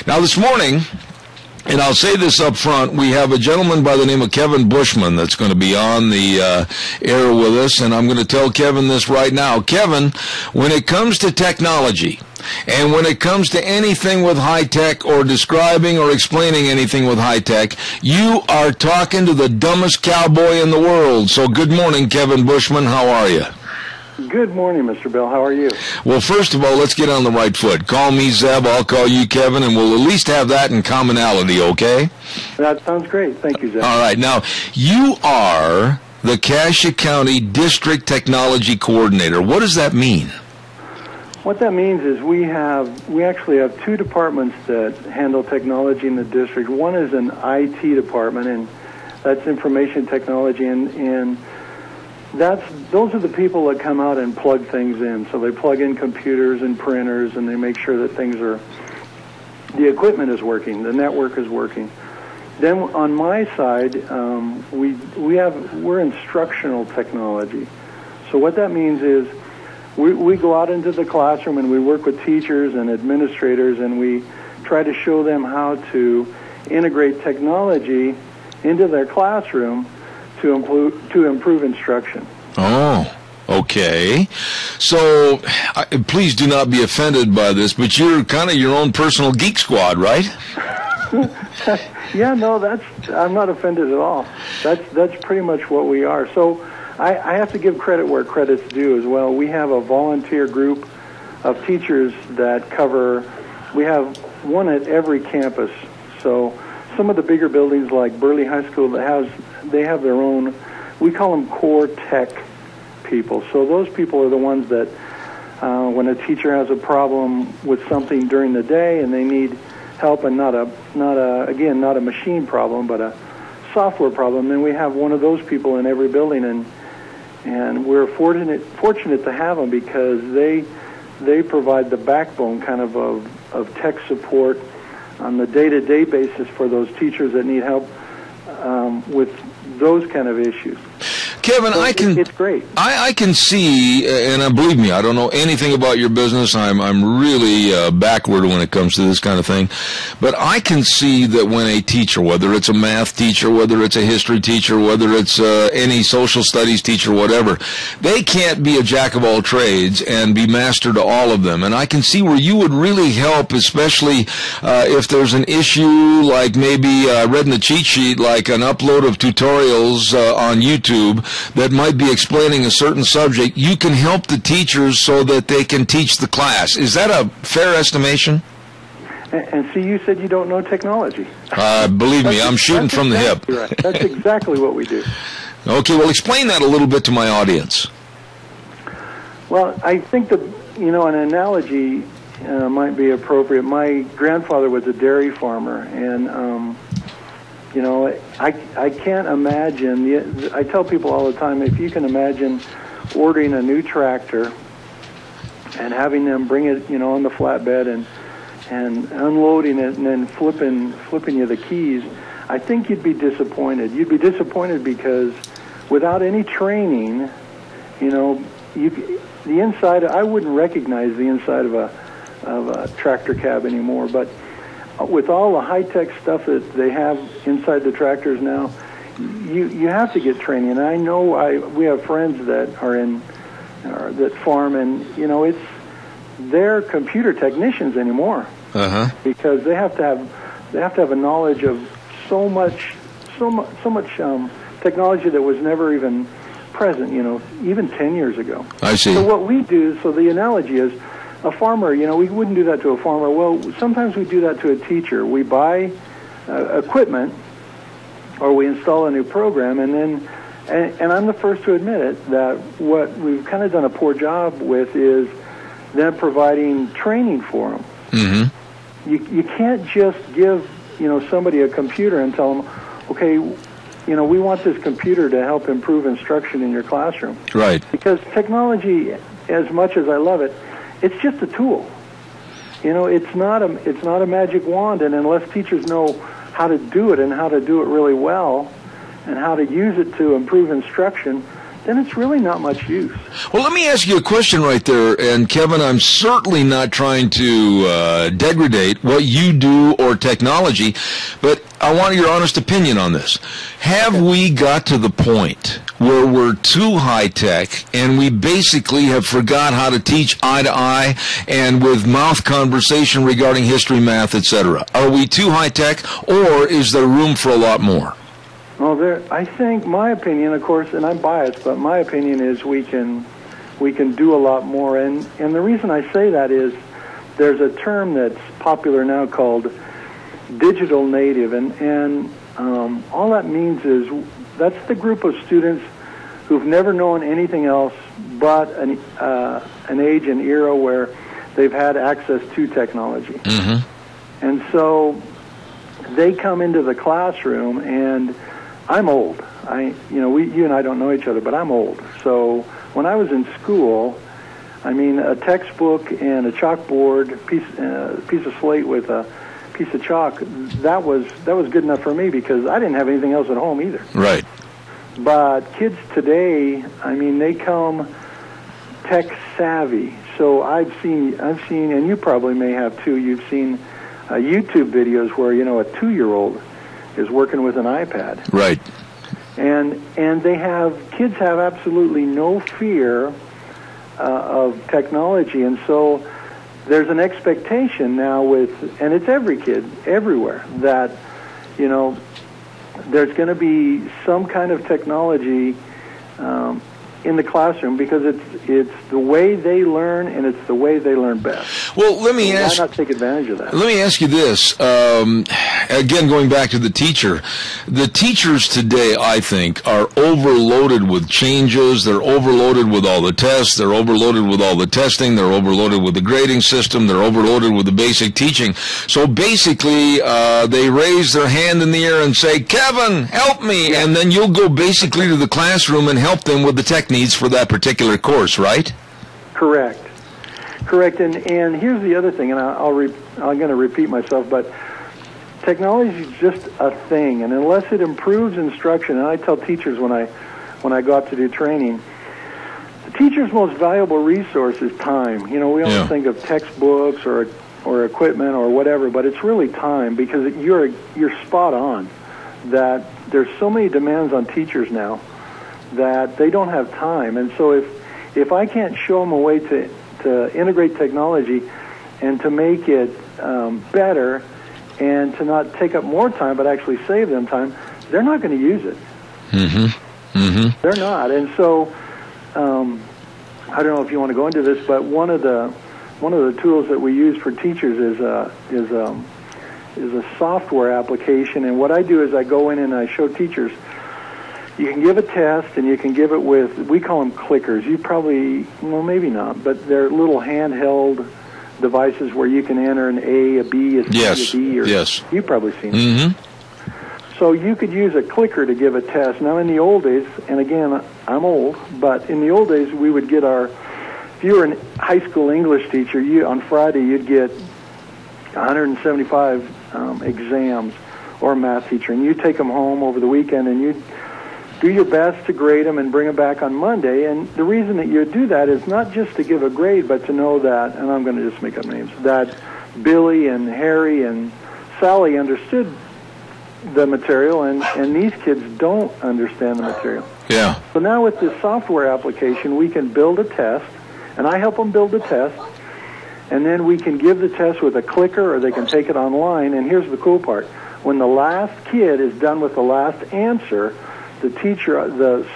[SPEAKER 19] Now this morning, and I'll say this up front, we have a gentleman by the name of Kevin Bushman that's going to be on the air with us, and I'm going to tell Kevin this right now. Kevin, when it comes to technology, and when it comes to anything with high-tech or describing or explaining anything with high-tech, you are talking to the dumbest cowboy in the world. So good morning, Kevin Bushman. How are you?
[SPEAKER 20] Good morning, Mr. Bell. How are you?
[SPEAKER 19] Well, first of all, let's get on the right foot. Call me Zeb, I'll call you Kevin, and we'll at least have that in commonality, okay?
[SPEAKER 20] That sounds great. Thank you, Zeb.
[SPEAKER 19] All right. Now, you are the Cassia County District Technology Coordinator. What does that mean?
[SPEAKER 20] What that means is we actually have 2 departments that handle technology in the district. One is an IT department, and that's information technology, and those are the people that come out and plug things in. So they plug in computers and printers, and they make sure that the equipment is working, the network is working. Then on my side, we're instructional technology. So what that means is we go out into the classroom and we work with teachers and administrators, and we try to show them how to integrate technology into their classroom to improve instruction.
[SPEAKER 19] Oh,
[SPEAKER 2] Okay. So, please do not be offended by this, but you're kind of your own personal geek squad, right?
[SPEAKER 20] Yeah, no, I'm not offended at all. That's pretty much what we are. So I have to give credit where credit's due as well. We have a volunteer group of teachers that we have one at every campus. So some of the bigger buildings like Burley High School, they have their own, we call them core tech people. So those people are the ones that when a teacher has a problem with something during the day and they need help, and not a machine problem, but a software problem, then we have one of those people in every building, and we're fortunate to have them because they provide the backbone kind of tech support on the day-to-day basis for those teachers that need help with those kind of issues.
[SPEAKER 2] Kevin,
[SPEAKER 20] so it's great.
[SPEAKER 2] I can see, and believe me, I don't know anything about your business. I'm really backward when it comes to this kind of thing. But I can see that when a teacher, whether it's a math teacher, whether it's a history teacher, whether it's any social studies teacher, whatever, they can't be a jack of all trades and be master to all of them. And I can see where you would really help, especially if there's an issue like maybe read in the cheat sheet, like an upload of tutorials on YouTube that might be explaining a certain subject. You can help the teachers so that they can teach the class. Is that a fair estimation?
[SPEAKER 20] And see, you said you don't know technology.
[SPEAKER 2] Believe me, I'm shooting from the hip.
[SPEAKER 20] Right. That's exactly what we do.
[SPEAKER 2] Okay, well, explain that a little bit to my audience.
[SPEAKER 20] Well, I think that, an analogy might be appropriate. My grandfather was a dairy farmer, and I can't imagine. I tell people all the time, if you can imagine ordering a new tractor and having them bring it, on the flatbed and unloading it and then flipping you the keys, I think you'd be disappointed. You'd be disappointed because without any training, the inside. I wouldn't recognize the inside of a tractor cab anymore, but with all the high-tech stuff that they have inside the tractors now, you have to get training. And I know we have friends that are that farm, and they're computer technicians anymore because they have to have a knowledge of so much technology that was never even present, even 10 years ago.
[SPEAKER 2] I see.
[SPEAKER 20] So what we do, so the analogy is, a farmer, we wouldn't do that to a farmer. Well, sometimes we do that to a teacher. We buy equipment or we install a new program, and I'm the first to admit it, that what we've kind of done a poor job with is then providing training for them. Mm-hmm. You can't just give, somebody a computer and tell them, okay, we want this computer to help improve instruction in your classroom.
[SPEAKER 2] Right.
[SPEAKER 20] Because technology, as much as I love it, it's just a tool. It's not a magic wand, and unless teachers know how to do it and how to do it really well and how to use it to improve instruction, then it's really not much use.
[SPEAKER 2] Well, let me ask you a question right there, and Kevin, I'm certainly not trying to degrade what you do or technology, but I want your honest opinion on this. Have we got to the point where we're too high-tech and we basically have forgot how to teach eye-to-eye and with mouth conversation regarding history, math, etc.? Are we too high-tech, or is there room for a lot more?
[SPEAKER 20] Well, I think my opinion, of course, and I'm biased, but my opinion is we can do a lot more. And the reason I say that is there's a term that's popular now called digital native, and all that means is that's the group of students who've never known anything else but an age and era where they've had access to technology. Mm-hmm. And so they come into the classroom, and I'm old. You and I don't know each other, but I'm old. So when I was in school, a textbook and a chalkboard, piece of slate with a piece of chalk, that was good enough for me because I didn't have anything else at home either.
[SPEAKER 2] Right.
[SPEAKER 20] But kids today, they come tech savvy. So I've seen, and you probably may have too. You've seen YouTube videos where a 2-year-old is working with an iPad.
[SPEAKER 2] Right. And
[SPEAKER 20] kids have absolutely no fear. They have absolutely no fear of of technology, and so there's an expectation now and it's every kid everywhere, that, there's going to be some kind of technology in the classroom, because it's the way they learn, and it's the way they learn best.
[SPEAKER 2] Well, let me
[SPEAKER 20] ask. Why not take advantage of that?
[SPEAKER 2] Let me ask you this. Again, going back to the teacher, the teachers today, I think, are overloaded with changes. They're overloaded with all the tests. They're overloaded with all the testing. They're overloaded with the grading system. They're overloaded with the basic teaching. So basically, they raise their hand in the air and say, "Kevin, help me," and then you'll go basically to the classroom and help them with the techniques for that particular course, right?
[SPEAKER 20] Correct. And here's the other thing, and I'm going to repeat myself, but technology is just a thing, and unless it improves instruction, and I tell teachers when I go out to do training, the teacher's most valuable resource is time. We always think of textbooks or equipment or whatever, but it's really time, because you're spot on that there's so many demands on teachers now that they don't have time. And so if I can't show them a way to integrate technology and to make it better and to not take up more time but actually save them time, they're not going to use it. They're not. And so I don't know if you want to go into this, but one of the tools that we use for teachers is a software application. And what I do is I go in and I show teachers, you can give a test, and you can give it with, we call them clickers. You probably, well, maybe not, but they're little handheld devices where you can enter an A, a B, a C, a D. Or, you've probably seen it. So you could use a clicker to give a test. Now, in the old days, and again, I'm old, but in the old days, we would get if you were a high school English teacher, on Friday, you'd get 175 exams, or a math teacher, and you'd take them home over the weekend, and you'd do your best to grade them and bring them back on Monday. And the reason that you do that is not just to give a grade, but to know that, and I'm going to just make up names, that Billy and Harry and Sally understood the material, and these kids don't understand the material.
[SPEAKER 2] Yeah.
[SPEAKER 20] So now with this software application, we can build a test, and I help them build a test, and then we can give the test with a clicker, or they can take it online. And here's the cool part. When the last kid is done with the last answer, the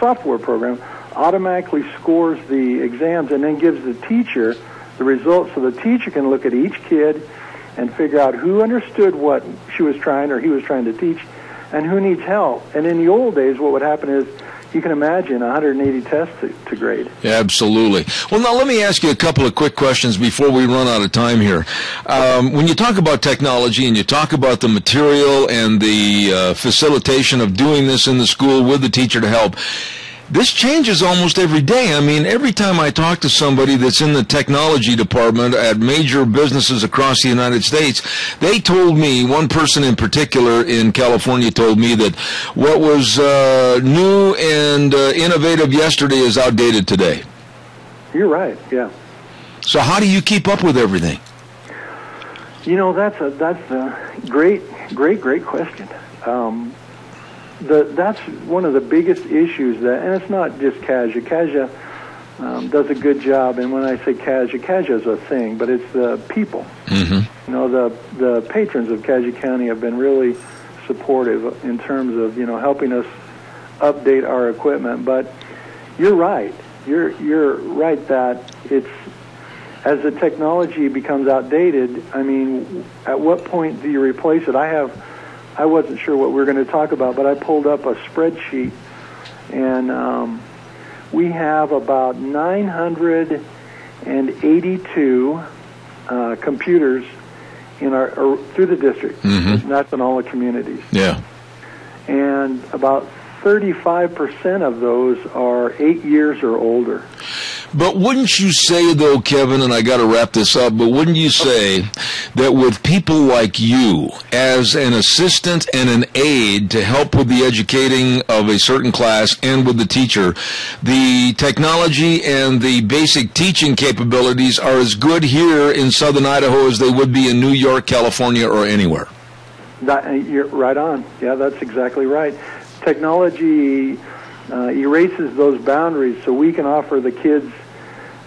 [SPEAKER 20] software program automatically scores the exams and then gives the teacher the results, so the teacher can look at each kid and figure out who understood what she was trying or he was trying to teach and who needs help. And in the old days, what would happen is, you can imagine 180 tests to grade.
[SPEAKER 2] Yeah, absolutely. Well, now let me ask you a couple of quick questions before we run out of time here. When you talk about technology and you talk about the material and the facilitation of doing this in the school with the teacher to help, this changes almost every day. I mean, every time I talk to somebody that's in the technology department at major businesses across the United States, they told me, one person in particular in California told me that what was new and innovative yesterday is outdated today.
[SPEAKER 20] You're right, yeah.
[SPEAKER 2] So how do you keep up with everything?
[SPEAKER 20] That's a great question. That's one of the biggest issues and it's not just CASA. CASA does a good job, and when I say CASA is a thing, but it's the people. The patrons of CASA County have been really supportive in terms of, helping us update our equipment. But you're right. You're right that as the technology becomes outdated, I mean, at what point do you replace it? I wasn't sure what we were going to talk about, but I pulled up a spreadsheet, and we have about 982 computers through the district. That's in all the communities.
[SPEAKER 2] Yeah.
[SPEAKER 20] And about 35% of those are 8 years or older.
[SPEAKER 2] But wouldn't you say, though, Kevin, and I got to wrap this up, but wouldn't you say that with people like you as an assistant and an aide to help with the educating of a certain class and with the teacher, the technology and the basic teaching capabilities are as good here in southern Idaho as they would be in New York, California, or anywhere?
[SPEAKER 20] You're right on. Yeah, that's exactly right. Technology erases those boundaries, so we can offer the kids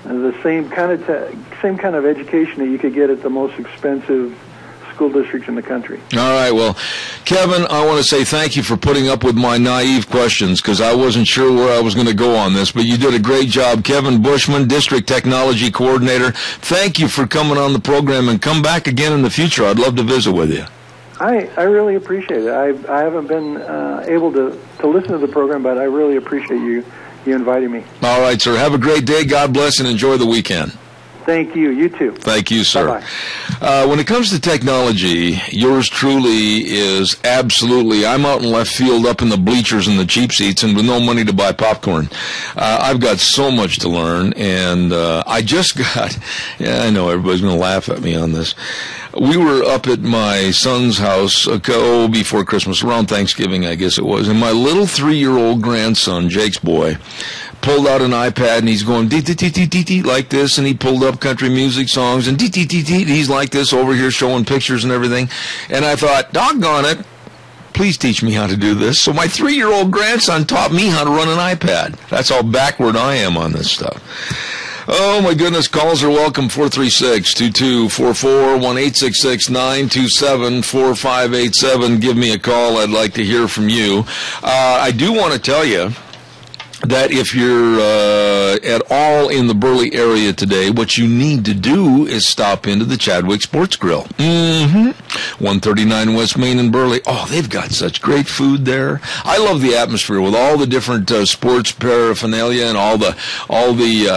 [SPEAKER 20] the same kind of education that you could get at the most expensive school districts in the country.
[SPEAKER 2] All right, well, Kevin, I want to say thank you for putting up with my naive questions, because I wasn't sure where I was going to go on this, but you did a great job. Kevin Bushman, District Technology Coordinator, thank you for coming on the program, and come back again in the future. I'd love to visit with you.
[SPEAKER 20] I really appreciate it. I haven't been able to listen to the program, but I really appreciate you inviting me.
[SPEAKER 2] All right, sir. Have a great day. God bless, and enjoy the weekend.
[SPEAKER 20] Thank you. You too.
[SPEAKER 2] Thank you, sir.
[SPEAKER 20] Bye-bye.
[SPEAKER 2] When it comes to technology, yours truly is absolutely, I'm out in left field up in the bleachers and the cheap seats and with no money to buy popcorn. I've got so much to learn, and I just got, I know everybody's going to laugh at me on this. We were up at my son's house before Christmas, around Thanksgiving, I guess it was, and my little 3-year-old grandson, Jake's boy, pulled out an iPad, and he's going dee-dee-dee-dee-dee like this, and he pulled up country music songs, and dee-dee-dee-dee, he's like this over here showing pictures and everything. And I thought, doggone it, please teach me how to do this. So my 3-year-old grandson taught me how to run an iPad. That's how backward I am on this stuff. Oh, my goodness. Calls are welcome. 436-2244, 1-866-927-4587. Give me a call. I'd like to hear from you. I do want to tell you that if you're at all in the Burley area today, what you need to do is stop into the Chadwick Sports Grill. 139 West Main in Burley. Oh, they've got such great food there. I love the atmosphere with all the different sports paraphernalia and all the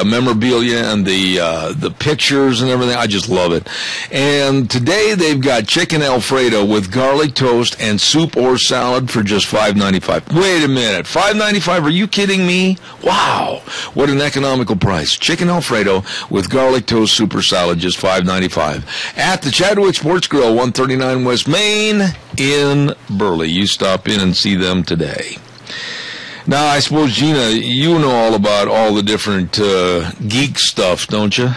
[SPEAKER 2] memorabilia and the pictures and everything. I just love it. And today they've got chicken Alfredo with garlic toast and soup or salad for just $5.95. Wait a minute, $5.95? Are you kidding me? Wow, what an economical price. Chicken Alfredo with garlic toast, super salad, just $5.95. At the Chadwick Sports Grill, 139 West Main in Burley. You stop in and see them today. Now, I suppose, Gina, you know all about all the different geek stuff, don't you?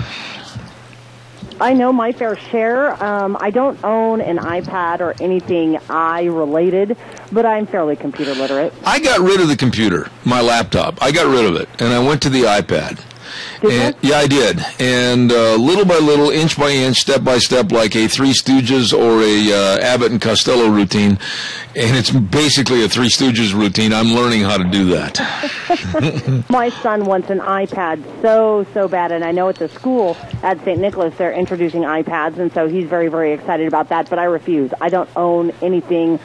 [SPEAKER 3] I know my fair share. I don't own an iPad or anything related, but I'm fairly computer literate.
[SPEAKER 2] I got rid of the computer, my laptop. I got rid of it, and I went to the iPad. Yeah, I did. And little by little, inch by inch, step by step, like a Three Stooges or a Abbott and Costello routine. And it's basically a Three Stooges routine. I'm learning how to do that.
[SPEAKER 3] My son wants an iPad so bad, and I know at the school at St. Nicholas they're introducing iPads, and so he's very, very excited about that, but I refuse. I don't own anything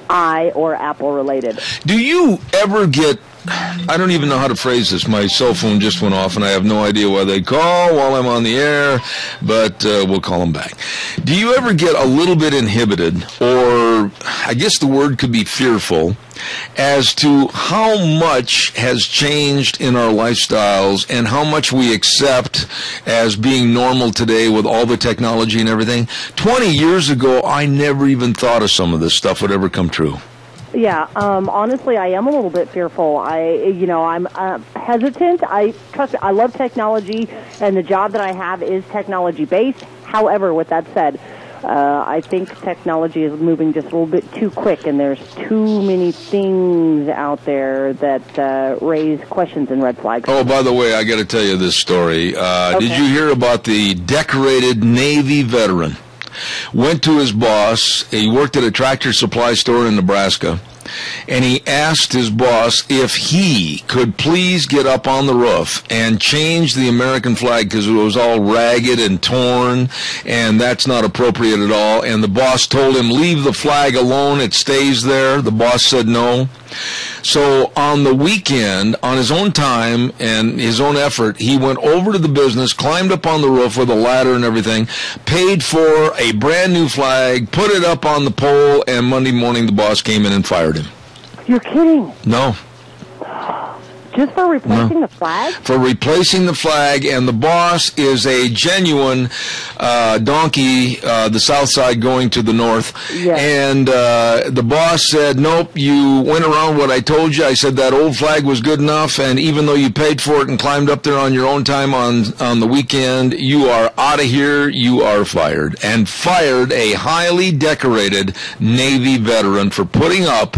[SPEAKER 3] or Apple related.
[SPEAKER 2] Do you ever get, I don't even know how to phrase this, my cell phone just went off and I have no idea why they call while I'm on the air, but we'll call them back. Do you ever get a little bit inhibited, or I guess the word could be fearful, as to how much has changed in our lifestyles and how much we accept as being normal today with all the technology and everything? 20 years ago, I never even thought of some of this stuff would ever come true.
[SPEAKER 3] Yeah, honestly, I am a little bit fearful. I'm hesitant. Trust me, I love technology, and the job that I have is technology-based. However, with that said, I think technology is moving just a little bit too quick, and there's too many things out there that raise questions and red flags.
[SPEAKER 2] Oh, by the way, I got to tell you this story.
[SPEAKER 3] Okay.
[SPEAKER 2] Did you hear about the decorated Navy veteran? Went to his boss. He worked at a tractor supply store in Nebraska, and he asked his boss if he could please get up on the roof and change the American flag because it was all ragged and torn, and that's not appropriate at all. And the boss told him, leave the flag alone, it stays there. The boss said no. So on the weekend, on his own time and his own effort, he went over to the business, climbed up on the roof with a ladder and everything, paid for a brand new flag, put it up on the pole, and Monday morning the boss came in and fired him.
[SPEAKER 3] You're kidding.
[SPEAKER 2] No.
[SPEAKER 3] Just for replacing the flag?
[SPEAKER 2] For replacing the flag, and the boss is a genuine donkey, the south side going to the north.
[SPEAKER 3] Yes.
[SPEAKER 2] And the boss said, nope, you went around what I told you. I said that old flag was good enough, and even though you paid for it and climbed up there on your own time on the weekend, you are out of here, you are fired. And fired a highly decorated Navy veteran for putting up,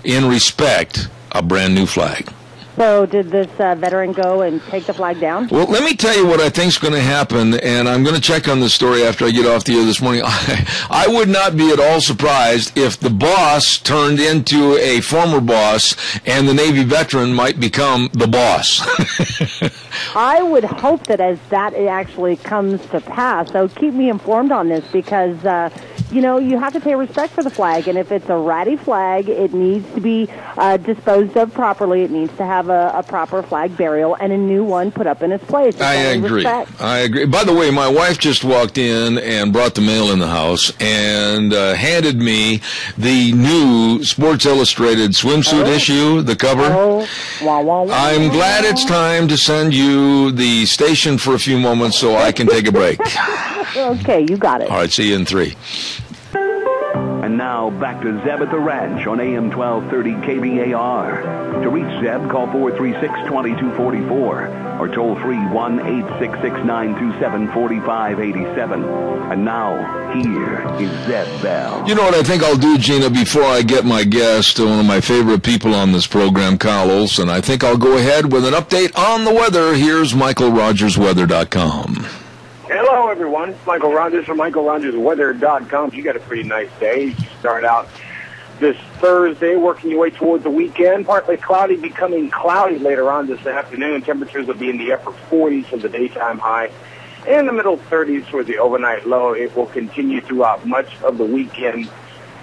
[SPEAKER 2] in respect, a brand new flag.
[SPEAKER 3] So did this veteran go and take the flag down?
[SPEAKER 2] Well, let me tell you what I think is going to happen, and I'm going to check on this story after I get off the air this morning. I would not be at all surprised if the boss turned into a former boss and the Navy veteran might become the boss.
[SPEAKER 3] I would hope that as that actually comes to pass. So keep me informed on this because, you have to pay respect for the flag. And if it's a ratty flag, it needs to be disposed of properly. It needs to have a proper flag burial and a new one put up in its place.
[SPEAKER 2] I agree. I agree. By the way, my wife just walked in and brought the mail in the house and handed me the new Sports Illustrated swimsuit issue, the cover. I'm glad it's time to send you the station for a few moments so I can take a break.
[SPEAKER 3] Okay, you got it.
[SPEAKER 2] All right, see you in 3.
[SPEAKER 1] And now back to Zeb at the Ranch on AM 1230 KBAR. To reach Zeb, call 436-2244 or toll free 1-866-927-4587. And now, here is Zeb Bell.
[SPEAKER 2] You know what I think I'll do, Gina, before I get my guest, one of my favorite people on this program, Kyle Olson? I think I'll go ahead with an update on the weather. Here's MichaelRogersWeather.com.
[SPEAKER 4] Hello, everyone. It's Michael Rogers from MichaelRogersWeather.com. You got a pretty nice day. You start out this Thursday, working your way towards the weekend. Partly cloudy, becoming cloudy later on this afternoon. Temperatures will be in the upper 40s for the daytime high and the middle 30s for the overnight low. It will continue throughout much of the weekend.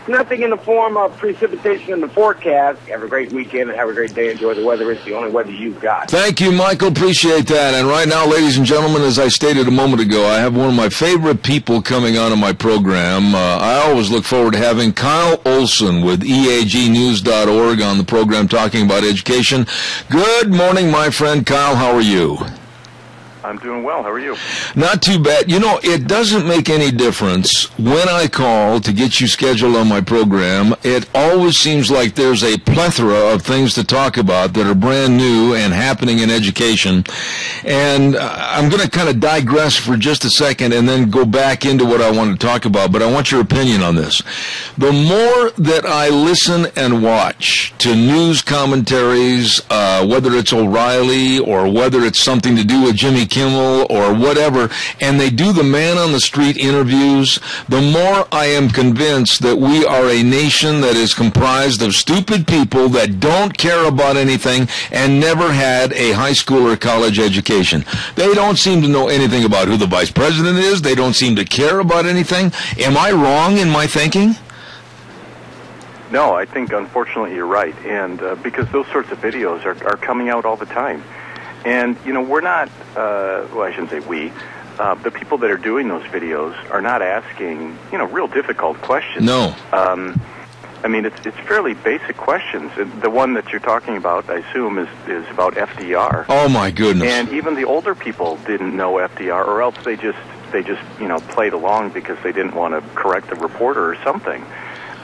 [SPEAKER 4] Nothing in the form of precipitation in the forecast. Have a great weekend and have a great day. Enjoy the weather. It's the only weather you've got.
[SPEAKER 2] Thank you, Michael. Appreciate that. And right now, ladies and gentlemen, as I stated a moment ago, I have one of my favorite people coming onto my program. I always look forward to having Kyle Olson with EAGnews.org on the program talking about education. Good morning, my friend Kyle. How are you?
[SPEAKER 19] I'm doing well. How are you?
[SPEAKER 2] Not too bad. You know, it doesn't make any difference when I call to get you scheduled on my program. It always seems like there's a plethora of things to talk about that are brand new and happening in education. And I'm going to kind of digress for just a second and then go back into what I want to talk about. But I want your opinion on this. The more that I listen and watch to news commentaries, whether it's O'Reilly or whether it's something to do with Jimmy Kimmel or whatever, and they do the man-on-the-street interviews, the more I am convinced that we are a nation that is comprised of stupid people that don't care about anything and never had a high school or college education. They don't seem to know anything about who the vice president is. They don't seem to care about anything. Am I wrong in my thinking?
[SPEAKER 19] No, I think, unfortunately, you're right. And because those sorts of videos are coming out all the time. And, we're not, well, I shouldn't say we, the people that are doing those videos are not asking, real difficult questions.
[SPEAKER 2] No.
[SPEAKER 19] I mean, it's fairly basic questions. The one that you're talking about, I assume, is about FDR.
[SPEAKER 2] Oh, my goodness.
[SPEAKER 19] And even the older people didn't know FDR, or else they just played along because they didn't want to correct the reporter or something.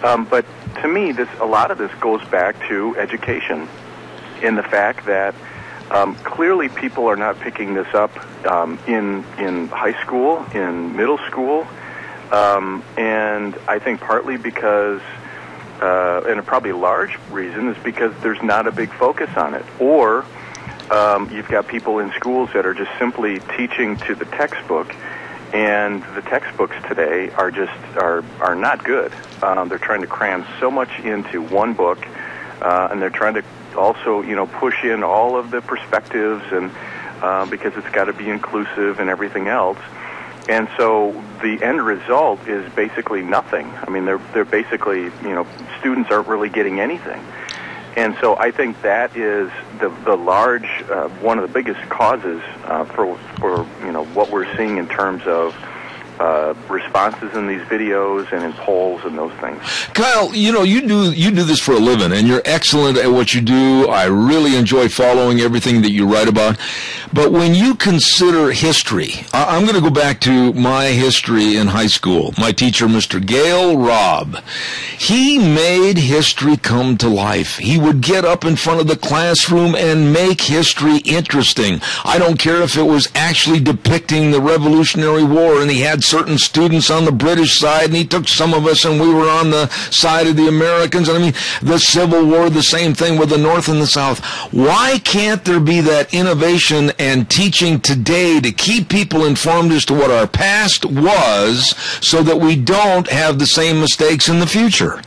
[SPEAKER 19] But to me, a lot of this goes back to education in the fact that clearly people are not picking this up in high school, in middle school, and I think partly because, and probably a large reason, is because there's not a big focus on it. Or you've got people in schools that are just simply teaching to the textbook, and the textbooks today are not good. They're trying to cram so much into one book, and they're trying to also, push in all of the perspectives, and because it's got to be inclusive and everything else. And so the end result is basically nothing. I mean, they're basically, students aren't really getting anything. And so I think that is the large, one of the biggest causes for what we're seeing in terms of responses in these videos and in polls and those things.
[SPEAKER 2] Kyle, you do this for a living, and you're excellent at what you do. I really enjoy following everything that you write about. But when you consider history, I'm going to go back to my history in high school. My teacher, Mr. Gale Robb, he made history come to life. He would get up in front of the classroom and make history interesting. I don't care if it was actually depicting the Revolutionary War and he had certain students on the British side, and he took some of us, and we were on the side of the Americans. And I mean, the Civil War, the same thing with the North and the South. Why can't there be that innovation and teaching today to keep people informed as to what our past was so that we don't have the same mistakes in the future?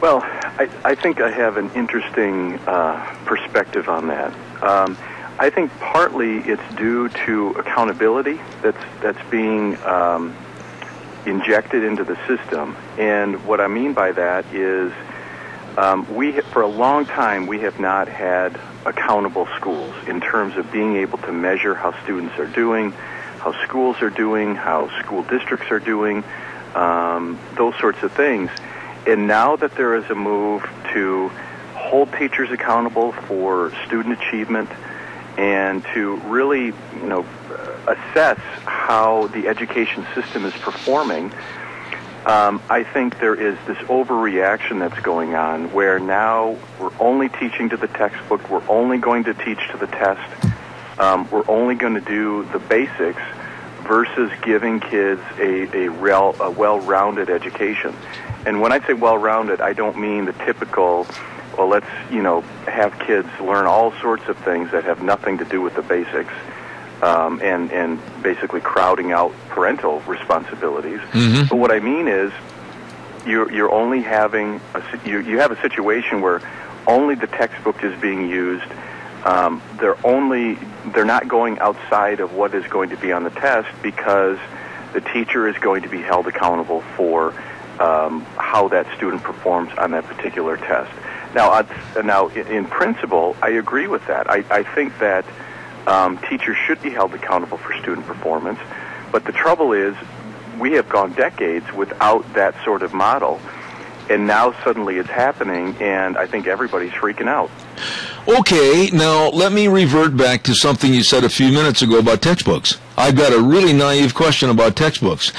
[SPEAKER 19] Well, I think I have an interesting perspective on that. I think partly it's due to accountability that's being injected into the system. And what I mean by that is for a long time we have not had accountable schools in terms of being able to measure how students are doing, how schools are doing, how school districts are doing, those sorts of things. And now that there is a move to hold teachers accountable for student achievement and to really, assess how the education system is performing, I think there is this overreaction that's going on where now we're only teaching to the textbook, we're only going to teach to the test, we're only going to do the basics versus giving kids a well-rounded education. And when I say well-rounded, I don't mean the typical, well, let's, have kids learn all sorts of things that have nothing to do with the basics, and basically crowding out parental responsibilities. Mm-hmm. But what I mean is you're only having, you have a situation where only the textbook is being used. They're not going outside of what is going to be on the test because the teacher is going to be held accountable for how that student performs on that particular test. Now, in principle, I agree with that. I think that teachers should be held accountable for student performance, but the trouble is we have gone decades without that sort of model, and now suddenly it's happening, and I think everybody's freaking out.
[SPEAKER 2] Okay, now let me revert back to something you said a few minutes ago about textbooks. I've got a really naive question about textbooks.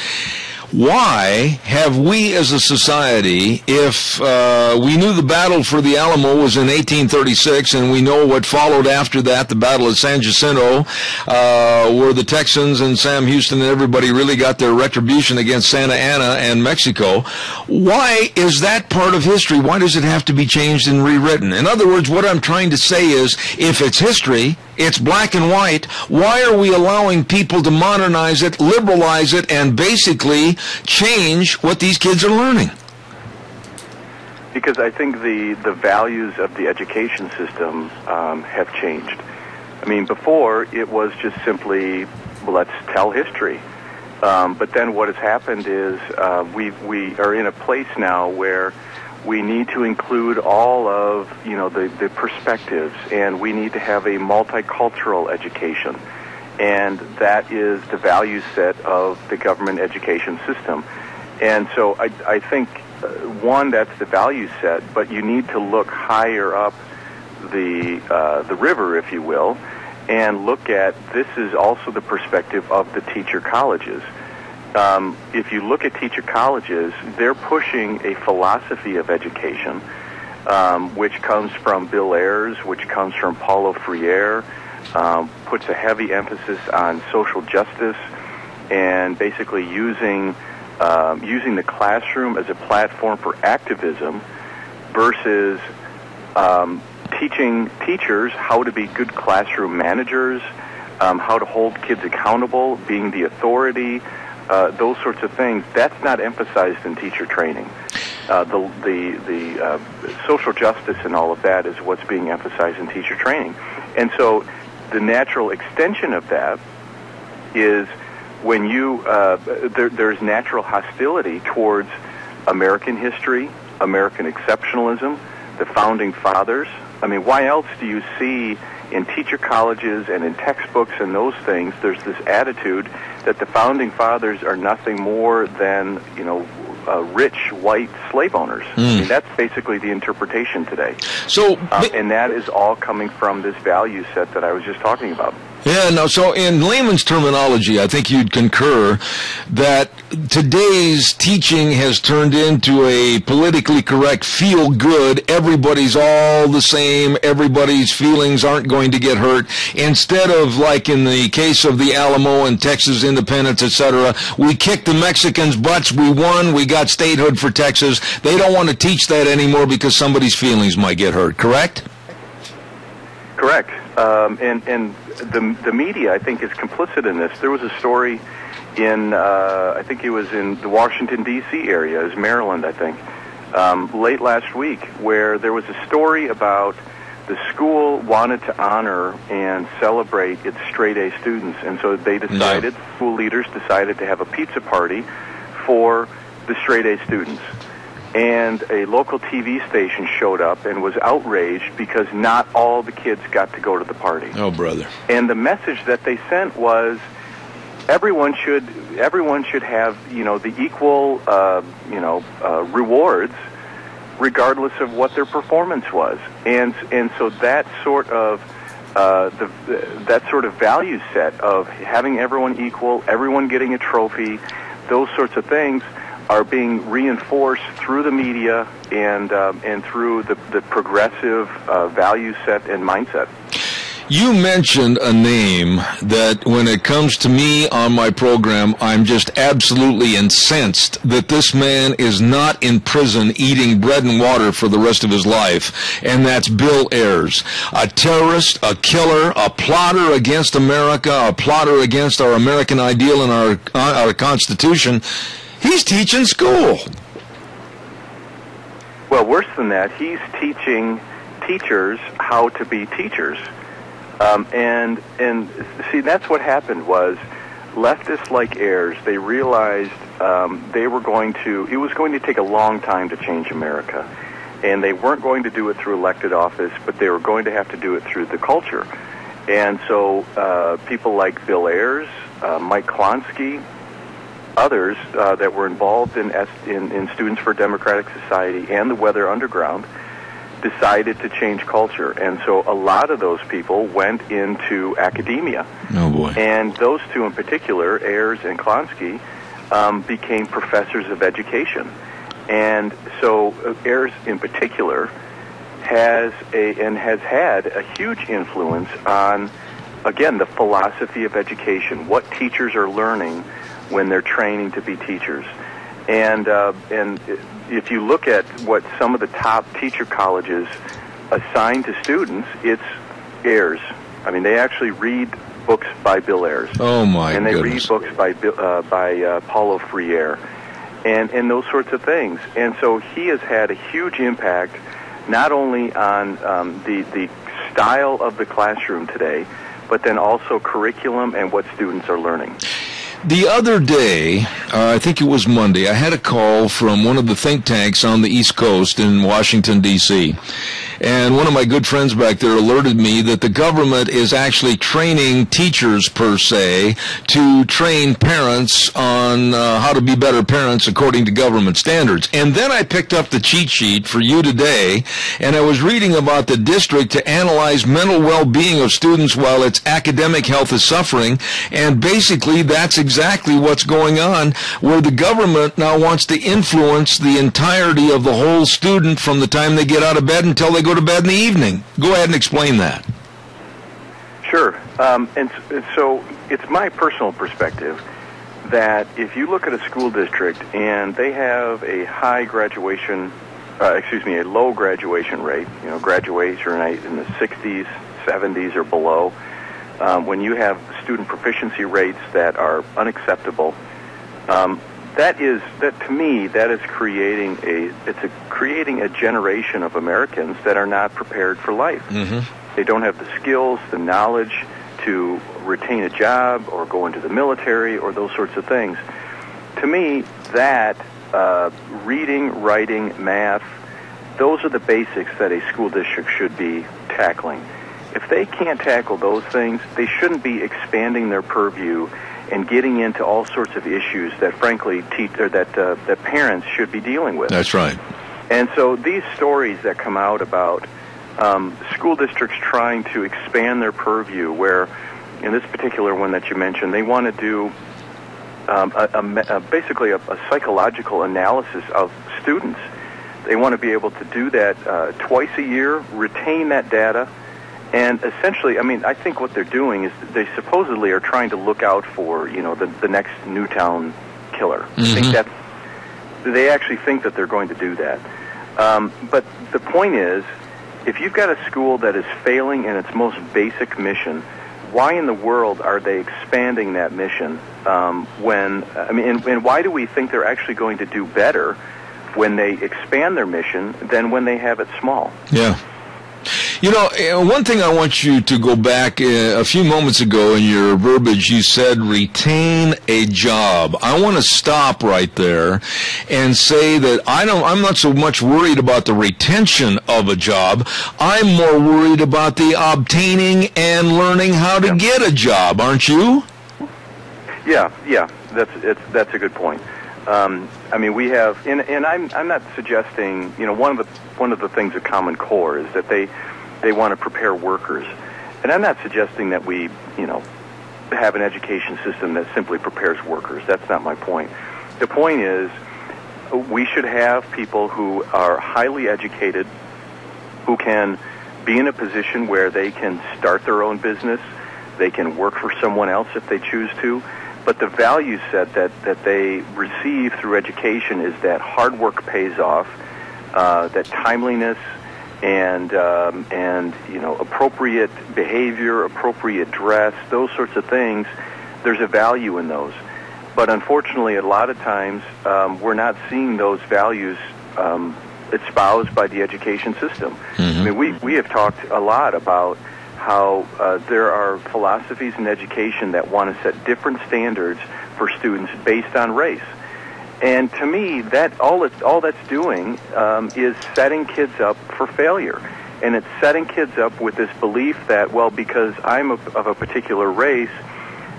[SPEAKER 2] Why have we as a society, if we knew the battle for the Alamo was in 1836 and we know what followed after that, the Battle of San Jacinto, where the Texans and Sam Houston and everybody really got their retribution against Santa Anna and Mexico, why is that part of history? Why does it have to be changed and rewritten? In other words, what I'm trying to say is, if it's history, it's black and white, why are we allowing people to modernize it, liberalize it, and basically change what these kids are learning?
[SPEAKER 19] Because I think the values of the education system have changed. I mean, before it was just simply, let's tell history. But then what has happened is we are in a place now where we need to include all of, the perspectives, and we need to have a multicultural education. And that is the value set of the government education system. And so I think, one, that's the value set, but you need to look higher up the river, if you will, and look at, this is also the perspective of the teacher colleges. If you look at teacher colleges, they're pushing a philosophy of education, which comes from Bill Ayers, which comes from Paulo Freire, puts a heavy emphasis on social justice and basically using the classroom as a platform for activism versus teaching teachers how to be good classroom managers, how to hold kids accountable, being the authority, those sorts of things. That's not emphasized in teacher training. The social justice and all of that is what's being emphasized in teacher training. And so the natural extension of that is when there's natural hostility towards American history, American exceptionalism, the Founding Fathers. I mean, why else do you see in teacher colleges and in textbooks and those things, there's this attitude that the Founding Fathers are nothing more than, rich white slave owners. I mean, that's basically the interpretation today.
[SPEAKER 2] So,
[SPEAKER 19] and that is all coming from this value set that I was just talking about.
[SPEAKER 2] Yeah, no, so in layman's terminology, I think you'd concur that today's teaching has turned into a politically correct feel-good, everybody's all the same, everybody's feelings aren't going to get hurt, instead of, like in the case of the Alamo and Texas independence, etc., we kicked the Mexicans' butts, we won, we got statehood for Texas. They don't want to teach that anymore because somebody's feelings might get hurt, correct?
[SPEAKER 19] Correct. And the media, I think, is complicit in this. There was a story in, I think it was in the Washington, D.C. area, it was Maryland, I think, late last week, where there was a story about the school wanted to honor and celebrate its straight-A students. And so they decided, school leaders decided to have a pizza party for the straight-A students. And a local TV station showed up and was outraged because not all the kids got to go to the party.
[SPEAKER 2] Oh, brother.
[SPEAKER 19] And the message that they sent was everyone should have, the equal, rewards regardless of what their performance was. And so that sort of that sort of value set of having everyone equal, everyone getting a trophy, those sorts of things are being reinforced through the media and through the progressive value set and mindset.
[SPEAKER 2] You mentioned a name that when it comes to me on my program, I'm just absolutely incensed that this man is not in prison eating bread and water for the rest of his life, and that's Bill Ayers. A terrorist, a killer, a plotter against America, a plotter against our American ideal and our Constitution. He's teaching school.
[SPEAKER 19] Well, worse than that, he's teaching teachers how to be teachers. And see, that's what happened was leftists like Ayers, they realized it was going to take a long time to change America. And they weren't going to do it through elected office, but they were going to have to do it through the culture. And so people like Bill Ayers, Mike Klonsky, others that were involved in Students for Democratic Society and the Weather Underground decided to change culture. And so a lot of those people went into academia.
[SPEAKER 2] Oh, boy.
[SPEAKER 19] And those two in particular, Ayers and Klonsky, became professors of education. And so Ayers in particular has had a huge influence on, again, the philosophy of education, what teachers are learning when they're training to be teachers. And if you look at what some of the top teacher colleges assign to students, it's Ayers. I mean, they actually read books by Bill Ayers.
[SPEAKER 2] Oh, my
[SPEAKER 19] and they
[SPEAKER 2] goodness.
[SPEAKER 19] read books by Paulo Freire and those sorts of things. And so he has had a huge impact not only on the style of the classroom today, but then also curriculum and what students are learning.
[SPEAKER 2] The other day, I think it was Monday, I had a call from one of the think tanks on the East Coast in Washington, D.C., and one of my good friends back there alerted me that the government is actually training teachers, per se, to train parents on how to be better parents according to government standards. And then I picked up the cheat sheet for you today, and I was reading about the district to analyze mental well-being of students while its academic health is suffering, and basically that's exactly what's going on, where the government now wants to influence the entirety of the whole student from the time they get out of bed until they go to bed in the evening. Go ahead and explain that.
[SPEAKER 19] Sure. And so it's my personal perspective that if you look at a school district and they have a a low graduation rate, graduation rate in the 60s, 70s or below, when you have student proficiency rates that are unacceptable, that to me is creating a generation of Americans that are not prepared for life.
[SPEAKER 2] Mm-hmm.
[SPEAKER 19] They don't have the skills, the knowledge to retain a job or go into the military or those sorts of things. To me, that reading, writing, math, those are the basics that a school district should be tackling. If they can't tackle those things, they shouldn't be expanding their purview and getting into all sorts of issues that, frankly, that parents should be dealing with.
[SPEAKER 2] That's right.
[SPEAKER 19] And so these stories that come out about school districts trying to expand their purview, where
[SPEAKER 21] in this particular one that you mentioned, they want to do basically a psychological analysis of students. They want to be able to do that twice a year, retain that data, and essentially, I mean, I think what they're doing is they supposedly are trying to look out for, the next Newtown killer. I think they actually think that they're going to do that. But the point is, if you've got a school that is failing in its most basic mission, why in the world are they expanding that mission? And why do we think they're actually going to do better when they expand their mission than when they have it small?
[SPEAKER 2] Yeah. One thing I want you to go back a few moments ago in your verbiage, you said retain a job. I want to stop right there and say that I'm not so much worried about the retention of a job. I'm more worried about the obtaining and learning how to get a job, aren't you?
[SPEAKER 21] Yeah, that's a good point. We have, and I'm not suggesting, one of the things of Common Core is that they want to prepare workers, and I'm not suggesting that we, have an education system that simply prepares workers. That's not my point. The point is, we should have people who are highly educated, who can be in a position where they can start their own business, they can work for someone else if they choose to. But the value set that they receive through education is that hard work pays off, that timeliness, and appropriate behavior, appropriate dress, those sorts of things. There's a value in those, but unfortunately, a lot of times we're not seeing those values espoused by the education system. I mean, we have talked a lot about how there are philosophies in education that want to set different standards for students based on race. And to me, that all that's doing is setting kids up for failure. And it's setting kids up with this belief that, well, because I'm of a particular race,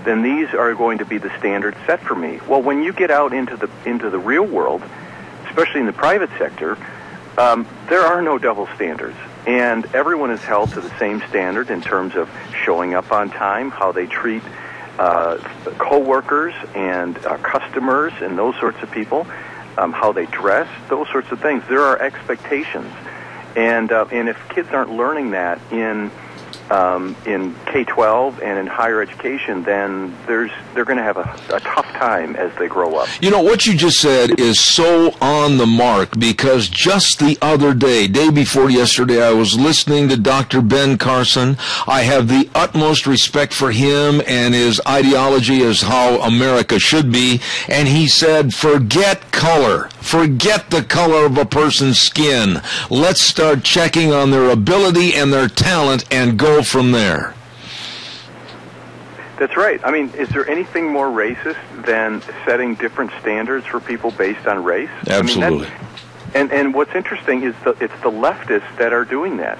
[SPEAKER 21] then these are going to be the standards set for me. Well, when you get out into the real world, especially in the private sector, there are no double standards. And everyone is held to the same standard in terms of showing up on time, how they treat co-workers and customers and those sorts of people, how they dress, those sorts of things. There are expectations. And if kids aren't learning that in K-12 and in higher education, then they're going to have a tough time as they grow up.
[SPEAKER 2] What you just said is so on the mark, because just the other day before yesterday, I was listening to Dr. Ben Carson. I have the utmost respect for him and his ideology as how America should be, and he said, forget color. Forget the color of a person's skin. Let's start checking on their ability and their talent and go from there.
[SPEAKER 21] That's right. I mean, is there anything more racist than setting different standards for people based on race?
[SPEAKER 2] Absolutely.
[SPEAKER 21] And what's interesting is it's the leftists that are doing that.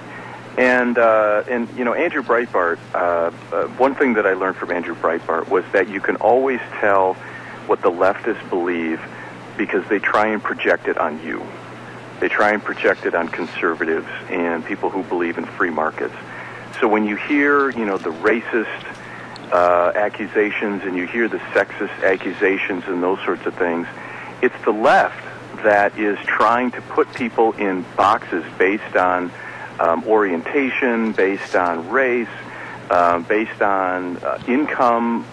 [SPEAKER 21] And Andrew Breitbart, one thing that I learned from Andrew Breitbart was that you can always tell what the leftists believe because they try and project it on you. They try and project it on conservatives and people who believe in free markets. So when you hear, the racist accusations and you hear the sexist accusations and those sorts of things, it's the left that is trying to put people in boxes based on orientation, based on race, based on income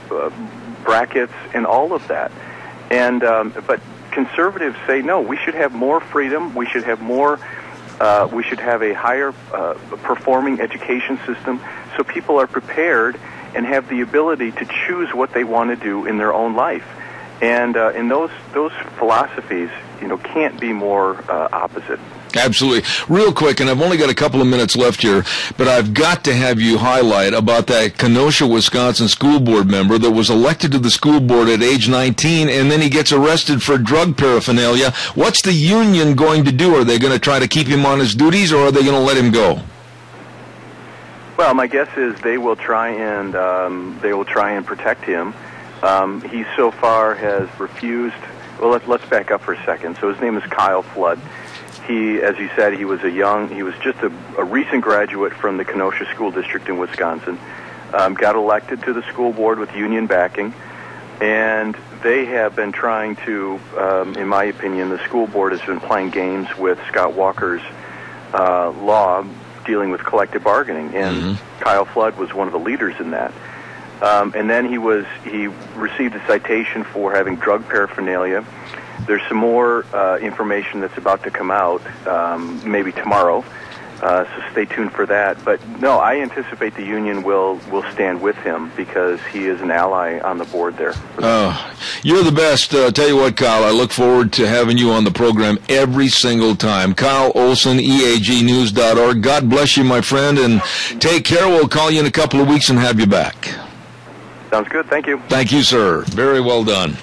[SPEAKER 21] brackets, and all of that. And but conservatives say no. We should have more freedom. We should have more. We should have a higher performing education system, so people are prepared and have the ability to choose what they want to do in their own life. And those philosophies, can't be more opposite.
[SPEAKER 2] Absolutely. Real quick, and I've only got a couple of minutes left here, but I've got to have you highlight about that Kenosha, Wisconsin school board member that was elected to the school board at age 19, and then he gets arrested for drug paraphernalia. What's the union going to do? Are they going to try to keep him on his duties, or are they going to let him go?
[SPEAKER 21] Well, my guess is they will try and protect him. He so far has refused. Well, let's back up for a second. So his name is Kyle Flood. He, as you said, he was just a recent graduate from the Kenosha School District in Wisconsin. got elected to the school board with union backing, and they have been trying to, in my opinion, the school board has been playing games with Scott Walker's law dealing with collective bargaining, and Kyle Flood was one of the leaders in that. And then he received a citation for having drug paraphernalia. There's some more information that's about to come out, maybe tomorrow. So stay tuned for that. But no, I anticipate the union will stand with him because he is an ally on the board there.
[SPEAKER 2] You're the best. Tell you what, Kyle, I look forward to having you on the program every single time. Kyle Olson, EAGnews.org. God bless you, my friend, and take care. We'll call you in a couple of weeks and have you back.
[SPEAKER 21] Sounds good. Thank you.
[SPEAKER 2] Thank you, sir. Very well done.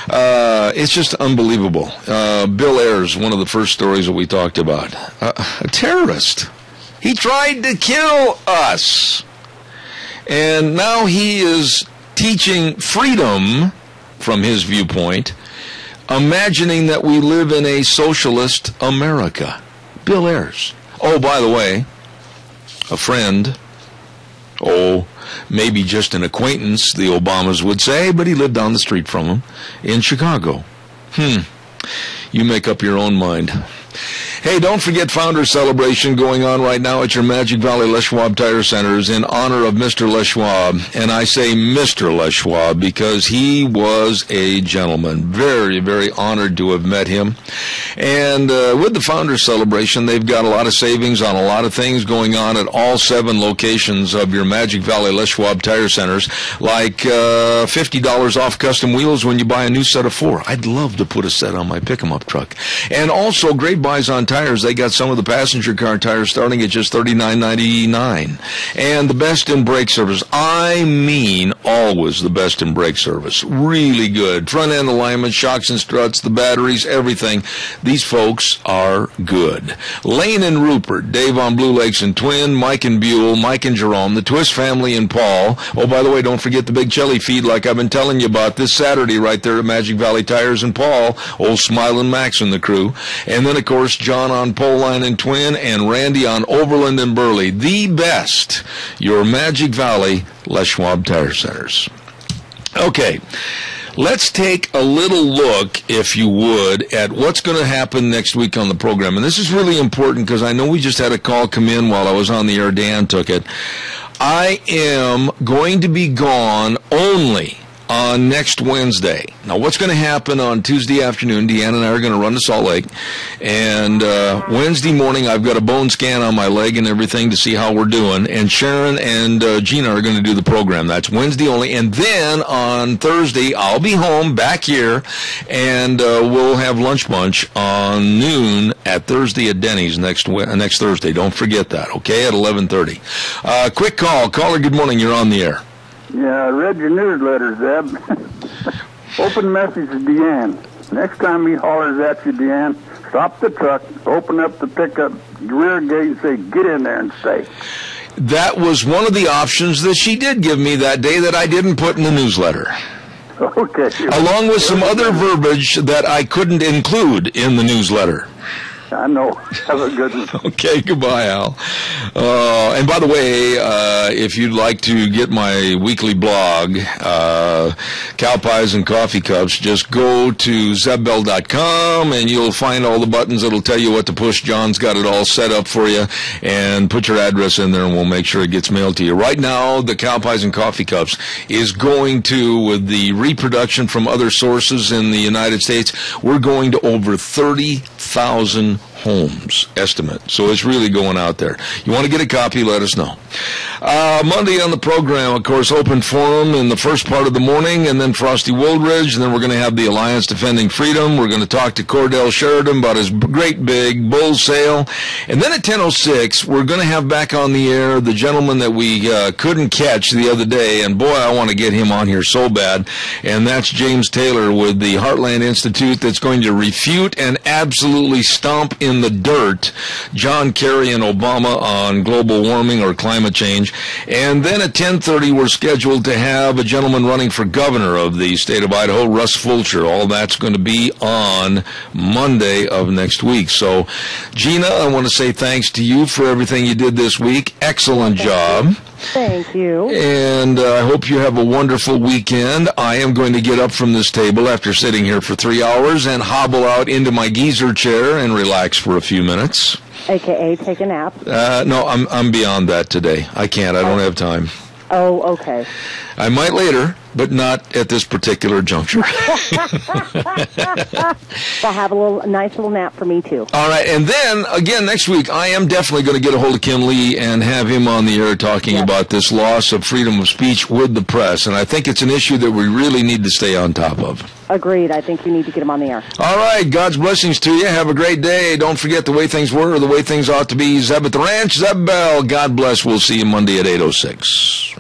[SPEAKER 2] It's just unbelievable. Bill Ayers, one of the first stories that we talked about. A terrorist. He tried to kill us. And now he is teaching freedom from his viewpoint, imagining that we live in a socialist America. Bill Ayers. Oh, by the way, a friend. Maybe just an acquaintance, the Obamas would say, but he lived down the street from him in Chicago. You make up your own mind. Hey, don't forget Founders Celebration going on right now at your Magic Valley Les Schwab Tire Centers in honor of Mr. Les Schwab. And I say Mr. Les Schwab because he was a gentleman. Very, very honored to have met him. And with the Founders Celebration, they've got a lot of savings on a lot of things going on at all 7 locations of your Magic Valley Les Schwab Tire Centers, like $50 off custom wheels when you buy a new set of 4. I'd love to put a set on my pick-em-up truck. And also great buys on tires. They got some of the passenger car tires starting at just $39.99. And the best in brake service. I mean, always the best in brake service. Really good. Front end alignment, shocks and struts, the batteries, everything. These folks are good. Lane and Rupert, Dave on Blue Lakes and Twin, Mike and Buell, Mike and Jerome, the Twist family and Paul. Oh, by the way, don't forget the big chili feed like I've been telling you about this Saturday right there at Magic Valley Tires and Paul. Old Smiling Max and the crew. And then, of course, John on Pole Line and Twin, and Randy on Overland and Burley. The best, your Magic Valley Les Schwab Tire Centers. Okay, let's take a little look, if you would, at what's going to happen next week on the program. And this is really important because I know we just had a call come in while I was on the air. Dan took it. I am going to be gone only on next Wednesday. Now, what's going to happen on Tuesday afternoon, Deanna and I are going to run to Salt Lake, and Wednesday morning I've got a bone scan on my leg and everything to see how we're doing, and Sharon and Gina are going to do the program. That's Wednesday only, and then on Thursday I'll be home back here, and we'll have lunch bunch on noon at Thursday at Denny's next Thursday. Don't forget that, okay, at 11:30. Quick call. Caller, good morning. You're on the air.
[SPEAKER 7] Yeah, I read your newsletter, Zeb. Open message to Deanne. Next time he hollers at you, Deanne, stop the truck, open up the pickup rear gate and say, get in there and stay.
[SPEAKER 2] That was one of the options that she did give me that day that I didn't put in the newsletter.
[SPEAKER 7] Okay.
[SPEAKER 2] Along with some other verbiage that I couldn't include in the newsletter.
[SPEAKER 7] I know. Have a good one.
[SPEAKER 2] Okay, goodbye, Al. And by the way, if you'd like to get my weekly blog, Cow Pies and Coffee Cups, just go to zebbell.com and you'll find all the buttons that'll tell you what to push. John's got it all set up for you, and put your address in there and we'll make sure it gets mailed to you. Right now, the Cow Pies and Coffee Cups is going to, with the reproduction from other sources in the United States, we're going to over 30,000 homes estimate. So it's really going out there. You want to get a copy, let us know. Monday on the program, of course, open forum in the first part of the morning, and then Frosty Woldridge, and then we're going to have the Alliance Defending Freedom. We're going to talk to Cordell Sheridan about his great big bull sale. And then at 10:06, we're going to have back on the air the gentleman that we couldn't catch the other day, and boy, I want to get him on here so bad, and that's James Taylor with the Heartland Institute that's going to refute and absolutely stomp in the dirt John Kerry and Obama on global warming or climate change. And then at 10:30, we're scheduled to have a gentleman running for governor of the state of Idaho, Russ Fulcher. All that's going to be on Monday of next week. So, Gina, I want to say thanks to you for everything you did this week. Excellent job.
[SPEAKER 3] Thank you.
[SPEAKER 2] And I hope you have a wonderful weekend. I am going to get up from this table after sitting here for 3 hours and hobble out into my geezer chair and relax for a few minutes.
[SPEAKER 3] AKA take a nap.
[SPEAKER 2] No, I'm beyond that today. I can't. I don't have time.
[SPEAKER 3] Oh, okay.
[SPEAKER 2] I might later, but not at this particular juncture.
[SPEAKER 3] Well, have a nice little nap for me, too.
[SPEAKER 2] All right, and then, again, next week, I am definitely going to get a hold of Ken Lee and have him on the air talking about this loss of freedom of speech with the press, and I think it's an issue that we really need to stay on top of.
[SPEAKER 3] Agreed. I think you need to get him on the air.
[SPEAKER 2] All right, God's blessings to you. Have a great day. Don't forget the way things were or the way things ought to be. Zeb at the Ranch, Zeb Bell. God bless. We'll see you Monday at 8:06.